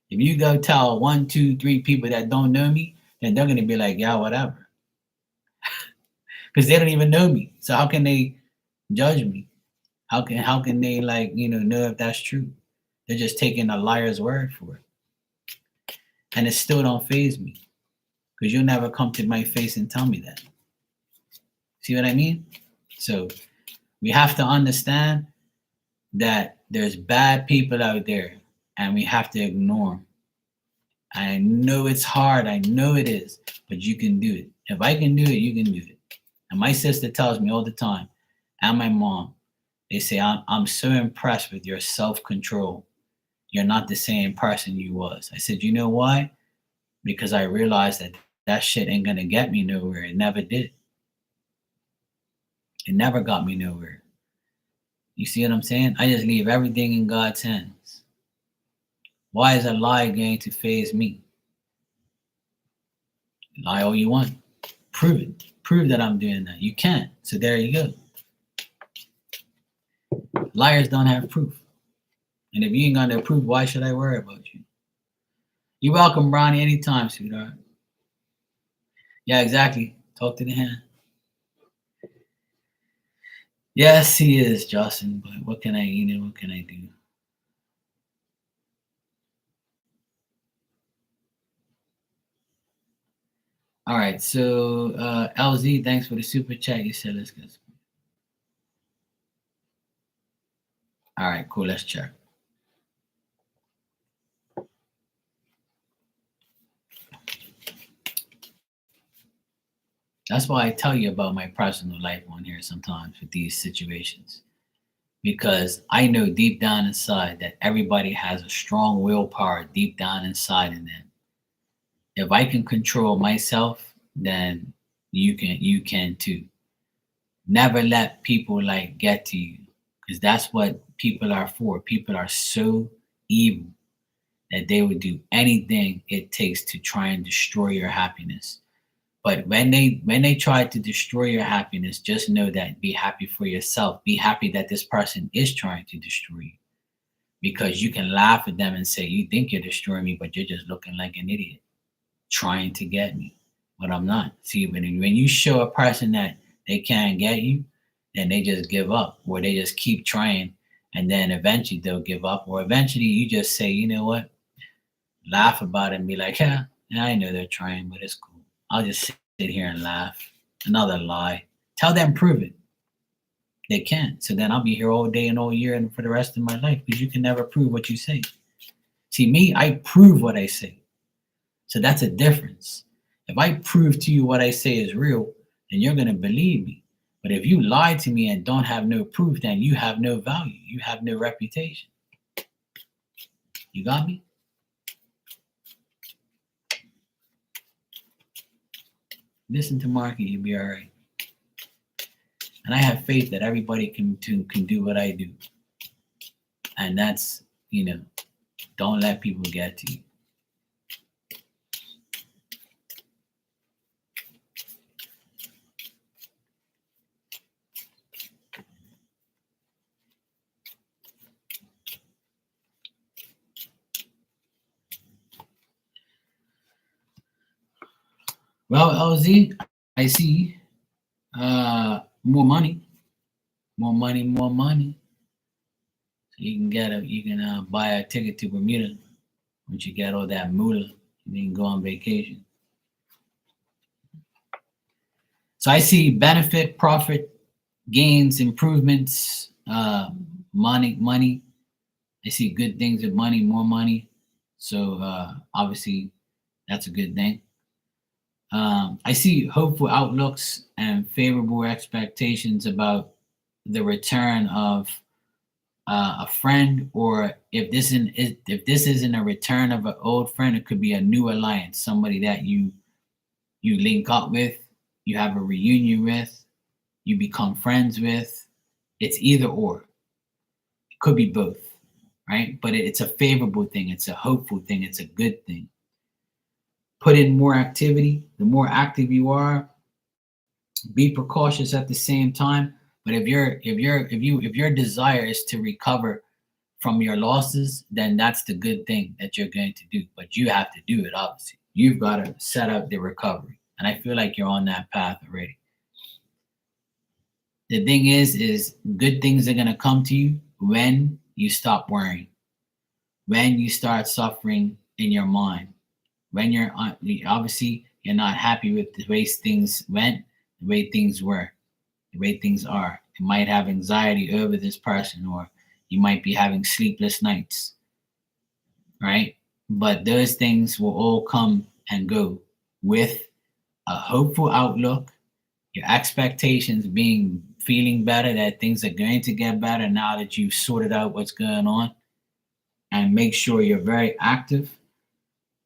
If you go tell 1, 2, 3 people that don't know me, then they're gonna be like, yeah, whatever. Because they don't even know me. So how can they judge me? How can they know if that's true? They're just taking a liar's word for it. And it still don't faze me. Because you'll never come to my face and tell me that. See what I mean? So we have to understand that there's bad people out there, and we have to ignore them. I know it's hard. I know it is. But you can do it. If I can do it, you can do it. And my sister tells me all the time, and my mom, they say, I'm so impressed with your self-control. You're not the same person you was. I said, you know why? Because I realized that shit ain't gonna get me nowhere. It never did. It never got me nowhere. You see what I'm saying? I just leave everything in God's hands. Why is a lie going to faze me? Lie all you want. Prove it. Prove that I'm doing that. You can't. So there you go. Liars don't have proof. And if you ain't got no proof, why should I worry about you? You're welcome, Ronnie, anytime, sweetheart. Yeah, exactly. Talk to the hand. Yes, he is, Justin, but what can I do? All right, so LZ, thanks for the super chat. You said let's go. All right, cool. Let's check. That's why I tell you about my personal life on here sometimes with these situations. Because I know deep down inside that everybody has a strong willpower deep down inside in them. If I can control myself, then you can too. Never let people get to you, because that's what people are for. People are so evil that they would do anything it takes to try and destroy your happiness. But when they try to destroy your happiness, just know that be happy for yourself. Be happy that this person is trying to destroy you, because you can laugh at them and say, you think you're destroying me, but you're just looking like an idiot trying to get me. But I'm not. See, when you show a person that they can't get you, then they just give up, or they just keep trying, and then eventually they'll give up, or eventually you just say, you know what, laugh about it and be like, yeah, I know they're trying, but it's cool. I'll just sit here and laugh. Another lie. Tell them, prove it. They can't. So then I'll be here all day and all year and for the rest of my life, because you can never prove what you say. See, me, I prove what I say. So that's a difference. If I prove to you what I say is real, then you're going to believe me. But if you lie to me and don't have no proof, then you have no value. You have no reputation. You got me? Listen to market, you'll be all right. And I have faith that everybody can do what I do. And that's, don't let people get to you. Well, LZ, I see more money. More money, more money. So you can buy a ticket to Bermuda. Once you get all that moolah, you can go on vacation. So I see benefit, profit, gains, improvements, money. I see good things with money, more money. So obviously that's a good thing. I see hopeful outlooks and favorable expectations about the return of a friend, or if this isn't a return of an old friend, it could be a new alliance, somebody that you link up with, you have a reunion with, you become friends with. It's either or. It could be both, right? But it's a favorable thing. It's a hopeful thing. It's a good thing. Put in more activity. The more active you are, be precautious at the same time. But if your desire is to recover from your losses, then that's the good thing that you're going to do. But you have to do it, obviously. You've got to set up the recovery. And I feel like you're on that path already. The thing is good things are going to come to you when you stop worrying, when you start suffering in your mind, when you're obviously you're not happy with the way things went, the way things were, the way things are. You might have anxiety over this person, or you might be having sleepless nights, right? But those things will all come and go with a hopeful outlook, your expectations feeling better, that things are going to get better now that you've sorted out what's going on, and make sure you're very active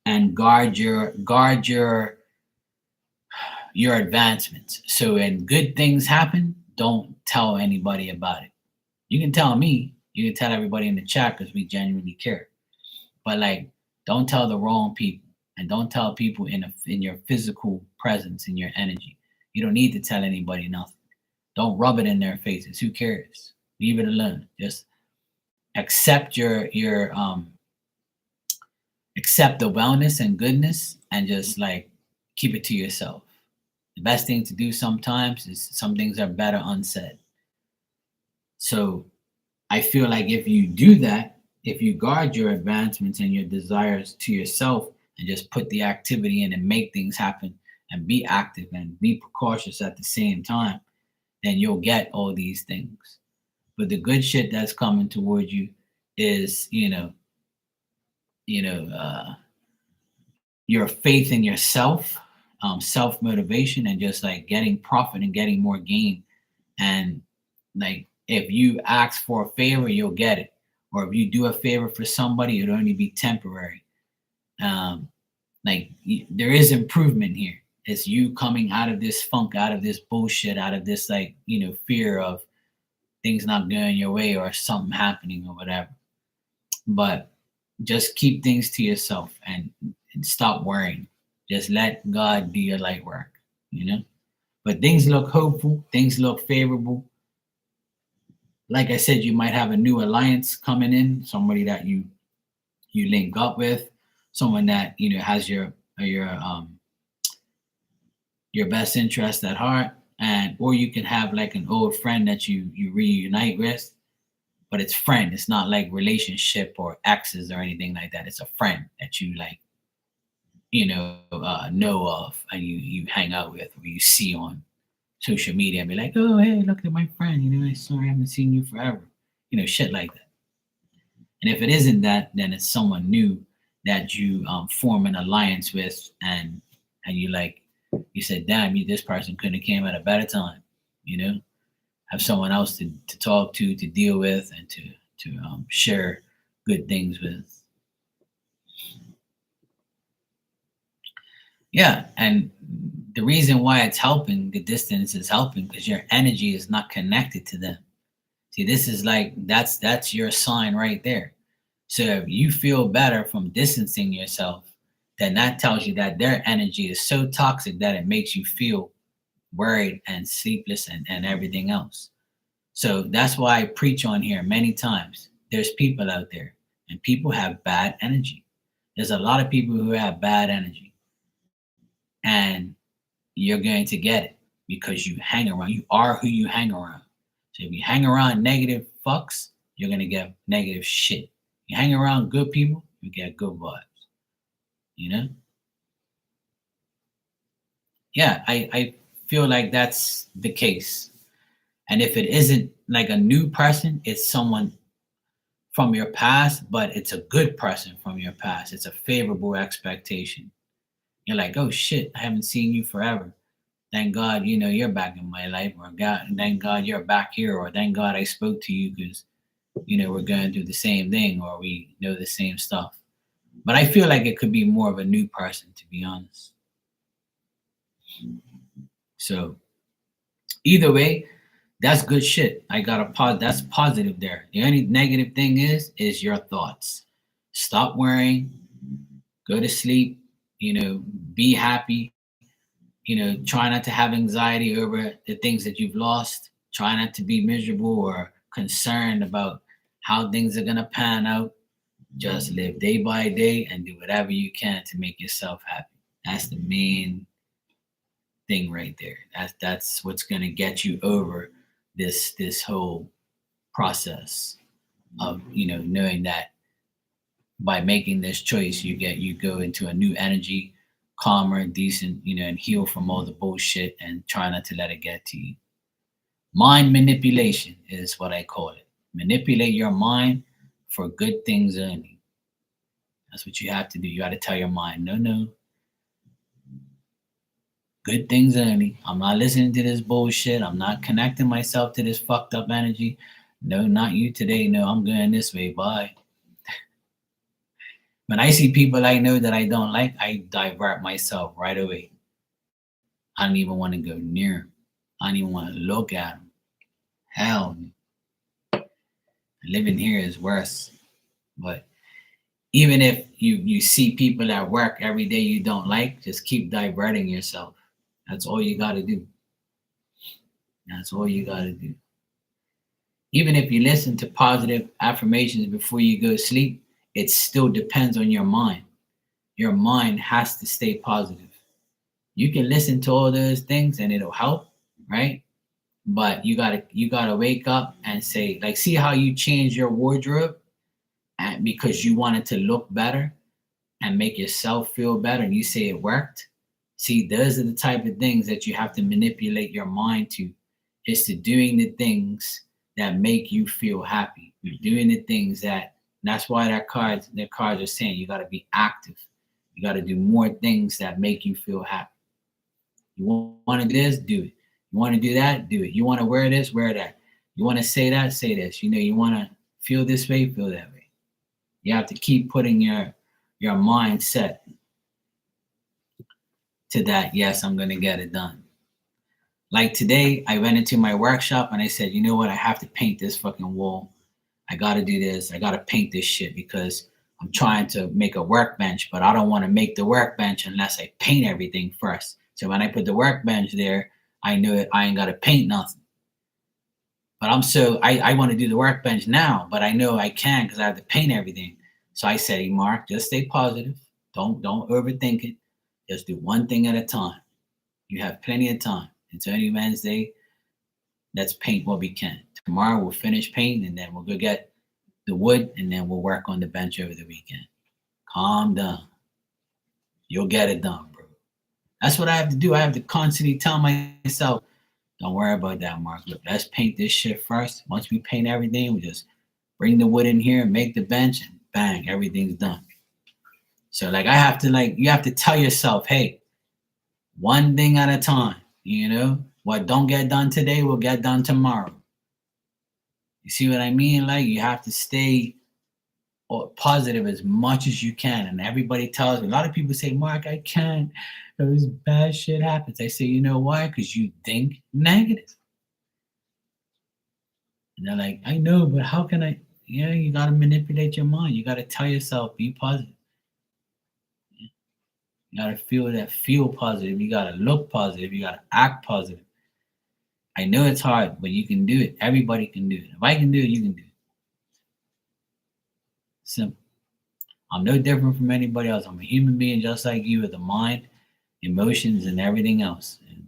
and guard your advancements. So when good things happen, don't tell anybody about it. You can tell me, you can tell everybody in the chat because we genuinely care. But like, don't tell the wrong people, and don't tell people in your physical presence, in your energy. You don't need to tell anybody nothing. Don't rub it in their faces. Who cares? Leave it alone. Just accept accept the wellness and goodness, and just like keep it to yourself. The best thing to do sometimes is some things are better unsaid. So I feel like if you do that, if you guard your advancements and your desires to yourself and just put the activity in and make things happen and be active and be precautious at the same time, then you'll get all these things. But the good shit that's coming towards you is, your faith in yourself, self motivation, and just like getting profit and getting more gain. And like, if you ask for a favor, you'll get it. Or if you do a favor for somebody, it'll only be temporary. There is improvement here. It's you coming out of this funk, out of this bullshit, out of this fear of things not going your way or something happening or whatever. But just keep things to yourself and stop worrying. Just let God do your light work, But things look hopeful, things look favorable. Like I said, you might have a new alliance coming in, somebody that you link up with, someone that has your best interest at heart, or you can have like an old friend that you reunite with, but it's friend. It's not like relationship or exes or anything like that. It's a friend that you like, know of, and you hang out with, or you see on social media and be like, oh, hey, look at my friend, sorry I haven't seen you forever, shit like that. And if it isn't that, then it's someone new that you form an alliance with, and you said, damn, this person couldn't have came at a better time, have someone else to talk to deal with, and to share good things with. Yeah, and the reason why it's helping, the distance is helping because your energy is not connected to them. See, this is like that's your sign right there. So if you feel better from distancing yourself, then that tells you that their energy is so toxic that it makes you feel worried and sleepless and everything else. So that's why I preach on here many times. There's people out there and people have bad energy. There's a lot of people who have bad energy and you're going to get it because you hang around. You are who you hang around. So if you hang around negative fucks, you're gonna get negative shit. You hang around good people, you get good vibes. You know? Yeah, I feel like that's the case. And if it isn't like a new person, it's someone from your past, but it's a good person from your past. It's a favorable expectation. You're like, oh shit, I haven't seen you forever. Thank God, you're back in my life, or God, thank God you're back here, or thank God I spoke to you because, we're going through the same thing, or we know the same stuff. But I feel like it could be more of a new person, to be honest. So either way, that's good shit. I got a pause. That's positive there. The only negative thing is your thoughts. Stop worrying. Go to sleep. Be happy. Try not to have anxiety over the things that you've lost. Try not to be miserable or concerned about how things are going to pan out. Just live day by day and do whatever you can to make yourself happy. That's the main thing right there. That's what's going to get you over this whole process of knowing that by making this choice you go into a new energy, calmer, decent, and heal from all the bullshit and try not to let it get to you. Mind manipulation is what I call it. Manipulate your mind for good things only. That's what you have to do. You got to tell your mind, no, good things only. I'm not listening to this bullshit. I'm not connecting myself to this fucked up energy. No, not you today. No, I'm going this way. Bye. When I see people I know that I don't like, I divert myself right away. I don't even want to go near them. I don't even want to look at them. Hell, living here is worse. But even if you see people at work every day you don't like, just keep diverting yourself. That's all you got to do. That's all you got to do. Even if you listen to positive affirmations before you go to sleep, it still depends on your mind. Your mind has to stay positive. You can listen to all those things and it'll help, right? But you gotta wake up and say, like, see how you change your wardrobe and because you wanted to look better and make yourself feel better, and you say it worked. See, those are the type of things that you have to manipulate your mind to, is to doing the things that make you feel happy. You're doing the things that's why their cards are saying you got to be active. You got to do more things that make you feel happy. You want to do this, do it. You want to do that, do it. You want to wear this, wear that. You want to say that, say this. You want to feel this way, feel that way. You have to keep putting your mindset to that. Yes, I'm going to get it done. Like today, I went into my workshop and I said, you know what? I have to paint this fucking wall. I got to do this. I got to paint this shit because I'm trying to make a workbench, but I don't want to make the workbench unless I paint everything first. So when I put the workbench there, I know it, I ain't got to paint nothing. But I want to do the workbench now, but I know I can because I have to paint everything. So I said, hey, Mark, just stay positive. Don't overthink it. Just do one thing at a time. You have plenty of time. It's only Wednesday. Let's paint what we can. Tomorrow we'll finish painting and then we'll go get the wood and then we'll work on the bench over the weekend. Calm down. You'll get it done, bro. That's what I have to do. I have to constantly tell myself, don't worry about that, Mark. Look, let's paint this shit first. Once we paint everything, we just bring the wood in here, make the bench, and bang, everything's done. So like you have to tell yourself, hey, one thing at a time, what don't get done today will get done tomorrow. You see what I mean? Like you have to stay positive as much as you can. And everybody tells me, a lot of people say, Mark, I can't Those bad shit happens. They say, you know why? Because you think negative. And they're like, I know, but how can I? Yeah, you got to manipulate your mind. You got to tell yourself, be positive. You got to feel positive. You got to look positive. You got to act positive. I know it's hard, but you can do it. Everybody can do it. If I can do it, you can do it. Simple. I'm no different from anybody else. I'm a human being just like you with a mind, emotions, and everything else. And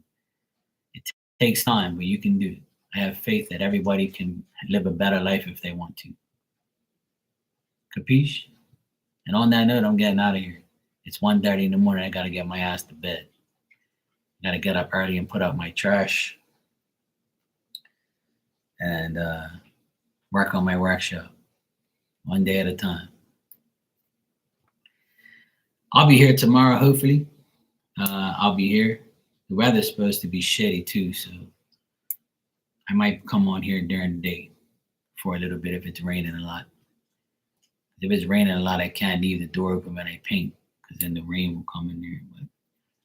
it takes time, but you can do it. I have faith that everybody can live a better life if they want to. Capiche? And on that note, I'm getting out of here. It's 1:30 in the morning. I got to get my ass to bed. I got to get up early and put out my trash and work on my workshop one day at a time. I'll be here tomorrow, hopefully. I'll be here. The weather's supposed to be shitty too, so I might come on here during the day for a little bit if it's raining a lot. If it's raining a lot, I can't leave the door open when I paint because then the rain will come in there. But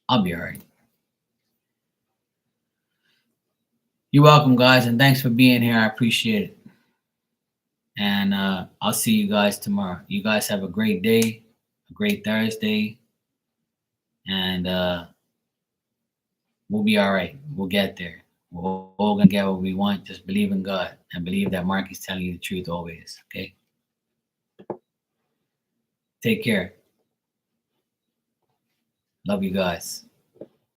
I'll be all right. You're welcome, guys, and thanks for being here. I appreciate it. And I'll see you guys tomorrow. You guys have a great day, a great Thursday, and we'll be all right. We'll get there. We're all gonna get what we want. Just believe in God and believe that Mark is telling you the truth always. Okay. Take care. Love you guys.